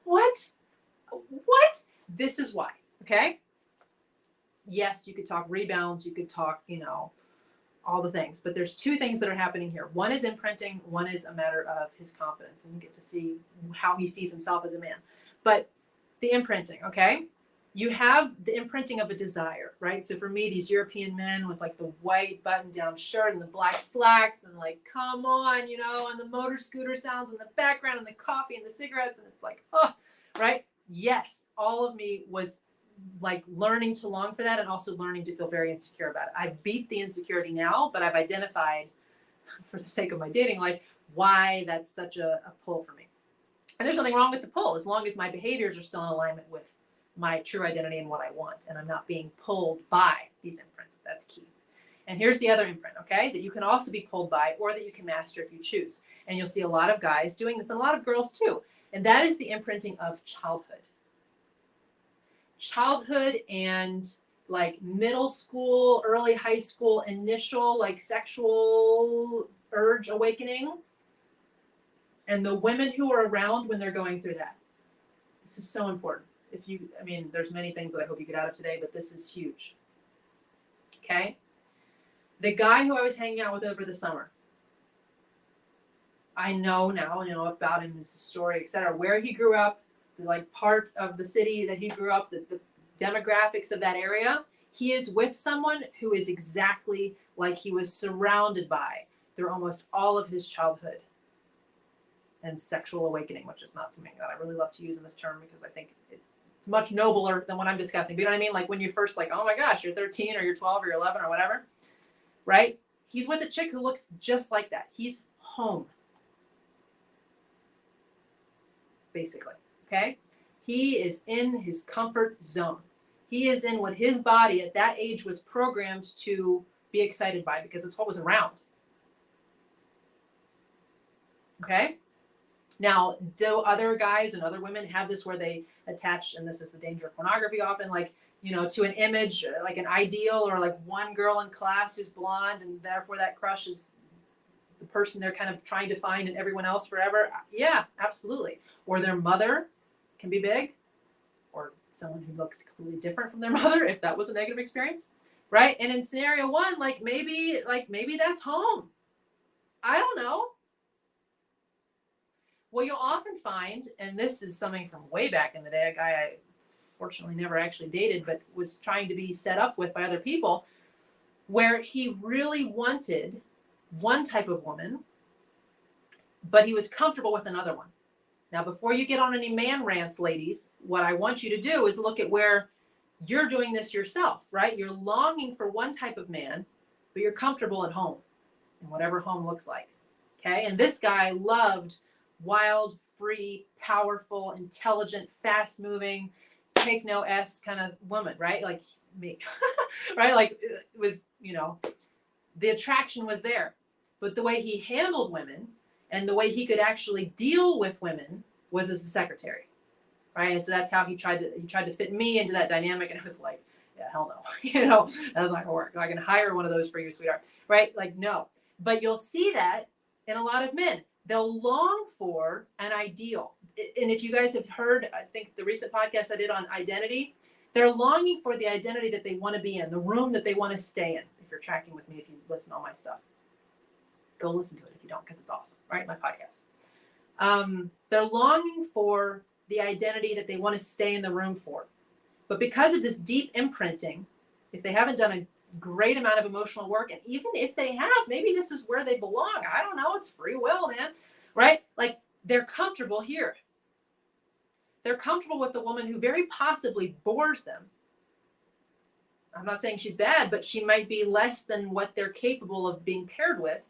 what? What? This is why. Okay. Yes, you could talk rebounds. You could talk, all the things, but there's two things that are happening here. One is imprinting. One is a matter of his confidence, and you get to see how he sees himself as a man. But the imprinting, okay? You have the imprinting of a desire, right? So for me, these European men with like the white button-down shirt and the black slacks and like, come on, and the motor scooter sounds in the background and the coffee and the cigarettes, and it's like, oh, right? Yes, all of me was like learning to long for that, and also learning to feel very insecure about it. I beat the insecurity now, but I've identified, for the sake of my dating life, why that's such a pull for me. And there's nothing wrong with the pull, as long as my behaviors are still in alignment with my true identity and what I want, and I'm not being pulled by these imprints. That's key. And here's the other imprint, okay, that you can also be pulled by, or that you can master if you choose. And you'll see a lot of guys doing this, and a lot of girls too. And that is the imprinting of childhood. Childhood and like middle school, early high school, initial like sexual urge awakening, and the women who are around when they're going through that. This is so important. There's many things that I hope you get out of today, but this is huge. Okay? The guy who I was hanging out with over the summer, I know now, about him, his story, etc., where he grew up, like part of the city that he grew up, the demographics of that area. He is with someone who is exactly like he was surrounded by through almost all of his childhood and sexual awakening, which is not something that I really love to use in this term because I think it's much nobler than what I'm discussing. But you know what I mean? Like when you're first like, oh my gosh, you're 13 or you're 12 or you're 11 or whatever. right? He's with a chick who looks just like that. He's home, basically, okay? He is in his comfort zone. He is in what his body at that age was programmed to be excited by because it's what was around, okay? Now, do other guys and other women have this where they attach, and this is the danger of pornography often, like, you know, to an image, like an ideal, or like one girl in class who's blonde, and therefore that crush is the person they're kind of trying to find in everyone else forever? Yeah, absolutely. Or their mother can be big, or someone who looks completely different from their mother, if that was a negative experience, right? And in scenario one, maybe that's home. I don't know. Well, you'll often find, and this is something from way back in the day, a guy I fortunately never actually dated, but was trying to be set up with by other people, where he really wanted one type of woman, but he was comfortable with another one. Now, before you get on any man rants, ladies, what I want you to do is look at where you're doing this yourself, right? You're longing for one type of man, but you're comfortable at home, and whatever home looks like, okay? And this guy loved wild, free, powerful, intelligent, fast-moving, take no S kind of woman, right? Like me, right? Like it was, you know, the attraction was there, but the way he handled women and the way he could actually deal with women was as a secretary, right? And so that's how he tried to fit me into that dynamic, and it was like, yeah, hell no, you know, that's not gonna work. I can hire one of those for you, sweetheart, right? Like, no. But you'll see that in a lot of men. They'll long for an ideal. And if you guys have heard, I think the recent podcast I did on identity, they're longing for the identity that they want to be in, the room that they want to stay in. If you're tracking with me, if you listen to all my stuff, go listen to it if you don't, because it's awesome, right? My podcast. They're longing for the identity that they want to stay in the room for. But because of this deep imprinting, if they haven't done a great amount of emotional work, and even if they have, maybe this is where they belong. I don't know. It's free will, man, right? Like, they're comfortable here. They're comfortable with the woman who very possibly bores them. I'm not saying she's bad, but she might be less than what they're capable of being paired with.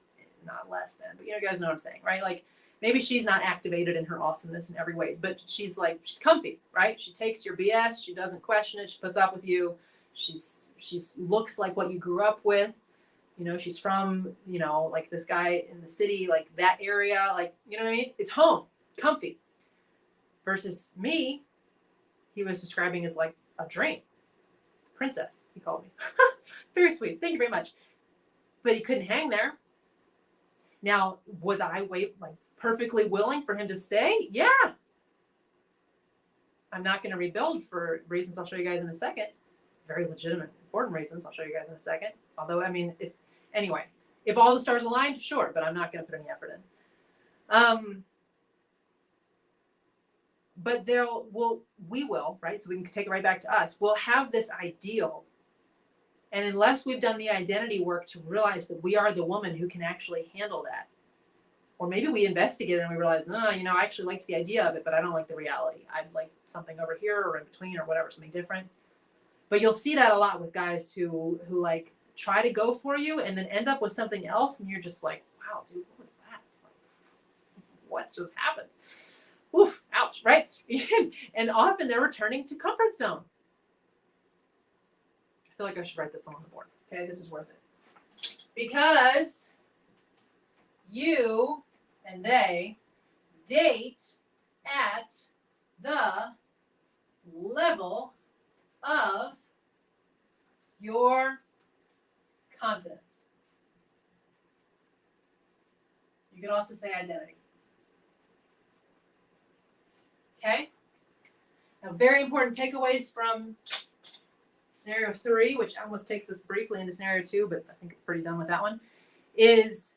Not less than, but you guys know what I'm saying, right? Like, maybe she's not activated in her awesomeness in every ways, but she's comfy, right? She takes your BS. She doesn't question it. She puts up with you. She's looks like what you grew up with. You know, she's from, you know, like this guy in the city, like that area, like, you know what I mean? It's home, comfy. Versus me, he was describing as like a dream. Princess, he called me. Very sweet. Thank you very much. But he couldn't hang there. Now, was I perfectly willing for him to stay? Yeah. I'm not going to rebuild for reasons I'll show you guys in a second. Very legitimate, important reasons I'll show you guys in a second. Although, I mean, if all the stars aligned, sure, but I'm not going to put any effort in. But we will, right? So we can take it right back to us. We'll have this ideal. And unless we've done the identity work to realize that we are the woman who can actually handle that, or maybe we investigate it and we realize, no, you know, I actually liked the idea of it, but I don't like the reality. I'd like something over here or in between or whatever, something different. But you'll see that a lot with guys who like try to go for you and then end up with something else, and you're just like, wow, dude, what was that? What just happened? Oof, ouch, right? And often they're returning to comfort zone. I feel like I should write this on the board. Okay, this is worth it. Because you and they date at the level of your confidence. You can also say identity. Okay? Now, very important takeaways from scenario 3, which almost takes us briefly into scenario 2, but I think it's pretty done with that one, is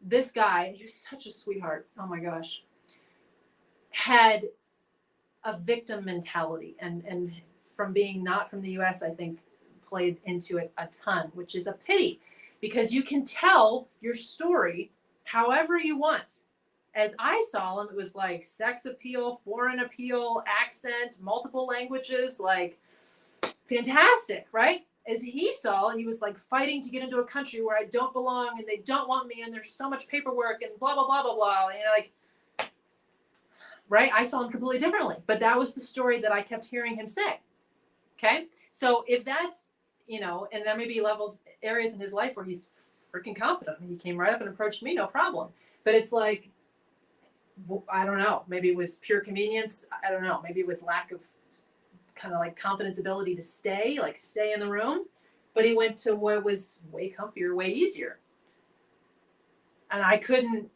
this guy, he was such a sweetheart, oh my gosh, had a victim mentality, and from being not from the US, I think played into it a ton, which is a pity, because you can tell your story however you want. As I saw him, it was like sex appeal, foreign appeal, accent, multiple languages, like fantastic, right? As he saw, he was like fighting to get into a country where I don't belong and they don't want me and there's so much paperwork and blah, blah, blah, blah, blah. And like, right? I saw him completely differently, but that was the story that I kept hearing him say. Okay. So if that's, and there may be areas in his life where he's freaking confident. He came right up and approached me, no problem. But it's like, I don't know. Maybe it was pure convenience. I don't know. Maybe it was lack of kind of like confidence, ability to stay in the room. But he went to what was way comfier, way easier. And I couldn't,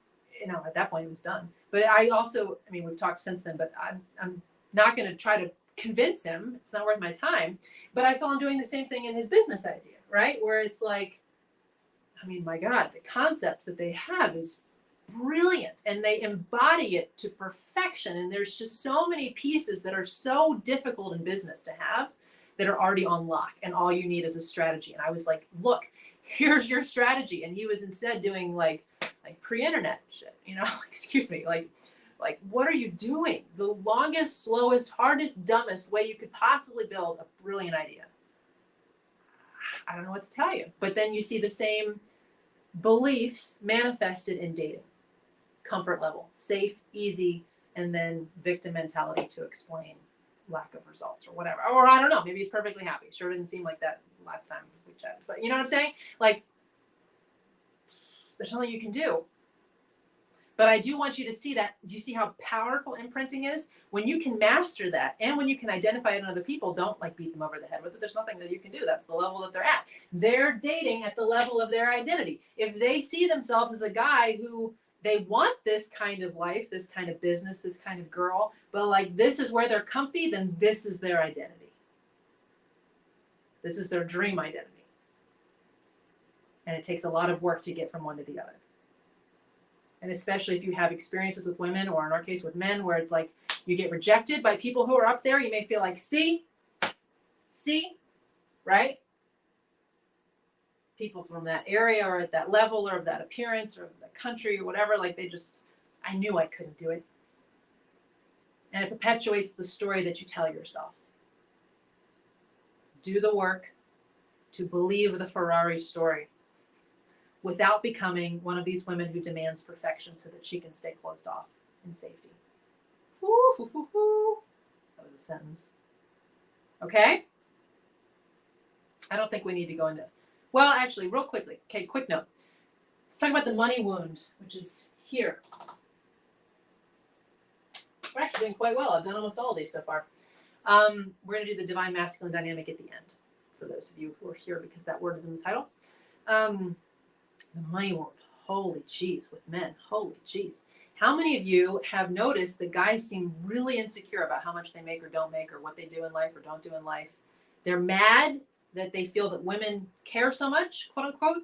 at that point it was done. But I also, we've talked since then, but I'm not going to try to convince him. It's not worth my time. But I saw him doing the same thing in his business idea, right? Where it's like, my God, the concept that they have is brilliant and they embody it to perfection. And there's just so many pieces that are so difficult in business to have that are already on lock. And all you need is a strategy. And I was like, look, here's your strategy. And he was instead doing like pre-internet shit, excuse me, like, what are you doing? The longest, slowest, hardest, dumbest way you could possibly build a brilliant idea. I don't know what to tell you. But then you see the same beliefs manifested in dating. Comfort level, safe, easy, and then victim mentality to explain lack of results or whatever. Or I don't know, maybe he's perfectly happy. Sure didn't seem like that last time we chatted. But you know what I'm saying? Like, there's something you can do. But I do want you to see that. Do you see how powerful imprinting is? When you can master that and when you can identify it in other people, don't like beat them over the head with it. There's nothing that you can do. That's the level that they're at. They're dating at the level of their identity. If they see themselves as a guy who they want this kind of life, this kind of business, this kind of girl, but like this is where they're comfy, then this is their identity. This is their dream identity. And it takes a lot of work to get from one to the other. And especially if you have experiences with women, or in our case with men, where it's like you get rejected by people who are up there, you may feel like, see, right? People from that area or at that level or of that appearance or the country or whatever, like I knew I couldn't do it. And it perpetuates the story that you tell yourself. Do the work to believe the Ferrari story without becoming one of these women who demands perfection so that she can stay closed off in safety. That was a sentence. Okay? I don't think we need to go into... Well, actually, real quickly. Okay, quick note. Let's talk about the money wound, which is here. We're actually doing quite well. I've done almost all of these so far. We're going to do the divine masculine dynamic at the end, for those of you who are here because that word is in the title. The money wound. Holy jeez, with men. Holy jeez. How many of you have noticed that guys seem really insecure about how much they make or don't make or what they do in life or don't do in life? They're mad that they feel that women care so much, quote unquote,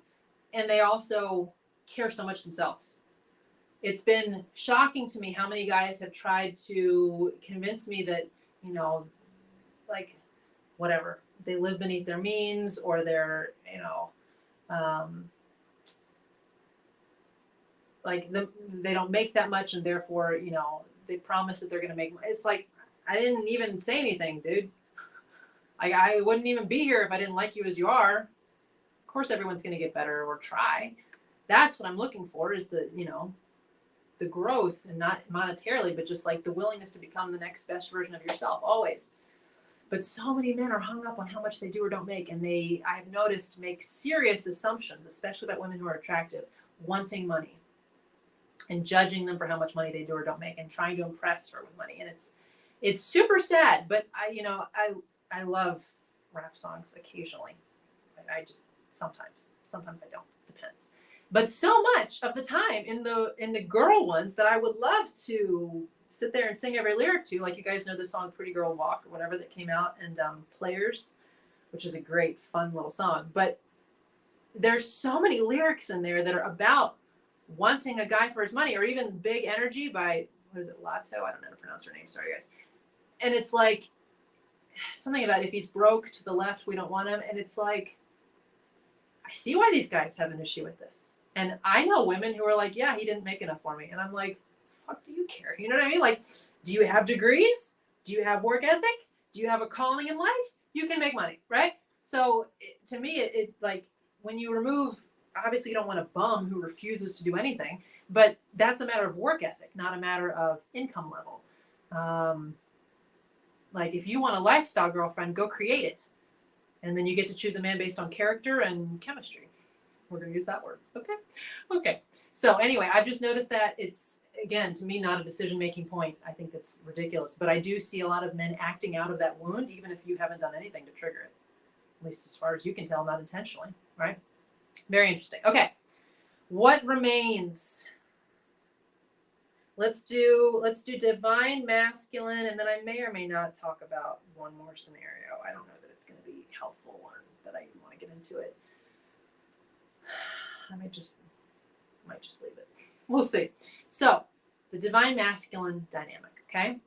and they also care so much themselves. It's been shocking to me how many guys have tried to convince me that, like, whatever, they live beneath their means or they're, they don't make that much and therefore, they promise that they're going to make money. It's like, I didn't even say anything, dude. I wouldn't even be here if I didn't like you as you are. Of course, everyone's going to get better or try. That's what I'm looking for is the growth, and not monetarily, but just like the willingness to become the next best version of yourself always. But so many men are hung up on how much they do or don't make. And I've noticed, make serious assumptions, especially about women who are attractive, wanting money and judging them for how much money they do or don't make and trying to impress her with money. And it's super sad, but I love rap songs occasionally. I just, sometimes I don't, depends. But so much of the time in the girl ones that I would love to sit there and sing every lyric to, like you guys know the song Pretty Girl Walk or whatever that came out, and Players, which is a great, fun little song. But there's so many lyrics in there that are about wanting a guy for his money, or even Big Energy by, what is it, Lato? I don't know how to pronounce her name. Sorry, guys. And it's like something about if he's broke to the left, we don't want him. And it's like, I see why these guys have an issue with this. And I know women who are like, yeah, he didn't make enough for me. And I'm like, fuck do you care? You know what I mean? Like, do you have degrees? Do you have work ethic? Do you have a calling in life? you can make money, right? So to me, it like when you remove, obviously you don't want a bum who refuses to do anything, but that's a matter of work ethic, not a matter of income level. Um, like if you want a lifestyle girlfriend, go create it. And then you get to choose a man based on character and chemistry. We're going to use that word. Okay. Okay. So anyway, I've just noticed that it's, again, to me, not a decision-making point. I think that's ridiculous. But I do see a lot of men acting out of that wound, even if you haven't done anything to trigger it. At least as far as you can tell, not intentionally, right? Very interesting. Okay. What remains? Let's do divine masculine, and then I may or may not talk about one more scenario. I don't know that it's going to be helpful or that I want to get into it. I might just leave it. We'll see. So, the divine masculine dynamic, okay?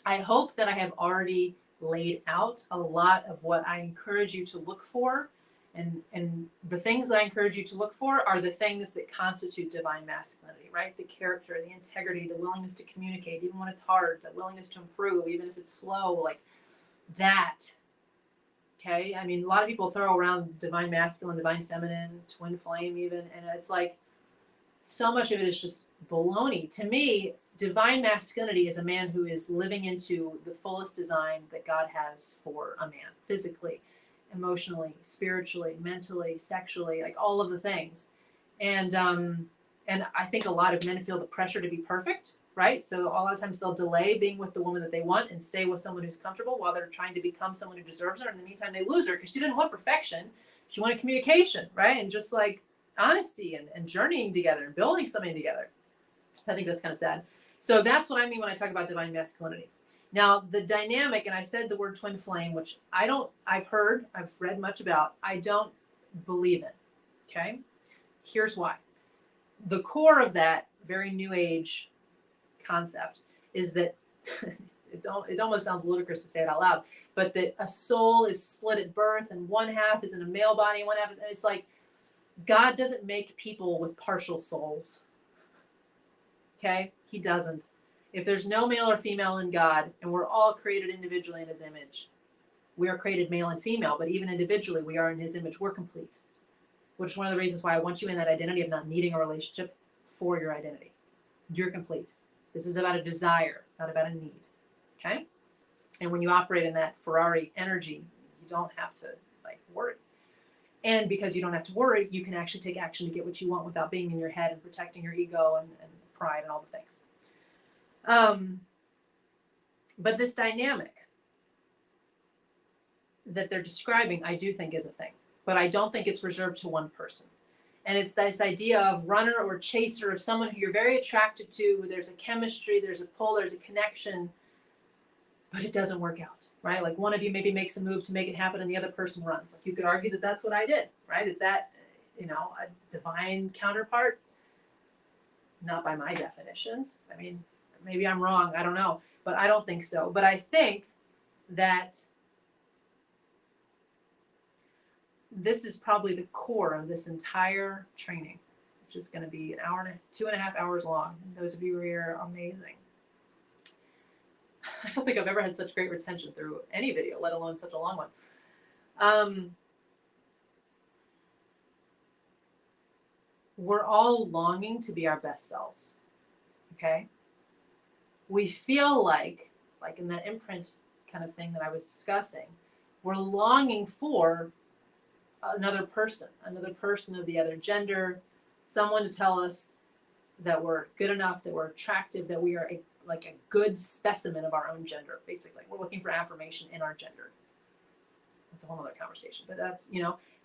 I hope that I have already laid out a lot of what I encourage you to look for. And the things that I encourage you to look for are the things that constitute divine masculinity, right? The character, the integrity, the willingness to communicate, even when it's hard, the willingness to improve, even if it's slow, like that. Okay? I mean, a lot of people throw around divine masculine, divine feminine, twin flame even, and it's like so much of it is just baloney. To me, divine masculinity is a man who is living into the fullest design that God has for a man, physically, emotionally, spiritually, mentally, sexually, like all of the things. And I think a lot of men feel the pressure to be perfect, right? So a lot of times they'll delay being with the woman that they want and stay with someone who's comfortable while they're trying to become someone who deserves her. In the meantime, they lose her because she didn't want perfection. She wanted communication, right? And just like honesty and journeying together and building something together. I think that's kind of sad. So that's what I mean when I talk about divine masculinity. Now, the dynamic, and I said the word twin flame, which I've read much about, I don't believe in. Okay? Here's why. The core of that very new age concept is that it almost sounds ludicrous to say it out loud, but that a soul is split at birth and one half is in a male body and one half is, and it's like God doesn't make people with partial souls. Okay? He doesn't. If there's no male or female in God, and we're all created individually in his image, we are created male and female, but even individually, we are in his image. We're complete, which is one of the reasons why I want you in that identity of not needing a relationship for your identity. You're complete. This is about a desire, not about a need. Okay? And when you operate in that Ferrari energy, you don't have to worry. And because you don't have to worry, you can actually take action to get what you want without being in your head and protecting your ego and pride and all the things. But this dynamic that they're describing, I do think is a thing. But I don't think it's reserved to one person. And it's this idea of runner or chaser, of someone who you're very attracted to. There's a chemistry, there's a pull, there's a connection, but it doesn't work out, right? Like one of you maybe makes a move to make it happen and the other person runs. Like you could argue that that's what I did, right? Is that, a divine counterpart? Not by my definitions. I mean, maybe I'm wrong. I don't know. But I don't think so. But I think that this is probably the core of this entire training, which is going to be 2.5 hours long. And those of you who are here, amazing. I don't think I've ever had such great retention through any video, let alone such a long one. We're all longing to be our best selves. Okay? We feel like in that imprint kind of thing that I was discussing, we're longing for another person of the other gender, someone to tell us that we're good enough, that we're attractive, that we are a good specimen of our own gender, basically. We're looking for affirmation in our gender. That's a whole other conversation, but that's,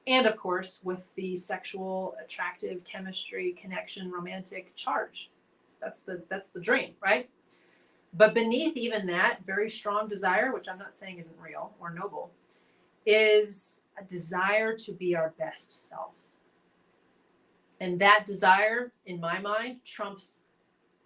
and of course, with the sexual, attractive chemistry, connection, romantic charge. That's the dream, right? But beneath even that very strong desire, which I'm not saying isn't real or noble, is a desire to be our best self. And that desire, in my mind, trumps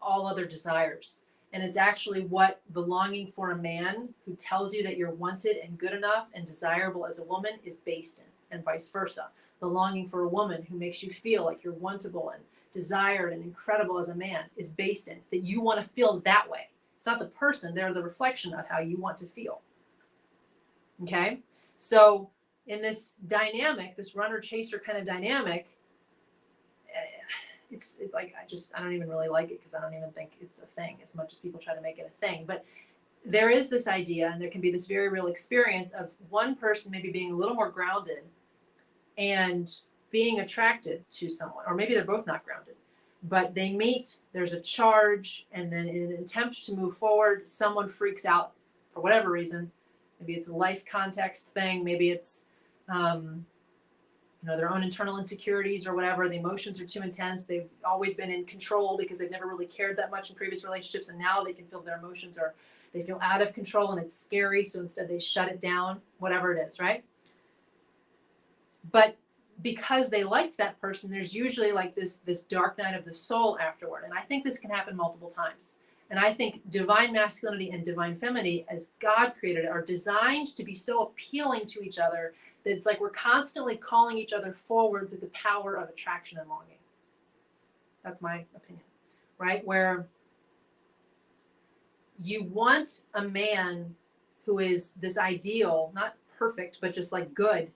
all other desires. And it's actually what the longing for a man who tells you that you're wanted and good enough and desirable as a woman is based in, and vice versa. The longing for a woman who makes you feel like you're wantable and desired and incredible as a man is based in that you want to feel that way. It's not the person, they're the reflection of how you want to feel. Okay? So in this dynamic, this runner chaser kind of dynamic, it's like I don't even really like it because I don't even think it's a thing as much as people try to make it a thing. But there is this idea, and there can be this very real experience of one person maybe being a little more grounded and being attracted to someone, or maybe they're both not grounded, but they meet, there's a charge, and then in an attempt to move forward, someone freaks out for whatever reason. Maybe it's a life context thing, maybe it's their own internal insecurities or whatever. The emotions are too intense. They've always been in control because they've never really cared that much in previous relationships, and now they can feel their emotions are, they feel out of control and it's scary, so instead they shut it down, whatever it is, right? But because they liked that person, there's usually like this dark night of the soul afterward. And I think this can happen multiple times. And I think divine masculinity and divine femininity, as God created it, are designed to be so appealing to each other that it's like we're constantly calling each other forward through the power of attraction and longing. That's my opinion, right? Where you want a man who is this ideal, not perfect, but just like good,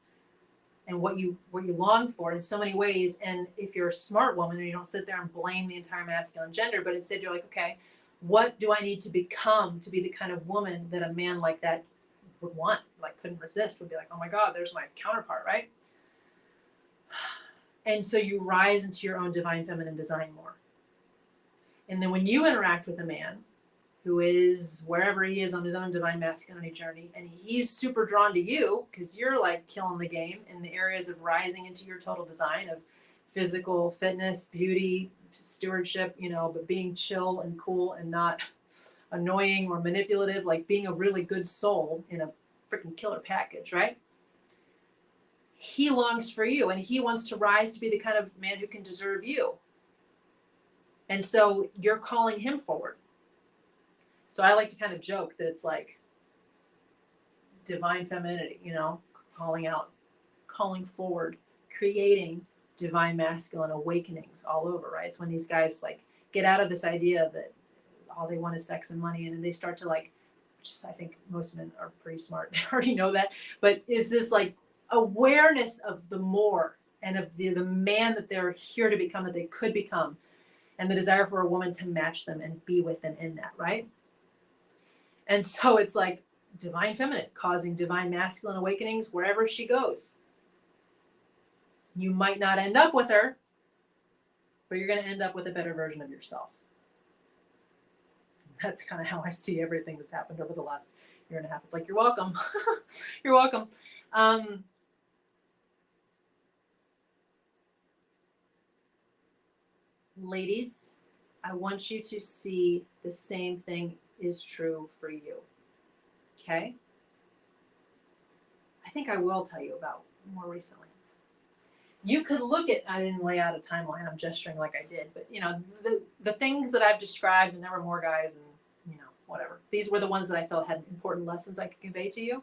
and what you long for in so many ways. And if you're a smart woman and you don't sit there and blame the entire masculine gender, but instead you're like, okay, what do I need to become to be the kind of woman that a man like that would want, like couldn't resist, would be like, oh my God, there's my counterpart, right? And so you rise into your own divine feminine design more. And then when you interact with a man who is wherever he is on his own divine masculinity journey, and he's super drawn to you because you're like killing the game in the areas of rising into your total design of physical fitness, beauty, stewardship, but being chill and cool and not annoying or manipulative, like being a really good soul in a freaking killer package, right? He longs for you and he wants to rise to be the kind of man who can deserve you. And so you're calling him forward. So I like to kind of joke that it's like divine femininity, calling out, calling forward, creating divine masculine awakenings all over, right? It's when these guys like get out of this idea that all they want is sex and money, and then they start to like, just I think most men are pretty smart. They already know that, but is this like awareness of the more and of the man that they're here to become, that they could become, and the desire for a woman to match them and be with them in that, right? And so it's like divine feminine causing divine masculine awakenings wherever she goes. You might not end up with her, but you're going to end up with a better version of yourself. That's kind of how I see everything that's happened over the last year and a half. It's like, you're welcome. You're welcome. Ladies, I want you to see the same thing is true for you. Okay? I think I will tell you about more recently. You could look at, I didn't lay out a timeline, I'm gesturing like I did, but the things that I've described, and there were more guys and whatever. These were the ones that I felt had important lessons I could convey to you.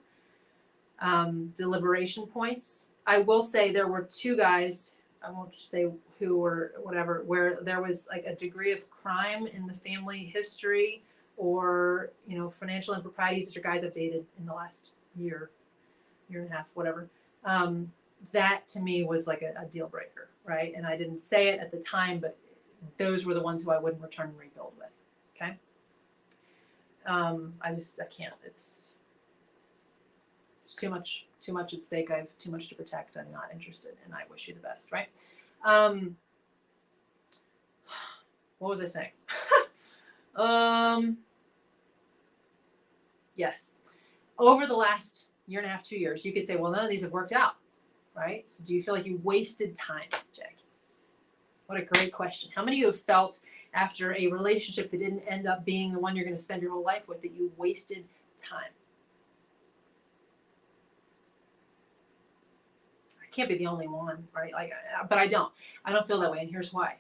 Deliberation points. I will say there were two guys, I won't say who or whatever, where there was like a degree of crime in the family history or, financial improprieties. These are guys I've dated in the last year and a half, whatever. That to me was like a deal breaker, right? And I didn't say it at the time, but those were the ones who I wouldn't return and rebuild with. Okay. I can't, it's too much at stake. I have too much to protect. I'm not interested, and I wish you the best, right? What was I saying? Yes. Over the last year and a half, 2 years, you could say, well, none of these have worked out, right? So do you feel like you wasted time, Jackie? What a great question. How many of you have felt after a relationship that didn't end up being the one you're going to spend your whole life with, that you wasted time? I can't be the only one, right? But I don't feel that way. And here's why.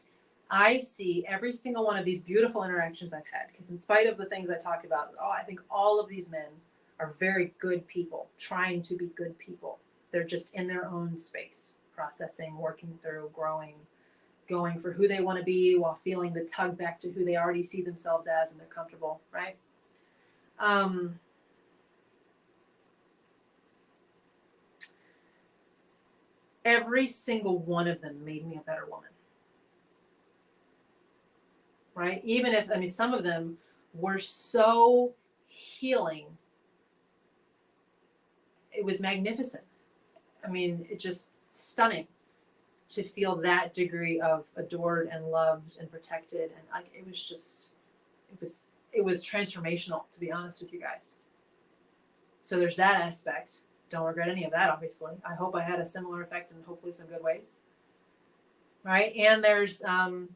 I see every single one of these beautiful interactions I've had, because in spite of the things I talk about, I think all of these men are very good people, trying to be good people. They're just in their own space, processing, working through, growing, going for who they want to be while feeling the tug back to who they already see themselves as, and they're comfortable, right? every single one of them made me a better woman. Right? Even if, I mean, some of them were so healing. It was magnificent. I mean, it just stunning to feel that degree of adored and loved and protected. And like, it was just, it was transformational, to be honest with you guys. So there's that aspect. Don't regret any of that, obviously. I hope I had a similar effect in hopefully some good ways. Right? And there's the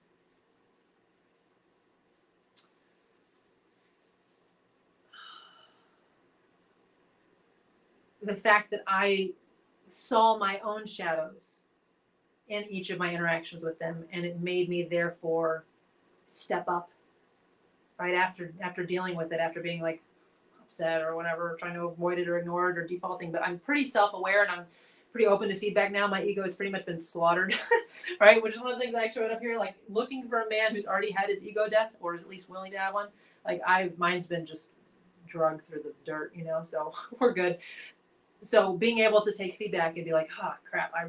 fact that I saw my own shadows in each of my interactions with them, and it made me therefore step up. Right after dealing with it, after being like upset or whatever, trying to avoid it or ignore it or defaulting. But I'm pretty self-aware and I'm pretty open to feedback now. My ego has pretty much been slaughtered, right? Which is one of the things I actually wrote up here, like looking for a man who's already had his ego death or is at least willing to have one. Like mine's been just drugged through the dirt, you know, so we're good. So being able to take feedback and be like, oh crap, I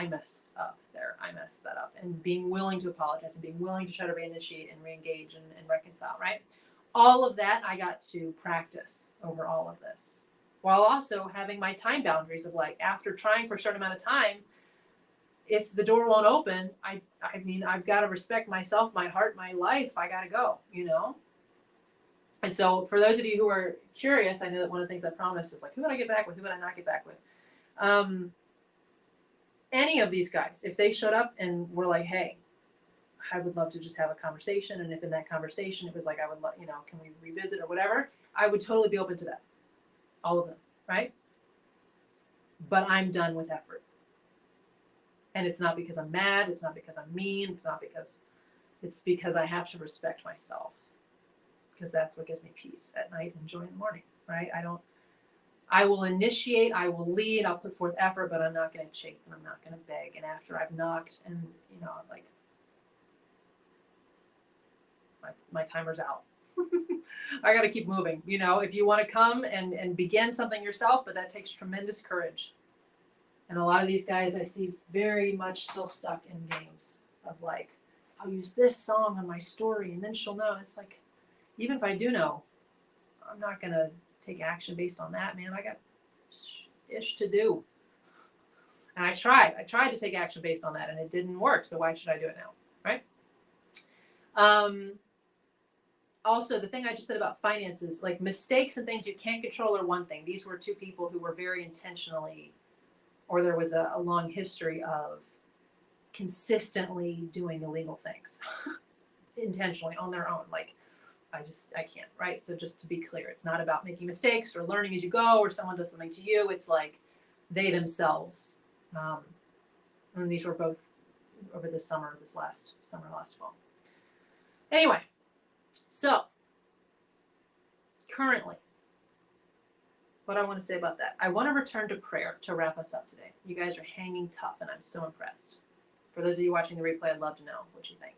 messed up there. I messed that up. And being willing to apologize and being willing to try to reinitiate and reengage and reconcile, right? All of that I got to practice over all of this, while also having my time boundaries of like, after trying for a certain amount of time, if the door won't open, I mean, I've got to respect myself, my heart, my life. I got to go, you know? And so for those of you who are curious, I know that one of the things I promised is like, who would I get back with? Who would I not get back with? Any of these guys, if they showed up and were like, hey, I would love to just have a conversation. And if in that conversation, it was like, I would love, you know, can we revisit or whatever? I would totally be open to that. All of them, right? But I'm done with effort. And it's not because I'm mad. It's not because I'm mean. It's because I have to respect myself. Because that's what gives me peace at night and joy in the morning, right? I will initiate, I will lead, I'll put forth effort, but I'm not going to chase and I'm not going to beg. And after I've knocked and, you know, like, my timer's out. I got to keep moving. You know, if you want to come and begin something yourself, but that takes tremendous courage. And a lot of these guys I see very much still stuck in games of like, I'll use this song on my story and then she'll know. It's like, even if I do know, I'm not going to take action based on that, man. I got ish to do. And I tried to take action based on that and it didn't work. So why should I do it now? Right? Also, the thing I just said about finances, like mistakes and things you can't control are one thing. These were two people who were very intentionally, or there was a long history of consistently doing illegal things intentionally on their own. Like, I can't, right? So just to be clear, it's not about making mistakes or learning as you go or someone does something to you. It's like they themselves. And these were both over this last fall. Anyway, so currently, what I want to say about that, I want to return to prayer to wrap us up today. You guys are hanging tough and I'm so impressed. For those of you watching the replay, I'd love to know what you think.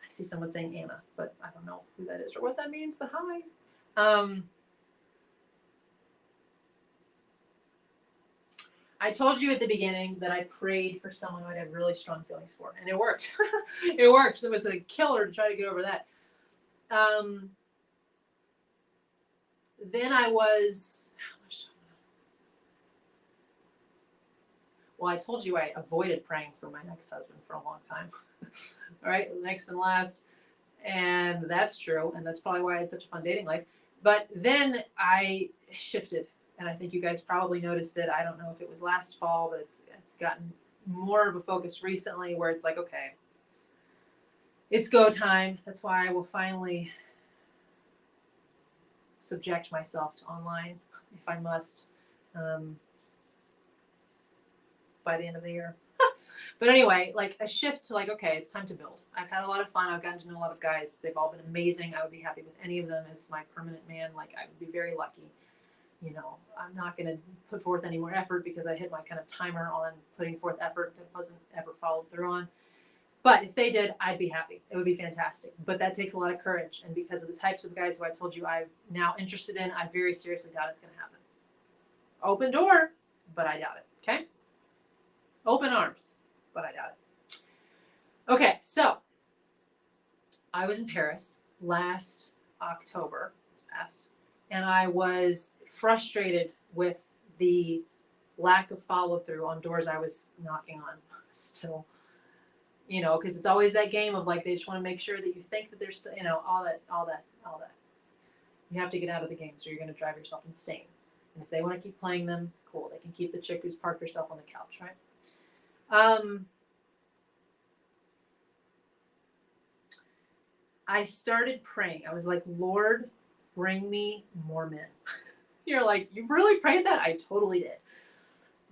I see someone saying Anna, but I don't know who that is or what that means, but hi. I told you at the beginning that I prayed for someone who I'd have really strong feelings for, and it worked. It worked. It was a killer to try to get over that. Then I was, well, I told you I avoided praying for my ex-husband for a long time. All right, next and last. And that's true. And that's probably why I had such a fun dating life. But then I shifted. And I think you guys probably noticed it. I don't know if it was last fall, but it's gotten more of a focus recently where it's like, okay, it's go time. That's why I will finally subject myself to online if I must by the end of the year. But anyway, like a shift to like, okay, it's time to build. I've had a lot of fun. I've gotten to know a lot of guys. They've all been amazing. I would be happy with any of them as my permanent man. Like I would be very lucky. You know, I'm not going to put forth any more effort because I hit my kind of timer on putting forth effort that wasn't ever followed through on. But if they did, I'd be happy. It would be fantastic. But that takes a lot of courage. And because of the types of guys who I told you I'm now interested in, I very seriously doubt it's going to happen. Open door, but I doubt it. Okay? Open arms, but I doubt it. Okay, so I was in Paris last October, and I was frustrated with the lack of follow through on doors I was knocking on still. You know, because it's always that game of like they just want to make sure that you think that there's still, you know, all that. You have to get out of the games or you're going to drive yourself insane. And if they want to keep playing them, cool. They can keep the chick who's parked herself on the couch, right? I started praying. I was like, Lord, bring me more men. You're like, you really prayed that? I totally did.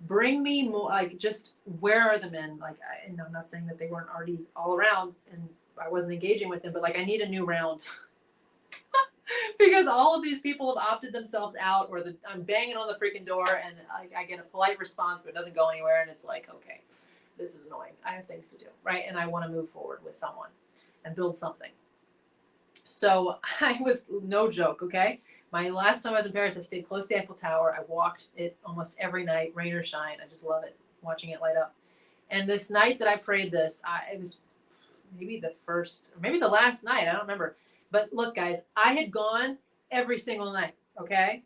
Bring me more, like, just where are the men? Like, and I'm not saying that they weren't already all around and I wasn't engaging with them, but like, I need a new round. Because all of these people have opted themselves out, or I'm banging on the freaking door and I get a polite response, but it doesn't go anywhere. And it's like, okay, this is annoying. I have things to do, right? And I want to move forward with someone and build something. So I was, no joke, okay? My last time I was in Paris, I stayed close to the Eiffel Tower. I walked it almost every night, rain or shine. I just love it, watching it light up. And this night that I prayed this, it was maybe the first, or maybe the last night, I don't remember. But look, guys, I had gone every single night, okay?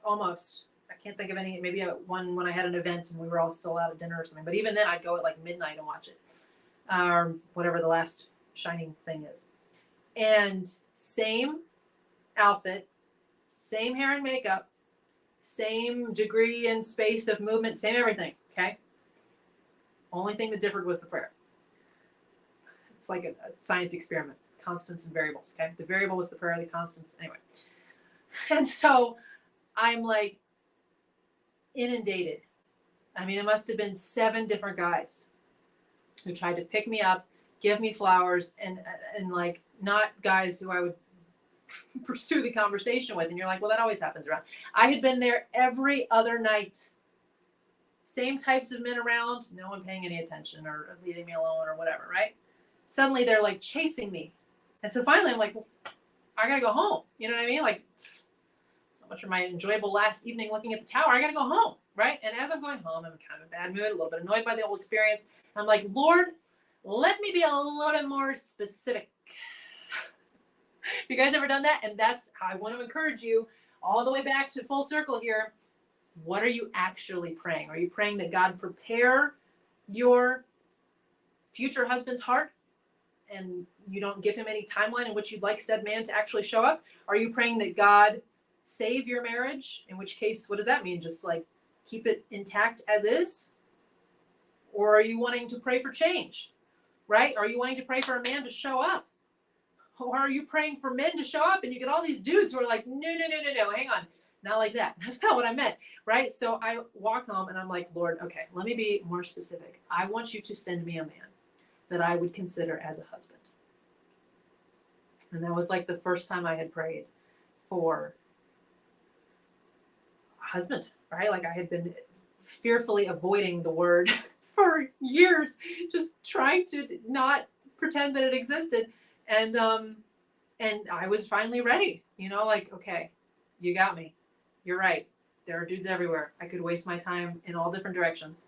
Almost. I can't think of any, maybe one when I had an event and we were all still out at dinner or something. But even then, I'd go at like midnight and watch it. Whatever the last shining thing is. And same outfit, same hair and makeup, same degree and space of movement, same everything, okay? Only thing that differed was the prayer. It's like a science experiment, constants and variables, okay? The variable was the prayer, the constants, anyway. And so I'm like inundated. I mean, it must have been 7 different guys who tried to pick me up, give me flowers, and like, not guys who I would pursue the conversation with. And you're like, well, that always happens around. I had been there every other night. Same types of men around, no one paying any attention or leaving me alone or whatever, right? Suddenly they're like chasing me. And so finally I'm like, well, I gotta go home. You know what I mean? Like, so much for my enjoyable last evening looking at the tower. I gotta go home, right? And as I'm going home, I'm in kind of a bad mood, a little bit annoyed by the whole experience. I'm like, Lord, let me be a little bit more specific. Have you guys ever done that? And that's how I want to encourage you all the way back to full circle here. What are you actually praying? Are you praying that God prepare your future husband's heart and you don't give him any timeline in which you'd like said man to actually show up? Are you praying that God save your marriage? In which case, what does that mean? Just like keep it intact as is? Or are you wanting to pray for change, right? Are you wanting to pray for a man to show up? Or are you praying for men to show up and you get all these dudes who are like, no, hang on. Not like that. That's not what I meant, right? So I walk home and I'm like, Lord, okay, let me be more specific. I want you to send me a man that I would consider as a husband. And that was like the first time I had prayed for a husband, right? Like I had been fearfully avoiding the word for years, just trying to not pretend that it existed. And I was finally ready, you know, like, okay, you got me. You're right. There are dudes everywhere. I could waste my time in all different directions.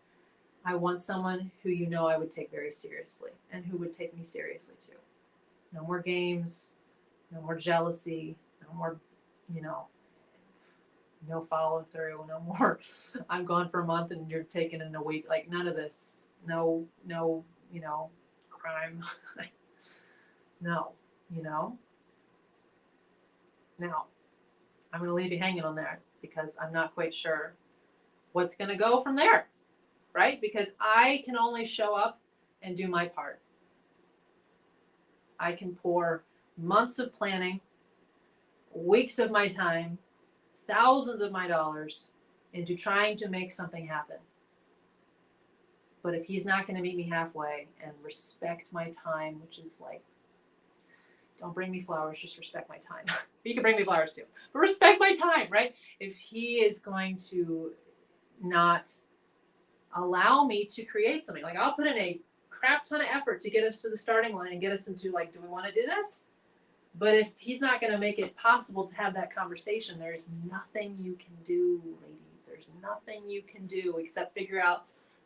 I want someone who you know I would take very seriously and who would take me seriously too. No more games, no more jealousy, no more, you know, no follow through, no more, I'm gone for a month and you're taken in a week. Like none of this. No, you know, crime. No, you know. Now, I'm going to leave you hanging on that because I'm not quite sure what's going to go from there, right? Because I can only show up and do my part. I can pour months of planning, weeks of my time, thousands of my dollars into trying to make something happen. But if he's not going to meet me halfway and respect my time, which is like, don't bring me flowers, just respect my time. You can bring me flowers too, but respect my time, right? If he is going to not allow me to create something, like I'll put in a crap ton of effort to get us to the starting line and get us into like, do we want to do this? But if he's not going to make it possible to have that conversation, there's nothing you can do, ladies. There's nothing you can do except figure out,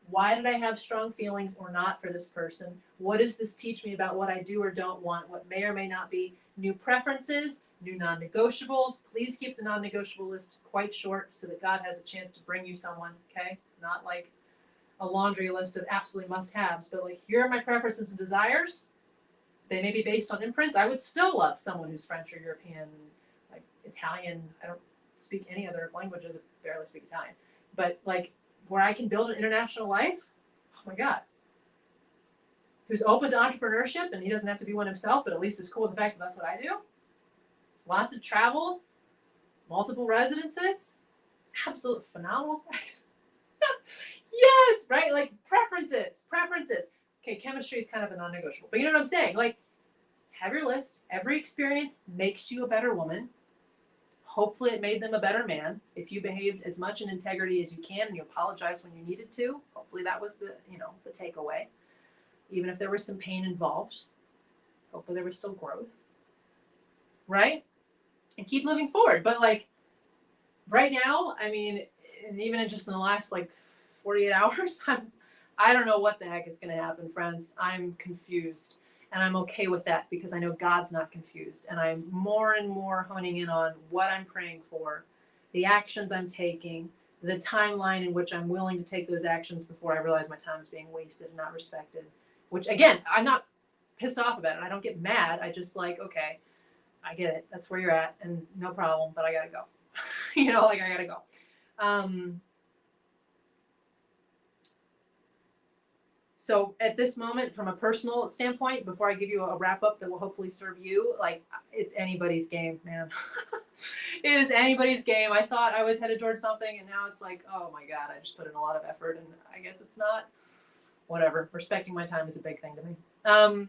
why did I have strong feelings or not for this person? What does this teach me about what I do or don't want? What may or may not be new preferences, new non-negotiables. Please keep the non-negotiable list quite short so that God has a chance to bring you someone, okay? Not like a laundry list of absolutely must-haves, but like, here are my preferences and desires. They may be based on imprints. I would still love someone who's French or European, like Italian. I don't speak any other languages, I barely speak Italian. But like, where I can build an international life, oh my God. Who's open to entrepreneurship, and he doesn't have to be one himself, but at least is cool with the fact that that's what I do. Lots of travel, multiple residences, absolute phenomenal sex. Yes, right? Like preferences. Okay, chemistry is kind of a non-negotiable, but you know what I'm saying? Like, have your list. Every experience makes you a better woman. Hopefully it made them a better man. If you behaved as much in integrity as you can and you apologized when you needed to, hopefully that was the takeaway. Even if there was some pain involved, hopefully there was still growth. Right? And keep moving forward. But like right now, I mean, and even in just in the last like 48 hours, I don't know what the heck is going to happen, friends. I'm confused. And I'm okay with that because I know God's not confused. And I'm more and more honing in on what I'm praying for, the actions I'm taking, the timeline in which I'm willing to take those actions before I realize my time is being wasted and not respected. Which, again, I'm not pissed off about it. I don't get mad. I just like, okay, I get it. That's where you're at. And no problem, but I got to go. I got to go. So at this moment, from a personal standpoint, before I give you a wrap up that will hopefully serve you, like, it's anybody's game, man. It is anybody's game. I thought I was headed towards something, and now it's like, oh my God, I just put in a lot of effort, and I guess it's not. Whatever. Respecting my time is a big thing to me.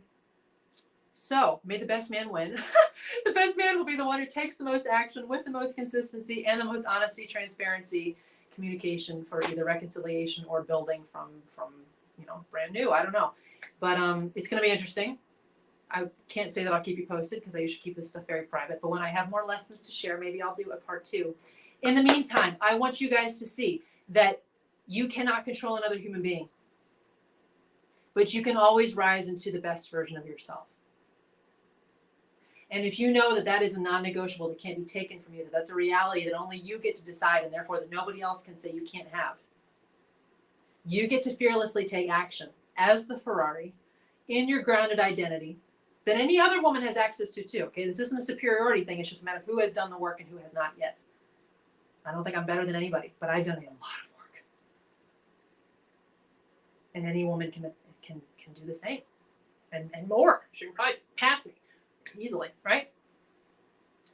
So may the best man win. The best man will be the one who takes the most action with the most consistency and the most honesty, transparency, communication for either reconciliation or building from brand new. I don't know. But it's going to be interesting. I can't say that I'll keep you posted because I usually keep this stuff very private. But when I have more lessons to share, maybe I'll do a part 2. In the meantime, I want you guys to see that you cannot control another human being. But you can always rise into the best version of yourself. And if you know that that is a non-negotiable that can't be taken from you, that that's a reality that only you get to decide, and therefore that nobody else can say you can't have, you get to fearlessly take action as the Ferrari in your grounded identity that any other woman has access to too. Okay, this isn't a superiority thing. It's just a matter of who has done the work and who has not yet. I don't think I'm better than anybody, but I've done a lot of work. And any woman can do the same and more. She can probably pass me easily, right?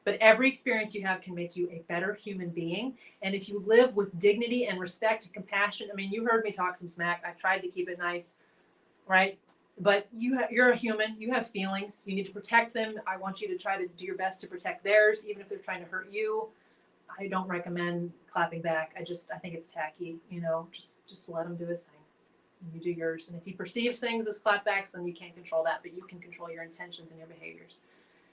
But every experience you have can make you a better human being. And if you live with dignity and respect and compassion, I mean, you heard me talk some smack. I tried to keep it nice, right? But you're a human. You have feelings. You need to protect them. I want you to try to do your best to protect theirs, even if they're trying to hurt you. I don't recommend clapping back. I think it's tacky, just let him do his thing. You do yours. And if he perceives things as clapbacks, then you can't control that, but you can control your intentions and your behaviors.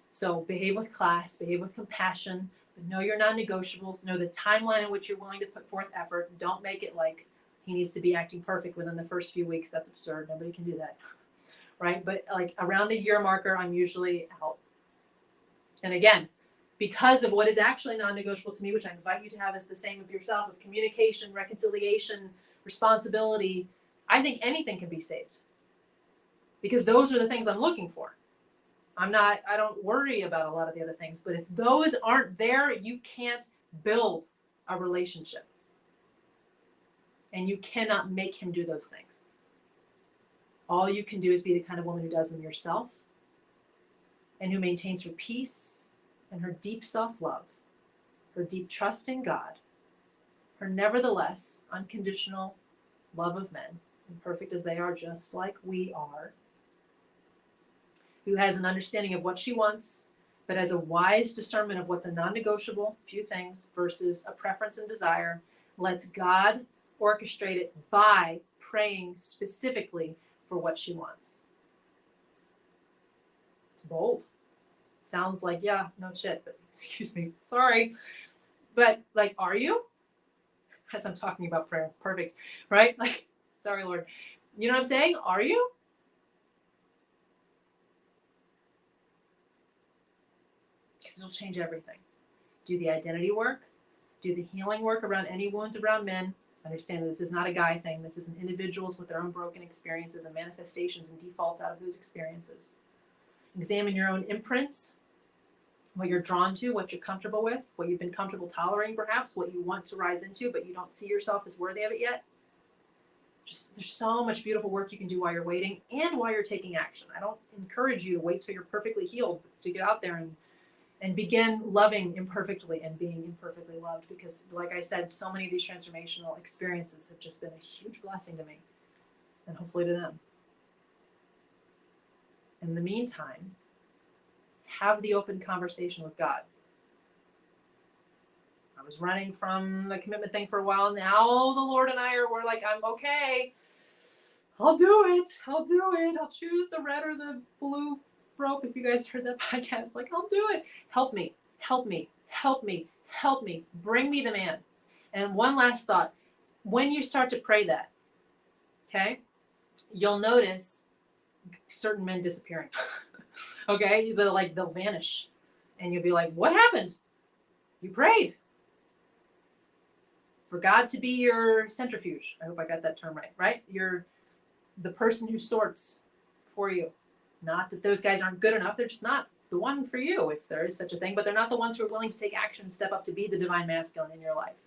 So behave with class, behave with compassion, but know your non-negotiables, know the timeline in which you're willing to put forth effort. Don't make it like he needs to be acting perfect within the first few weeks. That's absurd. Nobody can do that, right? But like around a year marker, I'm usually out. And again, because of what is actually non-negotiable to me, which I invite you to have as the same of yourself, of communication, reconciliation, responsibility, I think anything can be saved. Because those are the things I'm looking for. I don't worry about a lot of the other things, but if those aren't there, you can't build a relationship. And you cannot make him do those things. All you can do is be the kind of woman who does them yourself and who maintains her peace and her deep self-love, her deep trust in God, her nevertheless unconditional love of men, imperfect as they are, just like we are, who has an understanding of what she wants, but has a wise discernment of what's a non-negotiable, few things, versus a preference and desire, lets God orchestrate it by praying specifically for what she wants. It's bold. Sounds like, yeah, no shit, but excuse me, sorry. But like, are you? As I'm talking about prayer, perfect, right? Like, sorry, Lord. You know what I'm saying? Are you? Because it'll change everything. Do the identity work, do the healing work around any wounds around men. Understand that this is not a guy thing. This is an individuals with their own broken experiences and manifestations and defaults out of those experiences. Examine your own imprints, what you're drawn to, what you're comfortable with, what you've been comfortable tolerating perhaps, what you want to rise into, but you don't see yourself as worthy of it yet. Just there's so much beautiful work you can do while you're waiting and while you're taking action. I don't encourage you to wait till you're perfectly healed to get out there and begin loving imperfectly and being imperfectly loved, because like I said, so many of these transformational experiences have just been a huge blessing to me and hopefully to them. In the meantime, have the open conversation with God. I was running from the commitment thing for a while. Now the Lord and we're like, I'm okay. I'll do it. I'll choose the red or the blue rope. If you guys heard that podcast, like, I'll do it. Help me. Bring me the man. And one last thought. When you start to pray that, okay, you'll notice certain men disappearing. Okay, they'll vanish, and you'll be like, "What happened? You prayed for God to be your centrifuge." I hope I got that term right. Right? You're the person who sorts for you. Not that those guys aren't good enough; they're just not the one for you, if there is such a thing. But they're not the ones who are willing to take action and step up to be the divine masculine in your life.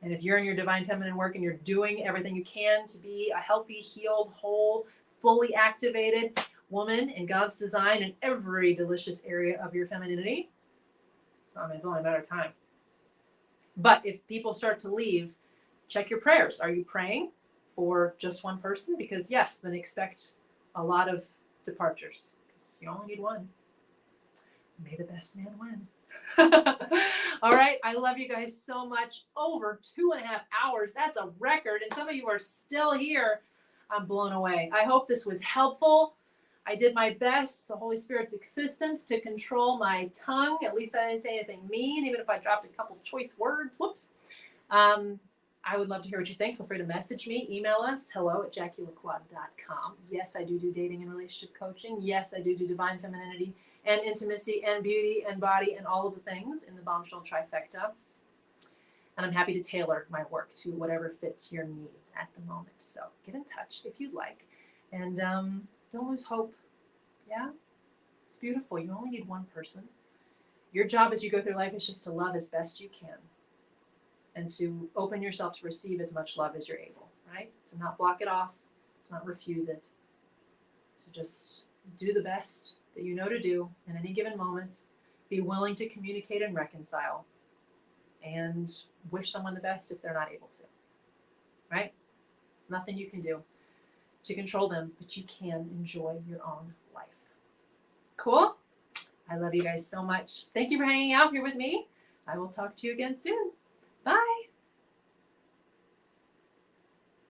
And if you're in your divine feminine work and you're doing everything you can to be a healthy, healed, whole, fully activated woman in God's design in every delicious area of your femininity, it's only a matter of time. But if people start to leave, check your prayers. Are you praying for just one person? Because yes, then expect a lot of departures, because you only need one. May the best man win. All right. I love you guys so much. Over 2.5 hours. That's a record. And some of you are still here. I'm blown away. I hope this was helpful. I did my best, the Holy Spirit's assistance, to control my tongue. At least I didn't say anything mean, even if I dropped a couple choice words. Whoops. I would love to hear what you think. Feel free to message me, email us, hello@JackieLaquad.com. Yes, I do dating and relationship coaching. Yes, I do divine femininity and intimacy and beauty and body and all of the things in the bombshell trifecta. And I'm happy to tailor my work to whatever fits your needs at the moment. So get in touch if you'd like. And don't lose hope. Yeah, it's beautiful. You only need one person. Your job as you go through life is just to love as best you can and to open yourself to receive as much love as you're able, right? To not block it off, to not refuse it, to just do the best that you know to do in any given moment, be willing to communicate and reconcile, and wish someone the best if they're not able to, right? It's nothing you can do to control them, but you can enjoy your own life. Cool? I love you guys so much. Thank you for hanging out here with me. I will talk to you again soon. Bye.